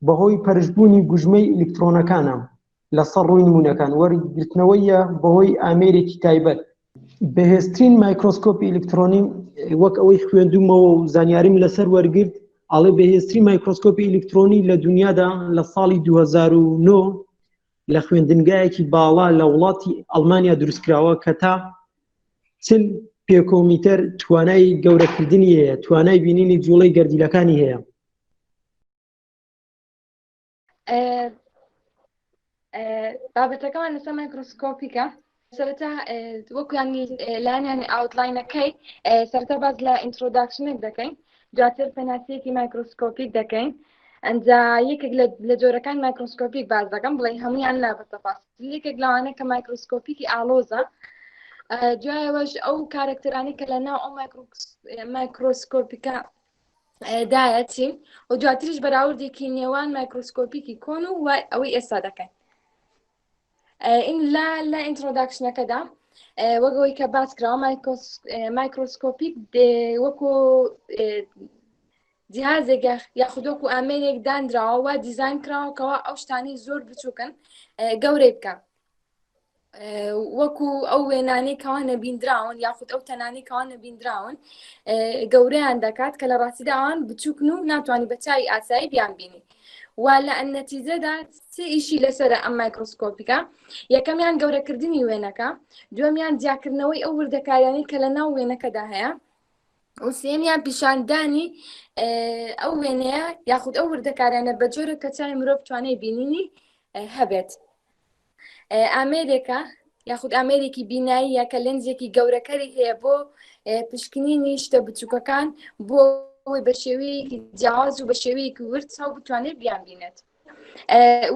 بەهۆی پەرشبوونی گوژمەی ئیلکترۆنەکانە لەسەر ڕووی نمونەکان وەرگرتنەوەیە بەهۆی ئامێرێکی تایبەت. بەهێزترین مایکرۆسکۆپی ئیلکترۆنی وەک ئەوەی خوێندومەوە و زانیاریم لەسەر وەرگرت ئەڵێ بەهێزترین مایکرۆسکۆپی ئیلکترۆنی لە دنیادا لە ساڵی 2009 لە خوێندنگایەکی باڵا لە وڵاتی ئەڵمانیا دروستکراوە کە تا 40 پیکۆمیتر توانای گەورەکردنی هەیە، توانای بینینی جوڵەی گەردیلەکانی هەیە. بابەتەکەمان لەسەر مایکرۆسکۆپیکە. سەرەتا وەکویانی لایەنیانی ئاوتلاینەکەی سەرەتا باز لە ئینترۆداکشنێک دەکەین، دواتر پێناسیەکی مایکرۆسکۆپیک دەکەین، ئەنجا یەکێک لە جۆرەکان مایکرۆسکۆپیک باز دەکەم بڵێ هەمویان لا بەتەفاصیل. یەکێک لەوانە کە مایکرۆسکۆپیکی ئالۆزە، دوایەوەش ئەو کارکتەرانی کە لەناو ئەو مایکرۆسکۆپیکە دایەتی و دواتریش بەراوردێکی نێوان مایکرۆسکۆپیکی کۆن و ئەوەی ئێستا دەکەین. این لە ئینترۆداکشنەکەدا وەگەوەی کە باس کراوە مایکرۆسکۆپیک وەکو جیهازێک یاخود وەکو ئامێرێک دانراوە و دیزاین کراوەکەوە ئەو شتانی زۆر بچووکن گەورەی بکە، وەکو ئەو وێنانەی کەوانە بیندراون یاخود ئەو تەنانی کەوانە بیندراون گەورەیان دەکات کە لە ڕاستیدا ئەوان بچووکن و ناتوانانی بە چاوی ئاسایی بیان بینی. و لە ئەنەتیجەدا سێ ئیشی لەسەرە ئەم مایکرۆسکۆپیکە. یەکەمیان گەورەکردنی وێنەکە، دووەمیان جیاکردنەوەی ئەو وردەکاریانەی کە لە ناو وێنەکەدا هەیە، و سێمیان پیشاندانی ئەو وێنەیە یاخود ئەو وردەکاریانە بە جۆرە کە چاوی مرۆڤ توانای بینینی هەبێت. ئامێرێکە یاخود ئامێرێکی بیناییە کە لەنزێکی گەورەکەری هەیە بۆ پشکنینی شتە بچووکەکان بۆ ئەوەی بە شێوەیەکی جیاواز و بە شێوەیەکی ورد چاو بتوانێت بیان بینێت.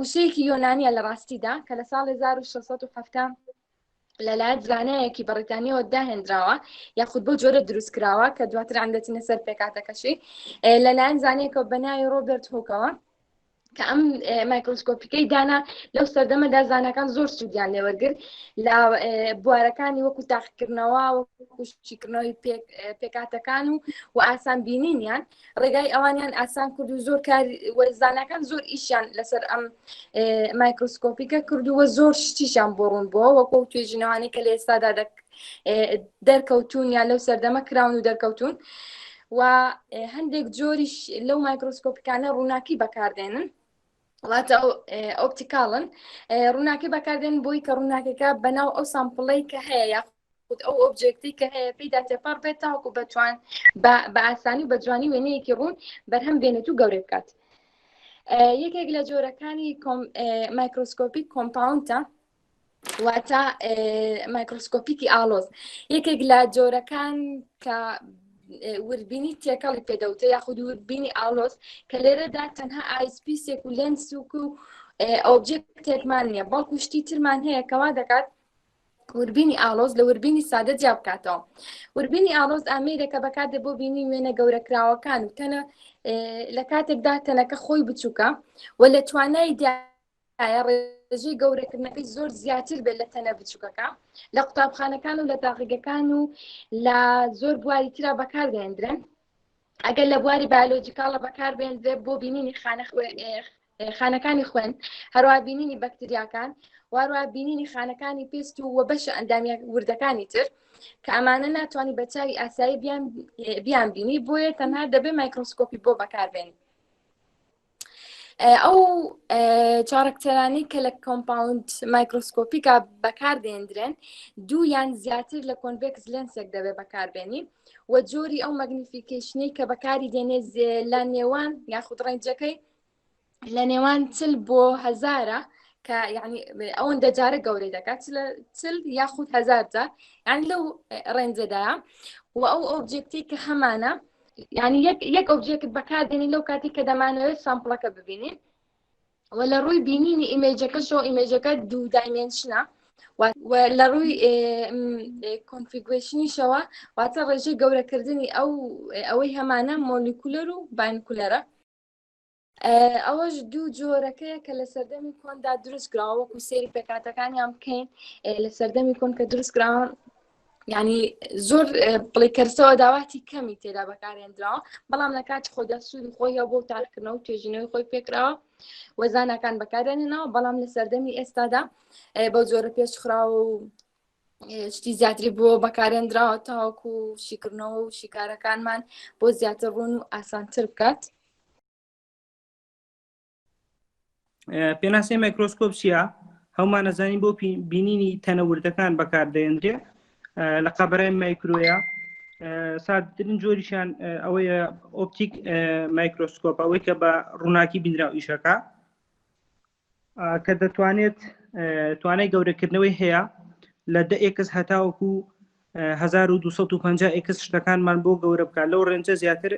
وشەیەکی یۆنانیە لە ڕاستیدا کە لە ساڵی 1670 لەلایەن زانایەکی بەڕیتانیەوە داهێنراوە یاخود بۆ جۆرە دروستکراوە کە دواتر ئەندەچینە سەر پێکاتەکەشی لەلایەن زانایەکە بەناوی ڕۆبرت هۆکەوە کە ئەم مایکرۆسکۆپیکەی دانا لەو سەردەمەدا زانەکان زۆر سوودیان لێوەرگرت لە بوارەکانی وەکو تاقیکردنەوە وەکو شتیکردنەوەی پێکاتەکان و ئاسان بینینیان ڕێگای ئەوانیان ئاسان کرد و زۆر زانەکان زۆر ئیشیان لەسەر ئەم مایکرۆسکۆپیکە کردووە زۆر شتیشان بۆ ڕوون بووە وەکو توێژینەوانی کە لە ئێستادا دەرکەوتون یان لەو سەردەمە کراون و دەرکەوتون و هەندێک جۆریش لەو مایکرۆسکۆپیکانە ڕووناکی بەکاردێنن واتە ئۆپتیکاڵن ڕووناکی بەکاردێن بۆی کە ڕووناکەکە بەناو ئەو سامپڵەی کە هەیە یاخود ئەو ئۆبجێکتی کە هەیە پێیدا تێپەڕ بێت تاوەکو بەتوان بە ئاسانی و بە جوانی وێنەیەکی ڕوون بەرهەم بێنێت و گەورەی بکات. یەکێک لە جۆرەکانی مایکرۆسکۆپیک کۆمپاوندە واتە مایکرۆسکۆپیکی ئالۆز یەکێک لە جۆرەکان کە وربینی تێکەڵی پێدەوتە یاخود وربینی ئالۆز کە لێرەدا تەنها ئایسپیسێک و لێنسوک و ئۆبجێکتێکمان نییە بەڵکو شتی ترمان هەیە کەوا دەکات وربینی ئالۆز لە وربینی سادە جیا بکاتەوە. وربینی ئالۆز ئامێرێکە بەکاتێ بۆ بینی وێنە گەورەکراوەکان و تەنە لە کاتێکدا تەنەکە خۆی بچووکە و لە توانایدا ڕێژەی گەورەکردنەکەی زۆر زیاتر بێت لە تەنە بچووکەکە لە قوتابخانەکان و لە تاقیگەکان و لە زۆر بواری ترا بەکاردێنرێن ئەگەر لە بواری بایۆلۆجیکاڵە بەکاربێنرێت بۆ بینینی خانەکانی خوێن هەروە بینینی بەکتریاکان واروە بینینی خانەکانی پێست و بەشە ئەندامی وردەکانی تر کە ئەمانە ناتوانانی بە چاوی ئاسایی بیان بینی بۆیە تەنها دەبێت مایکرۆسکۆپی بۆ بەکاربێنی. ئەو چارەکتەرانی کە لە کۆمپاوند مایکرۆسکۆپیکە بەکاردێنرێن دوو یان زیاتر لە کۆنڤێکس لێنسێک دەبێت بەکاربێنی و جۆری ئەو مەگنیفیکیشنەی کە بەکاری دێنێ لە نێوان یاخود ڕێنجەکەی لە نێوان 40 بۆ 1000 کە یعنی ئەوەندە جارە گەورەی دەکات 40 یاخود 1000 جار یعنی لەو ڕێنجەدایە و ئەو ئۆبجێکتی کە هەمانە یعنی یەک ئۆبجێکت بەکاردێنی لەو کاتی کە دەمانەوێت سامپڵەکە ببینین و لە ڕووی بینینی ئیمێجەکەشەوە ئیمێجەکە دوو دایمێنشنە و لە ڕووی کۆنفیگوێشنیشەوە واتە ڕێژەی گەورەکردنی ئەوەی هەمانە مۆلیکولەر و باینکولەرە. ئەوەش دوو جۆرەکەیە کە لە سەردەمی کۆندا دروستکراوە وەکو سێری پێکاتەکانیان بکەین لە سەردەمی کۆن کە دروستکراون یعنی زۆر بڵێکەرسەوە داواتی کەمی تێدا بەکارهێنراوە بەڵام لە کاتی خۆدا سوودی خۆیە بۆ تاقیکردنەوە و توێژینەوەی خۆی پێکراوە وەزانەکان بەکارهێننەوە بەڵام لە سەردەمی ئێستادا بەو جۆرە پێشخراوە و شتی زیاتری بۆ بەکارهێنراوە تاوەکو شیکردنەوە و شیکارەکانمان بۆ زیاتر ڕوون و ئاسانتر بکات. پێناسەی مایکرۆسکۆپ چییە؟ هەومان نەزانین بۆ بینینی تەنەوردەکان بەکاردێنرێ لە قەبەرەی مایکرۆیە سادترین جۆریشان ئەوەیە ئۆپتیک مایکرۆسکۆپ ئەوەی کە بە ڕووناکی بینراو ئیشەکە کە دەتوانێت توانای گەورەکردنەوەی هەیە لە 10x هەتاوەکو 1250x شتەکانمان بۆ گەورە بکات لەو ڕێنجە زیاتر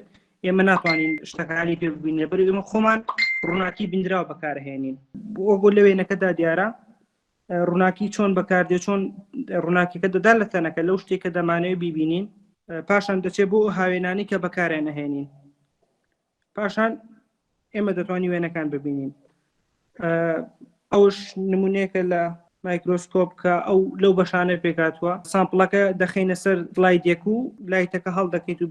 ئێمە ناتوانین شتەکانی پێ ببینێ بەر ئێمە خۆمان ڕووناکی بینراو بەکارهێنین بۆ لە وێنەکەدا دیارە ڕووناکی چۆن بەکاردێ چۆن ڕووناکیەکە دەدا لە تەنەکە لەو شتێکە دەمانەوێت بیبینین پاشان دەچێت بۆ هاوێنانی کە بەکارێ نەهێنین پاشان ئێمە دەتوانین وێنەکان ببینین. ئەوش نمونەیەکە لە مایکرۆسکۆپ کە ئەو لەو بەشانە پێکاتوە سامپڵەکە دەخینە سەر لایدێک و لایتەکە هەڵدەکەیت و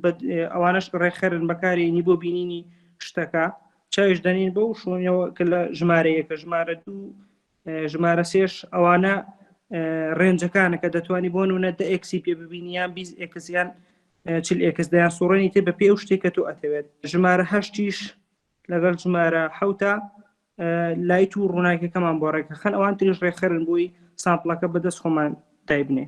ئەوانش ڕێکخەرن بەکارێنی بۆ بینینی شتەکە چاویش دەنین بۆ شوێنەوە کە لە ژمارەیەکە ژمارە 2 ژمارە 3 ئەوانە ڕێنجەکانە کە دەتوانی بۆ نونە 10x پێ ببینیان 20x یان 40x دەیان سوڕێنی تێ بە پێ ئەو شتێکە تۆ ئەتەوێت ژمارە 8 لەگەڵ ژمارە 7 لایت و ڕووناکیەکەمان بۆ ڕێکە خەن ئەوان تریش ڕێکخەرن بۆی سامپڵەکە بەدەست خۆمان دایبنێ.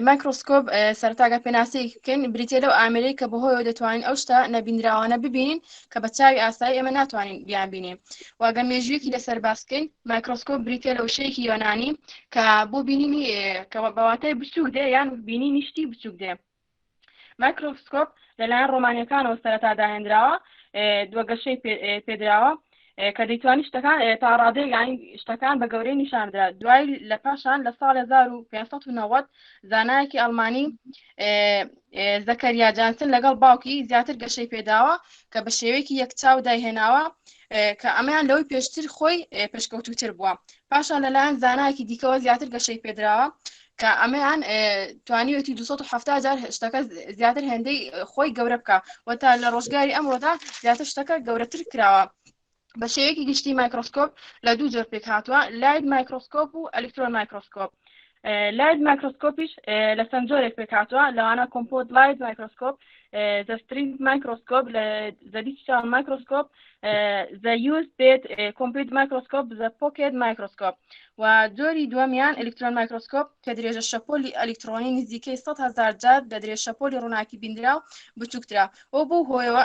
مایکرۆسکۆپ سەرتاگە پێناسەیەکی بکەین بریتێ لەو ئامێرەی کە بەهۆیەوە دەتوانین ئەو شتە نەبینراوانە ببینین کە بە چاوی ئاسایی ئێمە ناتوانین بیان بینین واگە مێژوویەکی لەسەر باس بکەین مایکرۆسکۆپ بریتێ لە وشەیەکی یۆنانی کە بۆ بینینی کە بەواتای بچووک دێ یان بینینی شتی بچووک دێ مایکرۆسکۆپ لەلایەن ڕۆمانیەکانەوە سەرەتا داهێنراوە دووەگەشەی پێدراوە کە دەیتوانی شتەکان تا ڕادەی یانی شتەکان بە گەورەی نیشاندرا دوای لە پاشان لە ساڵ 1590 زانایەکی ئەڵمانی زەکەریا جانسن لەگەڵ باوکی زیاتر گەشەی پێداوە کە بە شێوەیەکی یەکچاو داهێناوە کە ئەمەیان لەوەی پێشتر خۆی پێشکەوتوتر بووە پاشان لەلایەن زانایەکی دیکەوە زیاتر گەشەی پێدراوە کە ئەمەیان توانیوەتی 270,000 شتەکە زیاتر هێندەی خۆی گەورە بکە وەتا لە ڕۆژگاری ئەمڕۆدا زیاتر شتەکە گەورەتر کراوە بە شێوەیەکی گشتی مایکرۆسکۆپ لە دوو جۆر پێک هاتووە لاید مایکرۆسکۆپ و ئەلکترۆن مایکرۆسکۆپ لاید مایکرۆسکۆپیش لە چەند جۆرێک پێک هاتووە لەوانە کۆمپۆت لاید مایکرۆسکۆپ the string microscope the digital microscope the used bed complete microscope the pocket microscope و جۆری دووەمیان ئەلکترۆن مایکرۆسکۆپ کە درێژە شەپۆلی ئەلکترۆنی نزیکەی 100,000 جار لە درێژ شەپۆلی ڕووناکی بینراو بچووکترا ئەو بۆ هۆیەوە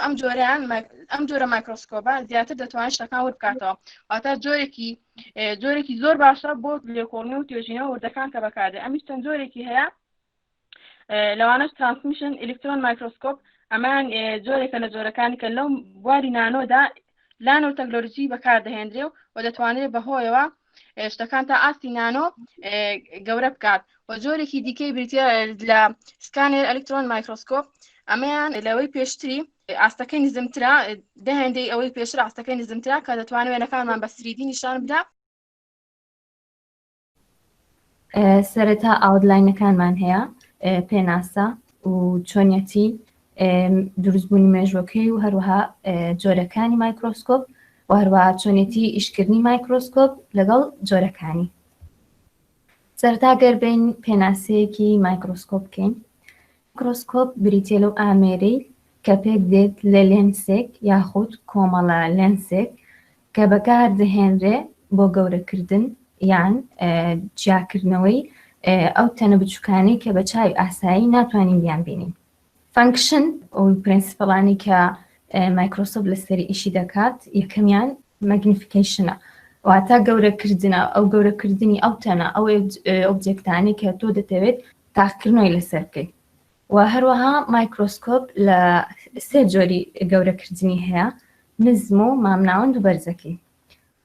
ئەم جۆرە مایکرۆسکۆپە زیاتر دەتوانێت شتەکان وەربکاتەوە واتە جۆرێکی زۆر باشە بۆ لێکۆڵینەوە و توێژینەوە وردەکان کە بەکاردێت ئەمیش چەند جۆرێکی هەیە لەوانەش ترانسمیشن ئەلکترۆن مایکرۆسکۆپ ئەمان جۆرێکە لە جۆرەکانی کە لەو بواری نانۆدا لانۆ تەکنۆلۆژی بەکاردەهێنرێ و دەتوانێت بەهۆیەوە شتەکان تا ئاستی نانۆ گەورە بکات و جۆرێکی دیکەی بریتە لە سکانێر ئەلکترۆن مایکرۆسکۆپ ئەمەیان لەوەی پێشتری ئاستەکەی نزمترا دەهێندەی ئەوەی پێشتر ئاستەکەی نزمترا کە دەتوانێت وێنەکانمان بە 3D نیشان بدا سەرەتا ئاوتلاینەکانمان هەیە پێناسە و چۆنیەتی دروستبوونی مێژوەکەی و هەروەها جۆرەکانی مایکرۆسکۆپ و هەروەها چۆنیەتی ئیشکردنی مایکرۆسکۆپ لەگەڵ جۆرەکانی سەرەتا گەربین پێناسەیەکی مایکرۆسکۆپ بکەین مایکرۆسکۆپ بریتێ لەو ئامێرەی کە پێک دێت لە لێنسێک یاخود کۆمەڵە لێنسێک کە بەکار دەهێنرێ بۆ گەورەکردن یان جیاکردنەوەی ئەو تەنە بچووکانی کە بە چاوی ئاسایی ناتوانین بیان بینین فانکشن ئەو پرینسیپڵانی کە مایکرۆسۆپ لەسەری ئیشی دەکات یەکەمیان مەگنیفیکیشنە واتە گەورەکردنە ئەو گەورەکردنی ئەو تەنە ئەو ئۆبجێکتانی کە تۆ دەتەوێت تاقیکردنەوەی لەسەر بکەیت و هەروەها مایکرۆسکۆپ لە سێ جۆری گەورەکردنی هەیە نزم و مامناوەند و بەرزەکەی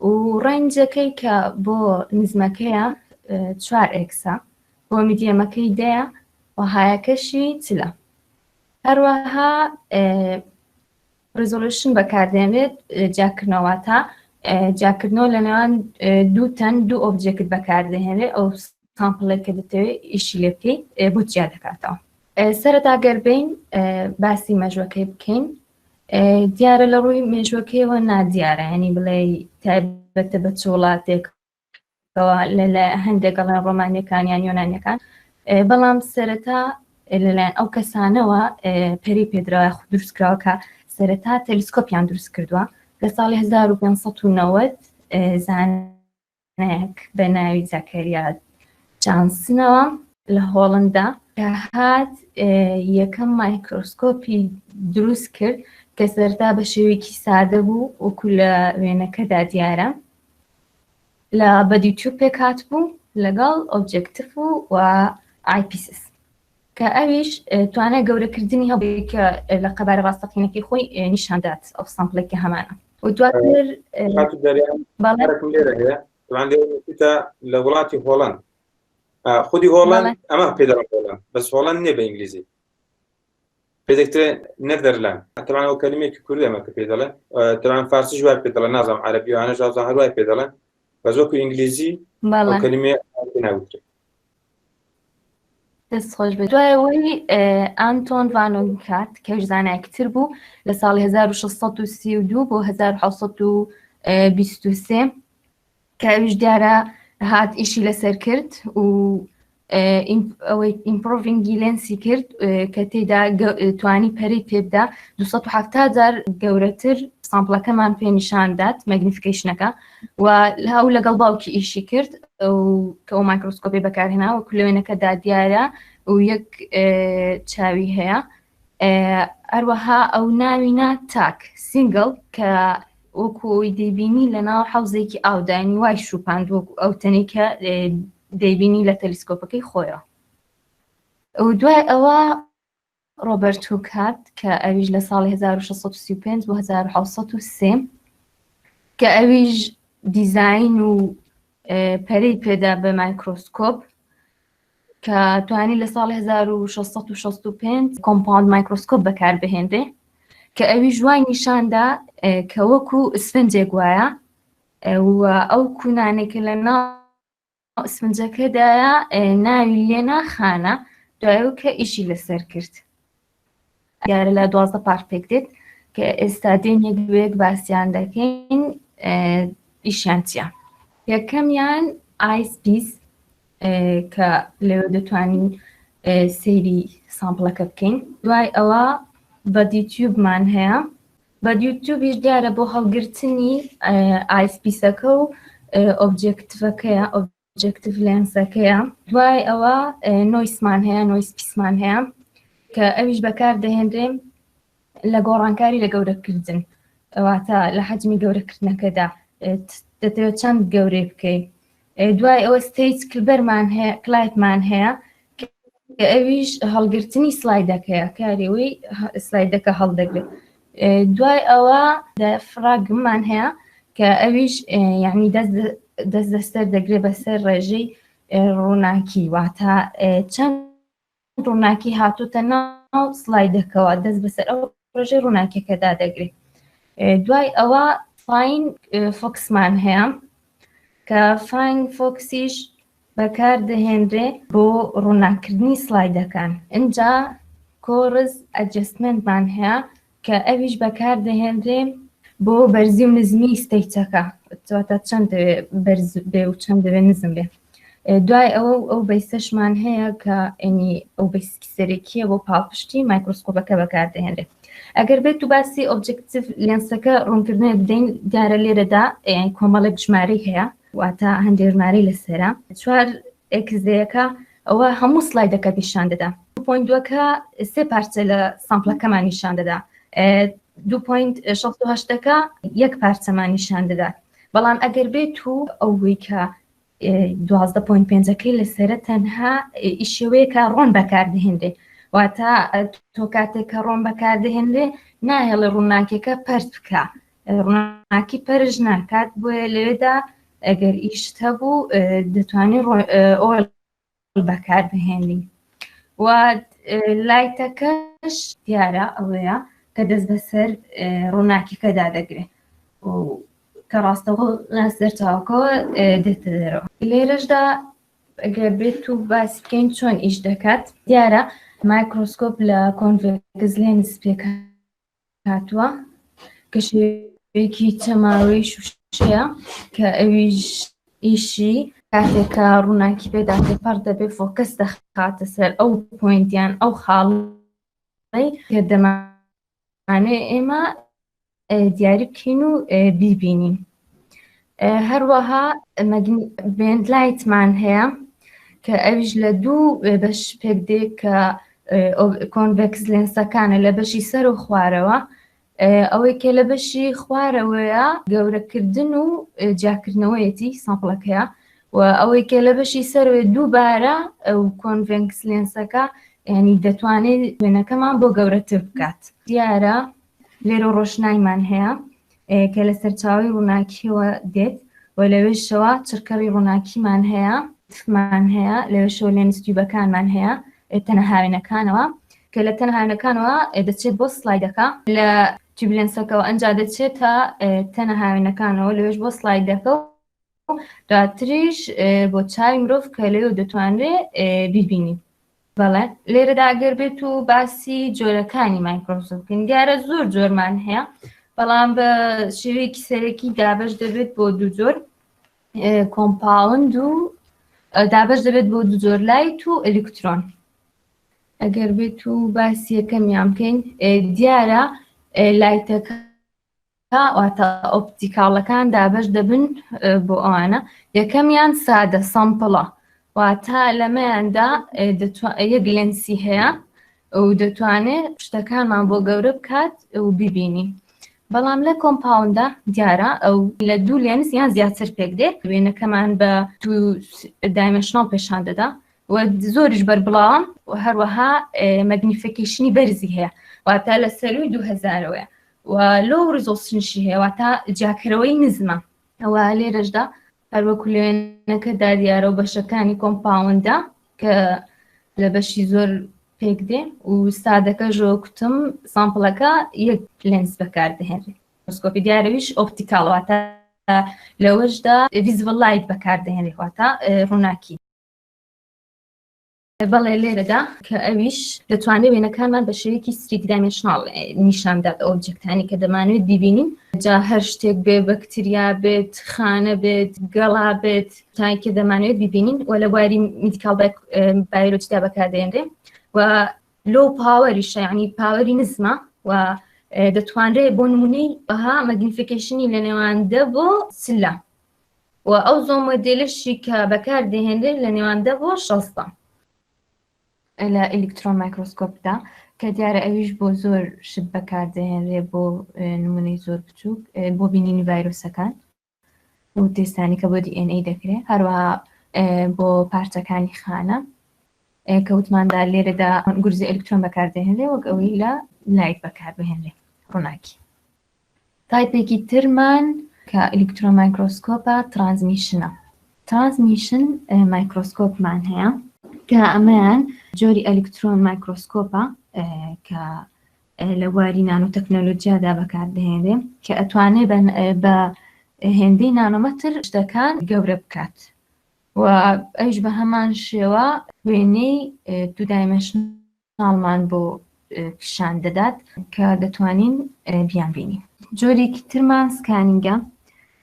و ڕێنجەکەی کە بۆ نزمەکەیە 4x بۆ میدیەمەکەی دەیە و هایەکەشی چلە هەروەها ریزۆلوشن بەکاردێنێت جاکردنەوەتە جاکردنەوە لە نێوان دوو تەن دوو ئۆبجێکت بەکاردەهێنێت ئەو سامپڵێک کە دەتەوێت ئیشی لێ بکەیت بۆ جیا دەکاتەوە سەرەتا گەربین باسی مێژوەکەی بکەین دیارە لە ڕووی مێژوەکەیەوە نادیارە ینی بڵێ تایبەتە بە چ وڵاتێکەوە لە هەندێک گەڵێن ڕۆمانیەکان یان یۆنانیەکان بەڵام سەرەتا لەلایەن ئەو کەسانەوە پەری پێدراوە خود دروستکراوە کە سەرەتا تەلیسکۆپیان دروست کردووە لە ساڵی 1590 زانایەک بە ناوی زەکەریا جانسنەوە لە هۆڵندا کە هات یەکەم مایکرۆسکۆپی دروست کرد کە سەرەتا بە شێوەیەکی سادە بوو وەکو لە وێنەکەدا دیارە لە بەدیوتیوب پێک هات بوو لەگەڵ ئۆبجێکتیف و ئایپیسس کە ئەویش توانای گەورەکردنی هەبووی کە لە قەبارە ڕاستەقینەکەی خۆی نیشاندات ئەو سامپڵێکی هەمانە و دواتر لە وڵاتی هۆڵەند خودی هۆڵەند ئەمە پێدەڵ هۆڵەند بەس هۆڵەند نییە بە ئینگلیزی پێدەکترێ نەردەرلەند تەمان ئەو کەلیمێکی کوردی ئەمە کە پێدەڵێ تەمان فارسیش وای پێدەڵێن نازانم عەرەبی وانە ژازان هەروای پێدەڵێن بەس وەکو ئینگلیزی ئەو کەلیمێ ناوترێت دەست خۆش بێت دوایەوەی ئانتۆن ڤانۆنکات کەش زانایەکتر بوو لە ساڵی 1632 بۆ 1623 کە ئەویش دیارە هات ئیشی لەسەر کرد و ئەوەی ئیمپرۆڤینگی لێنسی کرد کە تێدا توانی پەری پێبدا 270,000 گەورەتر سامپڵەکەمان پێ نیشاندات مەگنیفیکیشنەکە و هەو لەگەڵ باوکی ئیشی کرد کە ئەو مایکرۆسکۆپی بەکارهێنا و کلێنەکەدا دیارە و یەک چاوی هەیە هەروەها ئەو ناوینە تاک سینگڵ کە وەکوی دەیبینی لە ناو حەوزێکی ئاودانی وای شوپاند وەکو ئەو تەنەی کە دەیبینی لە تەلیسکۆپەکەی خۆیەوە و دوای ئەوە ڕۆبەرت هوک هات کە ئەویش لە ساڵی 1635 بۆ 1703 کە ئەویش دیزاین و پەرەی پێدا بە مایکرۆسکۆپ کە توانی لە ساڵی 1665 کۆمپاوند مایکرۆسکۆپ بەکاربهێنرێ کە ئەوی ژوای نیشاندا کە وەکو ئسفنجێک وایە و ئەو کوونانێکە لە ناو ئسفنجەکەدایە ناوی لێ ناخانە دوایەوە کە ئیشی لەسەر کرد دیارە لە 12 پارت پێک دێت کە ئێستا دێنێک دوێک باسییان دەکەین ئیشیان چیە یەکەمیان ئایسپیس کە لەوێ دەتوانین سەیری سامپڵەکە بکەین دوای ئەوە بە دیوتیوبمان هەیە بە دیوتیوبیش دیارە بۆ هەڵگرتنی ئایسپیسەکە و ئۆبجێکتیڤەکەیە ئۆبجێکتیڤ لێنسەکەیە دوای ئەوە نۆیسمان هەیە نۆیسپیسمان هەیە کە ئەویش بەکار دەهێنرێن لە گۆڕانکاری لە گەورەکردن ئەواتە لە حەجمی گەورەکردنەکەدا دەتەوێت چەند گەورەی بکەیت دوای ئەوە ستیج کلبەرمان هەیە کلایپمان هەیە کە ئەویش هەڵگرتنی سلایدەکەیە کاریەوەی سلایدەکە هەڵدەگرێت دوای ئەوە فراگممان هەیە کە ئەویش یعنی دەست دەستەر دەگرێت بەسەر ڕێژەی ڕووناکی واتە چەند ڕووناکی هاتوتە ناو سلایدەکەەوە دەست بەسەر ئەو ڕێژەی ڕووناکیەکەدا دەگرێت دوای ئەوە فاین فۆکسمان هەیە کە فاین فۆکسیش بەکار دەهێنرێ بۆ ڕووناکردنی سلایدەکان اینجا کۆرز ئەجەستمنتمان هەیە کە ئەویش بەکار دەهێنرێ بۆ بەرزی و نزمی ستەیتەکە تا چەند بەرز بێ و چەند دەوێت نزم بێ دوای ئەو بەیسەشمان هەیە کە ئەنی ئەو بەیسکی سەرێکیە بۆ پاڵپشتی مایکرۆسکۆپەکە بەکار دەهێنرێ ئەگەر بێت و باسی ئۆبجێکتیڤ لێنسەکە ڕوونکردنێ بدەین دیارە لێرەدا کۆمەڵێک ژمارەی هەیە واتە هەندێک ژمارەی لەسەرە 4 ئێکزەیەکە ئەوە هەموو سلایدەکە نیشان دەدا 2.2کە 3 پارچە لە سامپڵەکەمان نیشان دەدا 2.68ەکە 1 پارچەمان نیشان دەدات بەڵام ئەگەر بێت و ئەوەی کە 12.5ەکەی لەسەرە تەنها ئیشەوەیەکە ڕۆن بەکاردەهێنرێ واتە تۆ کاتێککە ڕۆن بەکاردەهێنرێ ناهێڵێ ڕووناکیەکە پەرت بکە ڕووناکی پەرژ ناکات بۆیە لەوێدا ئەگەر ئیشت هەبوو دەتوانێت ئۆڵ بەکاربهێنی و لایتەکەش دیارە ئەوەیە کە دەست بەسەر ڕووناکیەکەدا دەگرێت کە ڕاستەوە سەرچاوکەوە دێتە دەرەوە لێرەشدا ئەگەر بێت و باسی بکەین چۆن ئیش دەکات دیارە مایکرۆسکۆپ لە کۆنڤێکس لێنس پێکهاتووە کە شێوەیەکی چەماوەی شوشەیە کە ئەویش ئیشی کاتێککە ڕووناکی پێدا پەر دەبێ فۆکەس دەخاتە سەر ئەو پۆینتیان ئەو خاڵی کە دەمانێت ئێمە دیاری بکەین و بیبینین هەروەها بێندلایتمان هەیە کە ئەویش لە 2 بەش پێک دێ کە کۆنڤێکس لێنسەکانە لە بەشی سەر و خوارەوە ئەوەی کە لە بەشی خوارەوەیە گەورەکردن و جاکردنەوەیەتی سامپڵەکەیە و ئەوەی کە لە بەشی سەرەوەی دووبارە ئەو کۆنڤێکس لێنسەکە ینی دەتوانێت وێنەکەمان بۆ گەورەتر بکات دیارە لێرە ڕۆشنایمان هەیە کە لە سەرچاوی ڕووناکیەوە دێت و لەوێشەوە چرکەڵی ڕووناکیمان هەیە تفمان هەیە لەوێشەوە لێنسیوبەکانمان هەیە تەنە هاوێنەکانەوە کە لە تەنە هاوێنەکانەوە دەچێت بۆ سلایدەکە لە تیوبلێنسەکەەوە ئەنجا دەچێت تا تەنە هاوێنەکانەوە لەوێش بۆ سلایدەکە و دواتریش بۆ چاوی مرۆڤ کە لەوێ دەتوانرێت بیبینی بەڵێ لێرەدا ئەگەر بێت و باسی جۆرەکانی مایکرۆسکۆپ بکەین دیارە زۆر جۆرمان هەیە بەڵام بە شێوەیەکی سەرەکی دابەش دەبێت بۆ 2 جۆر کۆمپاوند و دابەش دەبێت بۆ 2 جۆر لایت و ئەلکترۆن ئەگەر بێت و باسی یەکەمیان بکەین دیارە لایتەکە واتە ئۆپتیکاڵەکان دابەش دەبن بۆ ئەوانە یەکەمیان سادە سامپڵە واتە لەمەیاندا یەک لێنسی هەیە و دەتوانێت شتەکانمان بۆ گەورە بکات و ببینی. بەڵام لە کۆمپاوندا دیارە ئەو لە دوو لێنس یان زیاتر پێک دێ وێنەکەمان بە دایمەنشناڵ پێشان دەدا و زۆریش بەربڵاوان و هەروەها مەگنیفیکیشنی بەرزی هەیە واتە لە سەروی 2000ەوەیە و لۆ ریزۆلوشنشی هەیە واتە جیاکردنەوەی نزمە. ئەوە لێرەشدا هەروەکو لێنەکەدا دیارە و بەشەکانی کۆمپاوندا کە لە بەشی زۆر پێک دێ و سادەکە ژۆکتم سامپڵەکە یەک لێنس بەکاردەهێنێت. میکرۆسکۆپی دیارەویش ئۆپتیکاڵواتە لەوەشدا ڤیزبڵ لایت بەکاردەهێنێت واتە ڕووناکی. بەڵێ لێرەدا کە ئەویش دەتوانێت وێنەکانمان بە شێوەیەکی 3D دایمەنشناڵ نیشاندات ئۆبجێکتانی کە دەمانوێت ببینین جا هەر شتێک بێ بەکتریا بێت خانە بێت گەڵا بێت تایکە دەمانوێت ببینین و لە بواری میدیکال بایۆلۆجیدا بەکاردەهێنرێ و لۆ پاوەریشە یعنی پاوەری نزمە و دەتوانرێت بۆ نمونەی بەها مەگنیفیکیشنی لە نێواندا بۆ سلە و ئەو زۆر مۆدێلشی کە بەکاردەهێنرێت لە نێواندا بۆ 60 لە ئەلکترۆن مایکرۆسکۆپدا کە دیارە ئەویش بۆ زۆر شت بەکاردەهێنرێ بۆ نمونەی زۆر بچووک بۆ بینینی ڤایرۆسەکان و تێستانی کە بۆ DNA دەکرێت هەروەها بۆ پارچەکانی خانە کەوتماندا لێرەدا گورزی ئەلکترۆن بەکاردەهێنرێ وەک ئەوەی لە لایت بەکاربهێنرێ ڕووناکی. تایپێکی ترمان کە ئەلکترۆن مایکرۆسکۆپە ترانزمیشنە. ترانزمیشن مایکرۆسکۆپمان هەیە کە ئەمەیان جۆری ئەلکترۆن مایکرۆسکۆپە کە لە واری نانۆ تەکنۆلۆجیادا بەکاردەهێنرێ کە ئەتوانێت بە هێندەی نانۆمەتر شتەکان گەورە بکات و ئەوش بە هەمان شێوە وێنەی دوو دایمەنشناڵمان بۆ پیشان دەدات کە دەتوانین بیان بینین. جۆرێکی ترمان سکانینگە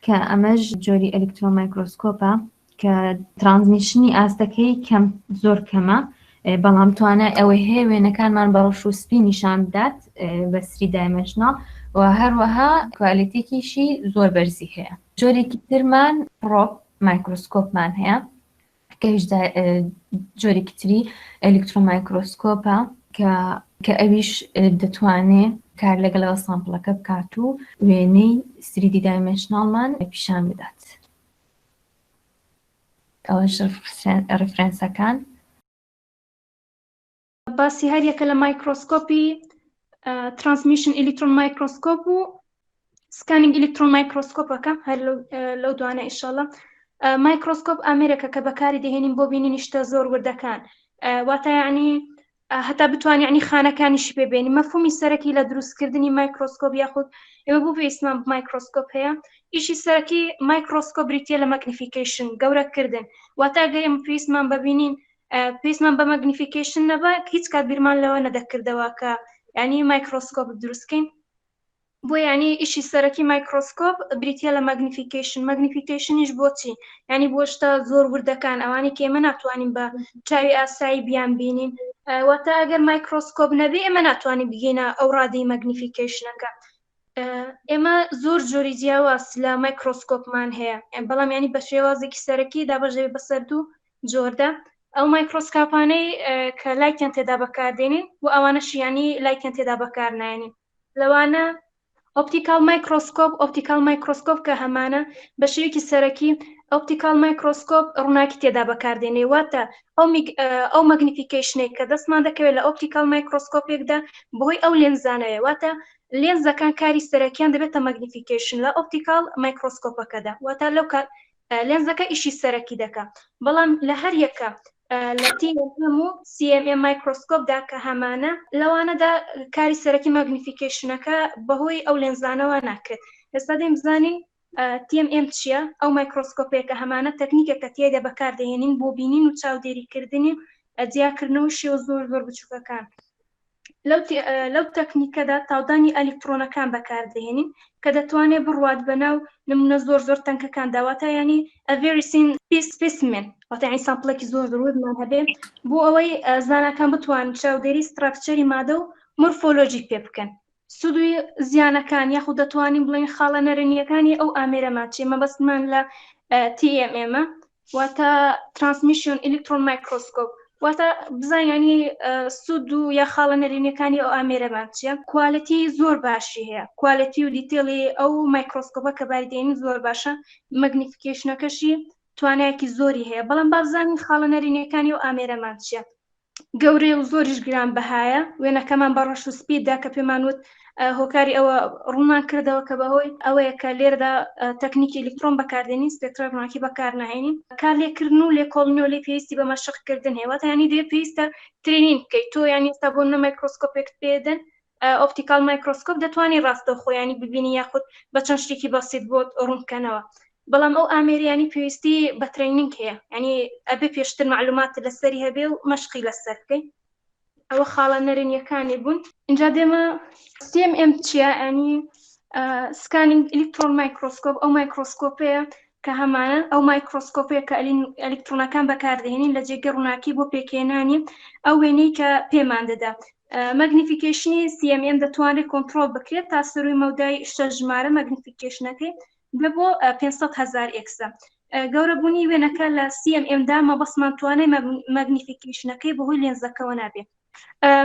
کە ئەمەش جۆری ئەلکترۆن مایکرۆسکۆپە کە ترانزمیشنی ئاستەکەی کەم زۆر کەمە بەڵام توانە ئەوەی هەیە وێنەکانمان بە ڕۆژ و سپی نیشان بدات بە 3 دایمەنشناڵ و هەروەها کوالیتێکیشی زۆر بەرزی هەیە. جۆرێکی ترمان پرۆب مایکرۆسکۆپمان هەیە کە جۆرێکی تری ئەلکترۆن مایکرۆسکۆپە کە ئەویش دەتوانێت کار لەگەڵەوە سامپڵەکە بکات و وێنەی 3D دایمەنشناڵمان پیشان بدات. ئەوەش ڕفرەنسەکان. باسی هەریەکە لە مایکرۆسکۆپی ترانسمیشن ئەلکترۆن مایکرۆسکۆپ و سکانینگ ئەلکترۆن مایکرۆسکۆپەکە هەر لەو دوانە ئینشاڵڵا. مایکرۆسکۆپ ئامێرەکە کە بەکاری دەهێنین بۆ بینینی شتە زۆر وردەکان واتە یعنی هەتا بتوانین یعنی خانەکانیشی پێبێنی. مەفهومی سەرەکی لە دروستکردنی مایکرۆسکۆپ یاخود ئێوە بۆ پێویستمان مایکرۆسکۆپ هەیە ئیشی سەرەکی مایکرۆسکۆپ بریتیە لە مەگنیفیکیشن گەورەکردن واتە ئەگەر ئێمە پێویستمان ببینین پێویستمان بە مەگنیفیکیشن نەبە هیچ کات بیرمان لەوە نەدەکردەوە کە یعنی مایکرۆسکۆپ دروستکەین بۆ یعنی ئیشی سەرەکی مایکرۆسکۆپ بریتیە لە مەگنیفیکیشنیش بۆچی یعنی بۆ شتە زۆر وردەکان ئەوانی کە ئێمە ناتوانین بە چاوی ئاسایی بیان بینین واتە ئەگەر مایکرۆسکۆپ نەبێ ئێمە ناتوانین بگەینە ئەو ڕادەی مەگنیفیکیشنەکە. ئێمە زۆر جۆری جیاواز لە مایکرۆسکۆپمان هەیە بەڵام ینی بە شێوازێکی سەرەکی دابەژێ بەسەر دوو جۆردا ئەو مایکرۆسکاپانەی کە لایتیان تێدا بەکاردێنین و ئەوانەشی ینی لایتیان تێدا بەکارنایێنین لەوانە ئۆپتیکال مایکرۆسکۆپ کە هەمانە بە شێوەیەکی سەرەکی ئۆپتیکال مایکرۆسکۆپ ڕووناکی تێدا بەکاردێنێ واتە ئەو مەگنیفیکیشنێک کە دەستمان دەکەوێت لە ئۆپتیکال مایکرۆسکۆپێکدا بۆی ئەو لێنزانەیە واتە لێنزەکان کاری سەرەکیان دەبێتە مەگنیفیکیشن لە ئۆپتیکال مایکرۆسکۆپەکەدا واتە لەو لێنزەکە ئیشی سەرەکی دەکا بەڵام لە هەر یەکە لە TMM و CMM مایکرۆسکۆپدا کە هەمانە لەوانەدا کاری سەرەکی مەگنیفیکیشنەکە بەهۆی ئەو لێنزانەوە ناکرێت. ئێستا دەیم بزانین TMM چییە؟ ئەو مایکرۆسکۆپێکە هەمانە تەکنیکێکە تێدا بەکاردەهێنین بۆ بینین و چاودێریکردنی جیاکردنەوە شێوە زۆر زۆر بچووکەکان. لەو تەکنیکەدا تاودانی ئەلکترۆنەکان بەکاردەهێنین کە دەتوانێت بڕوات بەناو نمونە زۆر زۆر تەنکەکان داواتە ینی very thin specimen واتە یعنی سامپڵێکی زۆر ڕوودمان هەبێ بۆ ئەوەی زانکان بتوانن چاودێری ستراکچەری مادە و مۆرفۆلۆژیک پێ بکەن. سودوی زیانەکان یاخود دەتوانین بڵێن خاڵە نەرێنیەکانی ئەو ئامێرە ماچێ مەبەستمان لە TMM واتە ترانسمیشن ئەلکترۆن مایکرۆسکۆپ واتە بزان ینی سوود و یا خاڵە نەرینەکانی ئەو ئامێرەمان چیە کوالەتی زۆر باشی هەیە کوالەتی و دیتێڵی ئەو مایکرۆسکۆپە کە باریدێنی زۆر باشە مەگنیفیکیشنەکەشی توانایەکی زۆری هەیە بەڵام بابزانین خاڵە نەرینەکانی ئەو ئامێرەمان چیە گەورەی و زۆریش گران بەهایە وێنەکەمان بە ڕەش و سپیددا کە پێمان وت هۆکاری ئەوە ڕوومان کردەوە کە بەهۆی ئەوەیە کە لێرەدا تەکنیکی ئەلکترۆن بەکاردێنین سپێکترە ڕووناکی بەکار ناهێنین کار لێکردن و لێکۆڵینەوە لێ پێویستی بە مەشقکردن هەیە واتە ینی دەبێت پێویستە ترێنین بکەیت تۆ یانی ئێستا بۆ نە مایکرۆسکۆپێک پێدەن ئۆپتیکال مایکرۆسکۆپ دەتوانانی ڕاستەو خۆیانی ببینی یاخود بە چەند شتێکی بەسیط بۆت ڕوونکەنەوە بەڵام ئەو ئامێریانی پێویستی بە ترێنینگ هەیە ینی ئەبێ پێشتر معلومات لەسەری هەبێ و مەشقی لەسەر بکەین ئەوە خاڵە نەرێنیەکانی بوون اینجا دێمە CMM چیە ینی سکانینگ ئەلکترۆن مایکرۆسکۆپ ئەو مایکرۆسکۆپەیە کە هەمانە ئەو مایکرۆسکۆپەیە کە ئەلکترۆنەکان بەکاردێنین لە جێگە ڕووناکی بۆ پێکێنانی ئەو وێنەی کە پێمان دەدا مەگنیفیکیشنی CMM دەتوانێت کۆنترۆل بکرێت تا سەروی مەودای شتە ژمارە مەگنیفیکیشنەکەی بە بۆ 500,000 ئێکسە گەورەبوونی وێنەکە لە CMMدا مەبەستمان توانای مەگنیفیکیشنەکەی بەهۆی لێنزەکەەوە نابێت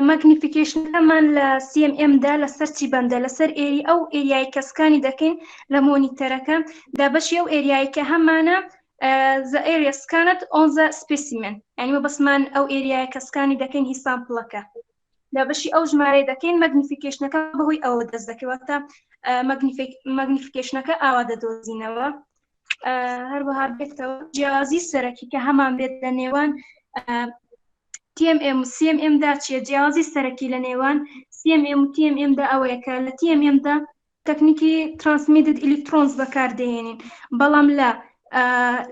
مەگنیفیکیشنەکەمان لە CMMدا لەسەر چی بەندە لەسەر ئێری ئەو ئێریای کەسکانی دەکەین لە مۆنیتەرەکە دا بەشی ئەو ئێریایی کە هەمانە the area scanned on the specimen ینی مەبەستمان ئەو ئێریای کەسکانی دەکەین هی سامپڵەکە دا بەشی ئەو ژمارەی دەکەین مەگنیفیکیشنەکە بەهۆی ئەوە دەست دەکەوێتە مەگنیفیکیشنەکە ئاوا دەدۆزینەوە هەروەها بێتەوە جیازی سەرەکی کە هەمان بێت لە نێوان TMM و CMMدا چیە جیازی سەرەکی لە نێوان CMM و TMMدا ئەوەیە کە لە TMMدا تەکنیکی ترانسمیتد ئەلکترۆنز بەکاردێنین بەڵام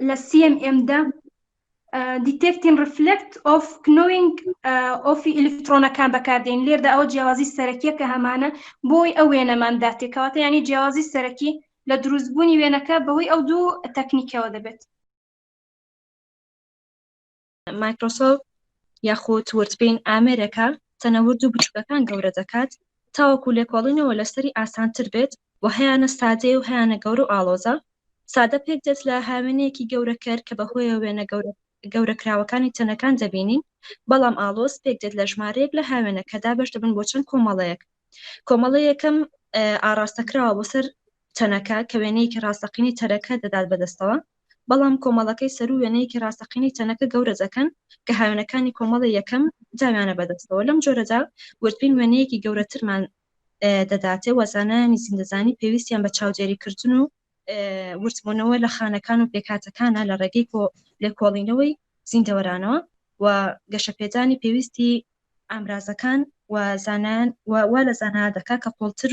لە CMMدا detecting reflect of knowing of ئەلکترۆنەکان بەکاردێنین لێردا ئەوە جیازی سەرەکیە کە هەمانە بۆی ئەو وێنەمان داتێکەوەتە ینی جیازی سەرەکی لە دروستبوونی وێنەکە بەهۆی ئەو دوو تەکنیکەوە دەبێت مایکرۆسۆفت یاخود وردبین ئامێرەکە تەنەورد و بچووکەکان گەورە دەکات تاوەکو لێکۆڵینەوە لەسەری ئاسانتر بێت و هەیانە سادەی و هەیانە گەورە و ئاڵۆزە سادە پێک دێت لە هاوێنەیەکی گەورەکەر کە بەهۆی وێنە گەورەکراوەکانی تەنەکان دەبینین بەڵام ئاڵۆز پێک دێت لە ژمارەیەک لە هاوێنەکەدا بەش دەبن بۆ چەند کۆمەڵەیەک کۆمەڵە یەکەم ئاراستەکراوە بۆ سەر تەنەکە کە وێنەیەکی ڕاستەقینی تەرەکە دەدات بەدەستەوە بەڵام کۆمەڵەکەی سەر و وێنەیەکی ڕاستەقینی تەنەکە گەورە دەکەن کە هاوێنەکانی کۆمەڵە یەکەم داویانە بەدەستەوە لەم جۆرەدا وردبین وێنەیەکی گەورەترمان دەداتێ وەزانانی زیندەزانی پێویستیان بە چاودێریکردن و وردبوونەوە لە خانەکان و پێکاتەکانە لە ڕێگەی لێکۆڵینەوەی زیندەوەرانەوە و گەشەپێدانی پێویستی ئامرازەکان و زانان وا لە زانایادەکە کە قوڵتر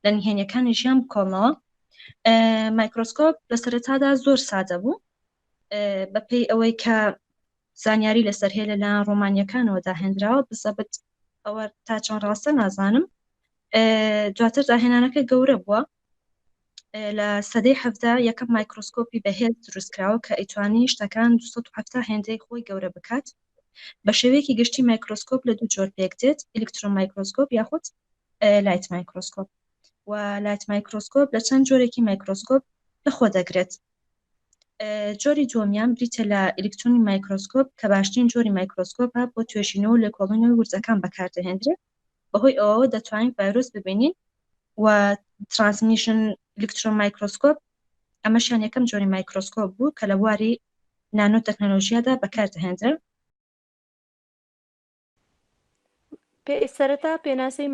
لە نهێنیەکانی ژیان بکۆڵنەوە مایکرۆسکۆپ لە سەرەتادا زۆر سادە بوو بەپێی ئەوەی کە زانیاری لەسەر هەیە لەلایەن ڕۆمانیەکانەوە داهێنراوە بزەبت ئەوە تا چۆن ڕاستە نازانم دواتر داهێنانەکە گەورە بووە لە سەدەی هەفدا یەکەم مایکرۆسکۆپی بەهێز دروستکراوە کە ئەیتوانی شتەکان 270 هێندەی خۆی گەورە بکات بە شێوەیەکی گشتی مایکرۆسکۆپ لە دوو جۆر پێک دێت ئەلکترۆن مایکرۆسکۆپ یاخود لایت مایکرۆسکۆپ و لایت مایکرۆسکۆپ لە چەند جۆرێکی مایکرۆسکۆپ لەخۆ دەگرێت جۆری دووەمیان بریتە لە ئەلکترۆنی مایکرۆسکۆپ کە باشترین جۆری مایکرۆسکۆپە بۆ توێژینەوە و لێکۆڵینەوەی وردەکان بەکاردەهێنرێت بەهۆی ئەوە دەتوانین ڤایرۆس ببینین و ترانسمیشن ئەلکترۆن مایکرۆسکۆپ ئەمەشیان یەکەم جۆری مایکرۆسکۆپ بوو کە لە بواری نانۆ تەکنۆلۆژیادا بەکاردەهێنرێت سەرەتا پێناسەی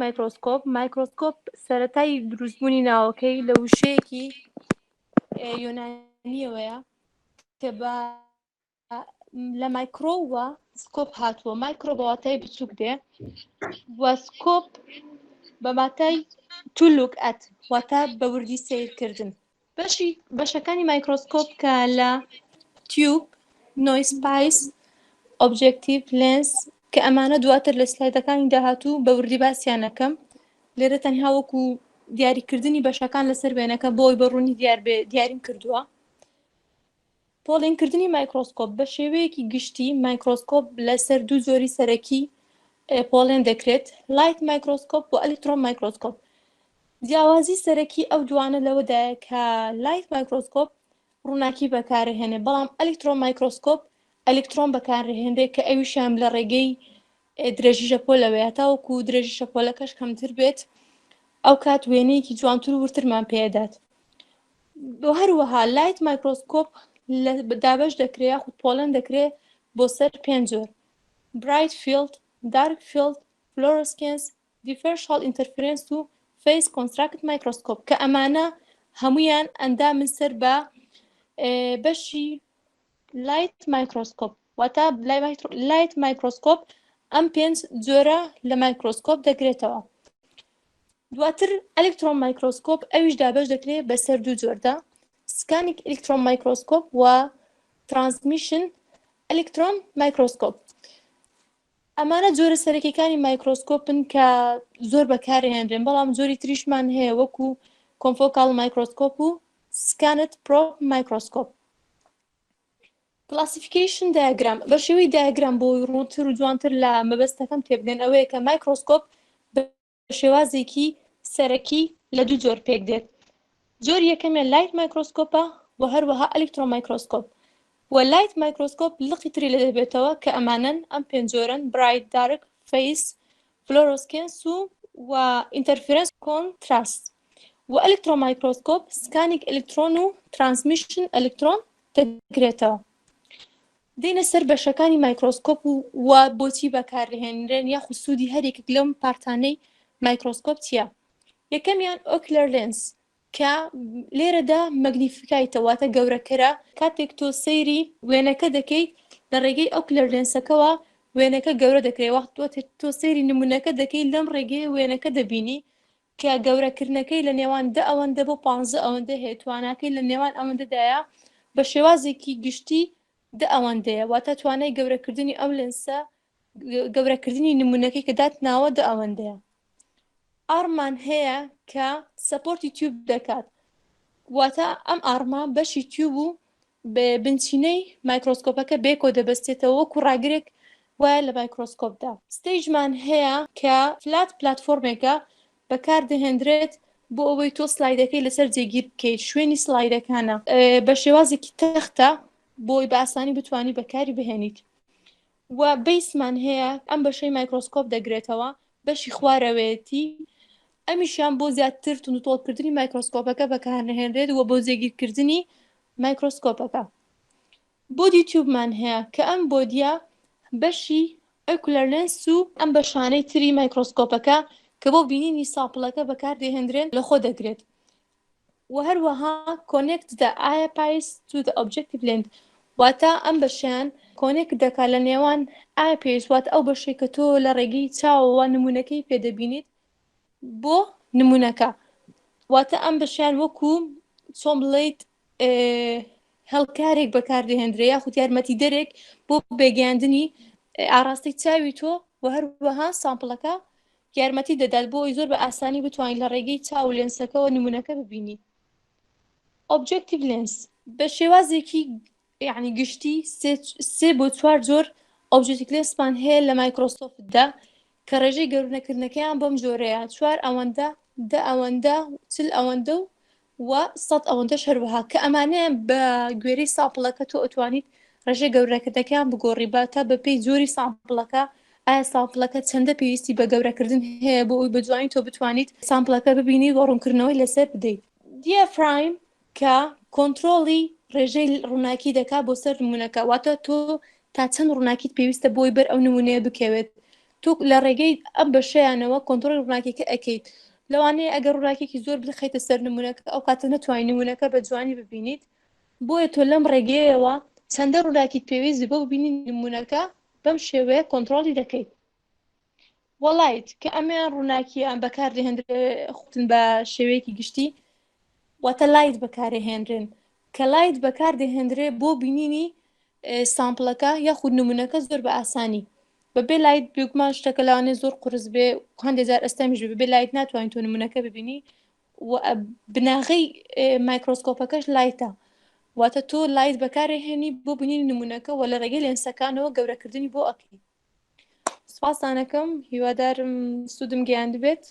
مایکرۆسکۆپ سەرەتای دروستبوونی ناوەکەی لە وشەیەکی یۆنانیەوەیە کە بە لە مایکرۆوە سکۆپ هاتووە مایکرۆ بەواتای بچووک دێ وە سکۆپ بە ماتای تولوک ئەت واتە بە وردی سیرکردن بەشەکانی مایکرۆسکۆپ کە لە تیوب نۆیسپایس ئۆبجێکتیڤ لێنس کە ئەمانە دواتر لە سلایدەکانی داهاتوو بە وردی باسییانەکەم لێرە تەنها وەکو دیاریکردنی بەشەکان لەسەر وێنەکە بۆی بەڕوونی دیاریم کردووە پۆڵینکردنی مایکرۆسکۆپ بە شێوەیەکی گشتی مایکرۆسکۆپ لەسەر دوو زۆری سەرەکی پۆڵێن دەکرێت لایت مایکرۆسکۆپ و ئەلکترۆن مایکرۆسکۆپ جیاوازی سەرەکی ئەو دوانە لەوەدایە کە لایت مایکرۆسکۆپ ڕووناکی بەکارهێنێ بەڵام ئەلکترۆن مایکرۆسکۆپ ئەلکترۆن بەکارهێنرێت کە ئەویشیان لە ڕێگەی درێژی شەپۆلەوەیە تاوەکو درێژی شەپۆلەکەش کەمتر بێت ئەو کات وێنەیەکی جوانتر و ورترمان پێدات. بۆ هەروەها لایت مایکرۆسکۆپ لە دابش دەکرێت یاخود پۆڵەن دەکرێت بۆ سەر 5 جۆر: برايت فیلد، دارک فیلد، فلۆرسکێنس، دیفرەنشیال ئینتەرفێرنس و فیس کۆنستراکت مایکرۆسکۆپ کە ئەمانە هەمویان ئەندامن سەر بە بەشی لایت مایکرۆسکۆپ. واتە لایت مایکرۆسکۆپ ئەم 5 جۆرە لە مایکرۆسکۆپ دەگرێتەوە. دواتر ئەلکترۆن مایکرۆسکۆپ ئەویش دابش دەکرێت بەسەر 2 جۆردا: سکانیک ئەلکترۆن مایکرۆسکۆپ و ترانسمیشن ئەلکترۆن مایکرۆسکۆپ. ئەمانە جۆرە سەرەکیەکانی مایکرۆسکۆپن کە زۆر بەکارهێنرێن بەڵام جۆری تریشمان هەیە وەکو کۆنفۆکال مایکرۆسکۆپ و سکانت پرۆ مایکرۆسکۆپ. کلاسیفیکیشن دایاگرام بە شێوەی دایاگرام بۆ ڕوونتر و جوانتر لە مەبەستەکەم تێبگەن ئەوەیە کە مایکرۆسکۆپ بە شێوازێکی سەرەکی لە 2 جۆر پێک دێت. جۆر یەکەمیان لایت مایکرۆسکۆپە و هەروەها ئەلکترۆن مایکرۆسکۆپ. و لایت مایکرۆسکۆپ لقی تری لە دەبێتەوە کە ئەمانن ئەم 5 جۆرن: برايت، دارک، فیس، فلۆرسکێنس و ئینتەرفێرنس کۆنتراست. و ئەلکترۆن مایکرۆسکۆپ سکانیک ئەلکترۆن و ترانسمیشن ئەلکترۆن دەگرێتەوە. دێنە سەر بەشەکانی مایکرۆسکۆپ و بۆچی بەکارهێنرێن یاخود سوودی هەرێکێک لەم پارتانەی مایکرۆسکۆپ چییە؟ یەکەمیان ئۆکلەر لێنس کە لێرەدا مەگنیفیکایتەوە واتە گەورەکەرە. کاتێک تۆ سەیری وێنەکە دەکەیت لە ڕێگەی ئۆکلەر لێنسەکەەوە وێنەکە گەورە دەکرێت. وەخت تۆ سەیری نمونونەکە دەکەیت لەم ڕێگەی وێنەکە دەبینی کە گەورەکردنەکەی لە نێوان 10 ئەوەندە بۆ 15 ئەوەندە هەیە، تواناکەی لە نێوان ئەوەندەدایە بە شێوازێکی گشتی 10 ئەوەندەیە. واتە توانای گەورەکردنی ئەم لێنسە گەورەکردنی نمونونەکەی کە دات ناوە 10 ئەوەندەیە. ئارمان هەیە کە سەپۆرتی تیوب دەکات. واتە ئەم ئارما بەشی تیوب و بنچینەی مایکرۆسکۆپەکە بێکۆ دەبەستێتەوە وەکو ڕاگرێک وایە لە مایکرۆسکۆپدا. ستەیجمان هەیە کە فلات پلاتفۆرمێکە بەکاردەهێنرێت بۆ ئەوەی تۆ سلایدەکەی لەسەر جێگیر بکەیت. شوێنی سلایدەکانە بە شێوازێکی تەختە بۆی بە ئاسانی بتوانی بەکاری بهێنیت. و بیسمان هەیە ئەم بەشەی مایکرۆسکۆپ دەگرێتەوە بەشی خوارەوەیەتی. ئەمیشیان بۆ زیاتر تونوتۆڵکردنی مایکرۆسکۆپەکە بەکارهێنرێت و بۆ جێگیرکردنی مایکرۆسکۆپەکە. بۆدی تیوبمان هەیە کە ئەم بۆدیە بەشی ئۆکولەر لێنس و ئەم بەشانەی تری مایکرۆسکۆپەکە کە بۆ بینینی ساپڵەکە بەکاردەهێنرێن لەخۆ دەگرێت. و هەروەها connect the eyepiece to the objective lens واتە ئەم بەشیان کۆنێک دەکات لە نێوان eyepiece واتە ئەو بەشەی کە تۆ لە ڕێگەی چاوەوە نمونونەکەی پێدەبینیت بۆ نمونونەکە. واتە ئەم بەشیان وەکو چۆن بڵێیت هەڵکارێک بەکاردەهێنرێ یاخود یارمەتی دەرێک بۆ بێگەاندنی ئاڕاستی چاوی تۆ و هەروەها سامپڵەکە یارمەتی دەدات بۆ ئەوی زۆر بە ئاسانی بتوانین لە ڕێگەی چاو لێنسەکەەوە نمونونەکە ببینی. ئۆبجێکتیڤ لێنس بە شێوازێکی یعنی گشتی 3 بۆ 4 جۆر ئۆبجێکتیڤ لێنسمان هەیە لە مایکرۆسکۆپدا کە ڕێژەی گەورەکردنەکەیان بەم جۆرەیە: 4 ئەوەندە، 10 ئەوەندە، 40 ئەوەندە و 100 ئەوەندەش هەروەها کە ئەمانەیە بە گوێرەی ساپڵەکە تۆ ئەتوانیت ڕێژەی گەورەکردنەکەیان بگۆڕی باتە بەپێی جۆری سامپڵەکە ئایا سامپڵەکە چەندە پێویستی بە گەورەکردن هەیە بۆ ئەوی بەجوانی تۆ بتوانیت سامپڵەکە ببینی و ڕوونکردنەوەی لەسەر بدەیت. دیافرایم کە کۆنترۆڵی ڕێژەی ڕووناکی دەکات بۆ سەر نمونونەکە واتە تۆ تا چەند ڕووناکیت پێویستە بۆی بەر ئەو نمونەیە بکەوێت. تۆ لە ڕێگەی ئەم بەشەیانەوە کۆنترۆڵی ڕووناکیەکە ئەەکەیت. لەوانەیە ئەگەر ڕووناکێکی زۆر بخەیتە سەر نمونونەکە ئەو کاتە نەتوانین نمونونەکە بە جوانی ببینیت. بۆیە تۆ لەم ڕێگەیەوە چەندە ڕووناکیت پێویست بۆ ببینی نمونونەکە بەم شێوەیە کۆنترۆڵی دەکەیت. وەڵایت کە ئەمیان ڕووناکییان بەکاردەهێنرێن بە شێوەیەکی گشتی واتە لایت بەکارهێنرێن کە لایت بەکاردەهێنرێ بۆ بینینی سامپڵەکە یاخود نمونونەکە زۆر بە ئاسانی. بەبێ لایت بێگومان شتەکە لەوانێ زۆر قورس بێ هەندێک جار ئەستەمیش بێ بەبێ لایت ناتوانین تۆ نمونونەکە ببینی و بناغەی مایکرۆسکۆپەکەش لایتە واتە تۆ لایت بەکارهێنی بۆ بینینی نمونونەکە و لە ڕێگەی لێنسەکانەوە گەورەکردنی بۆ ئەکەی. سوپاسانەکەم، هیوادارم سوودم گەیاند بێت.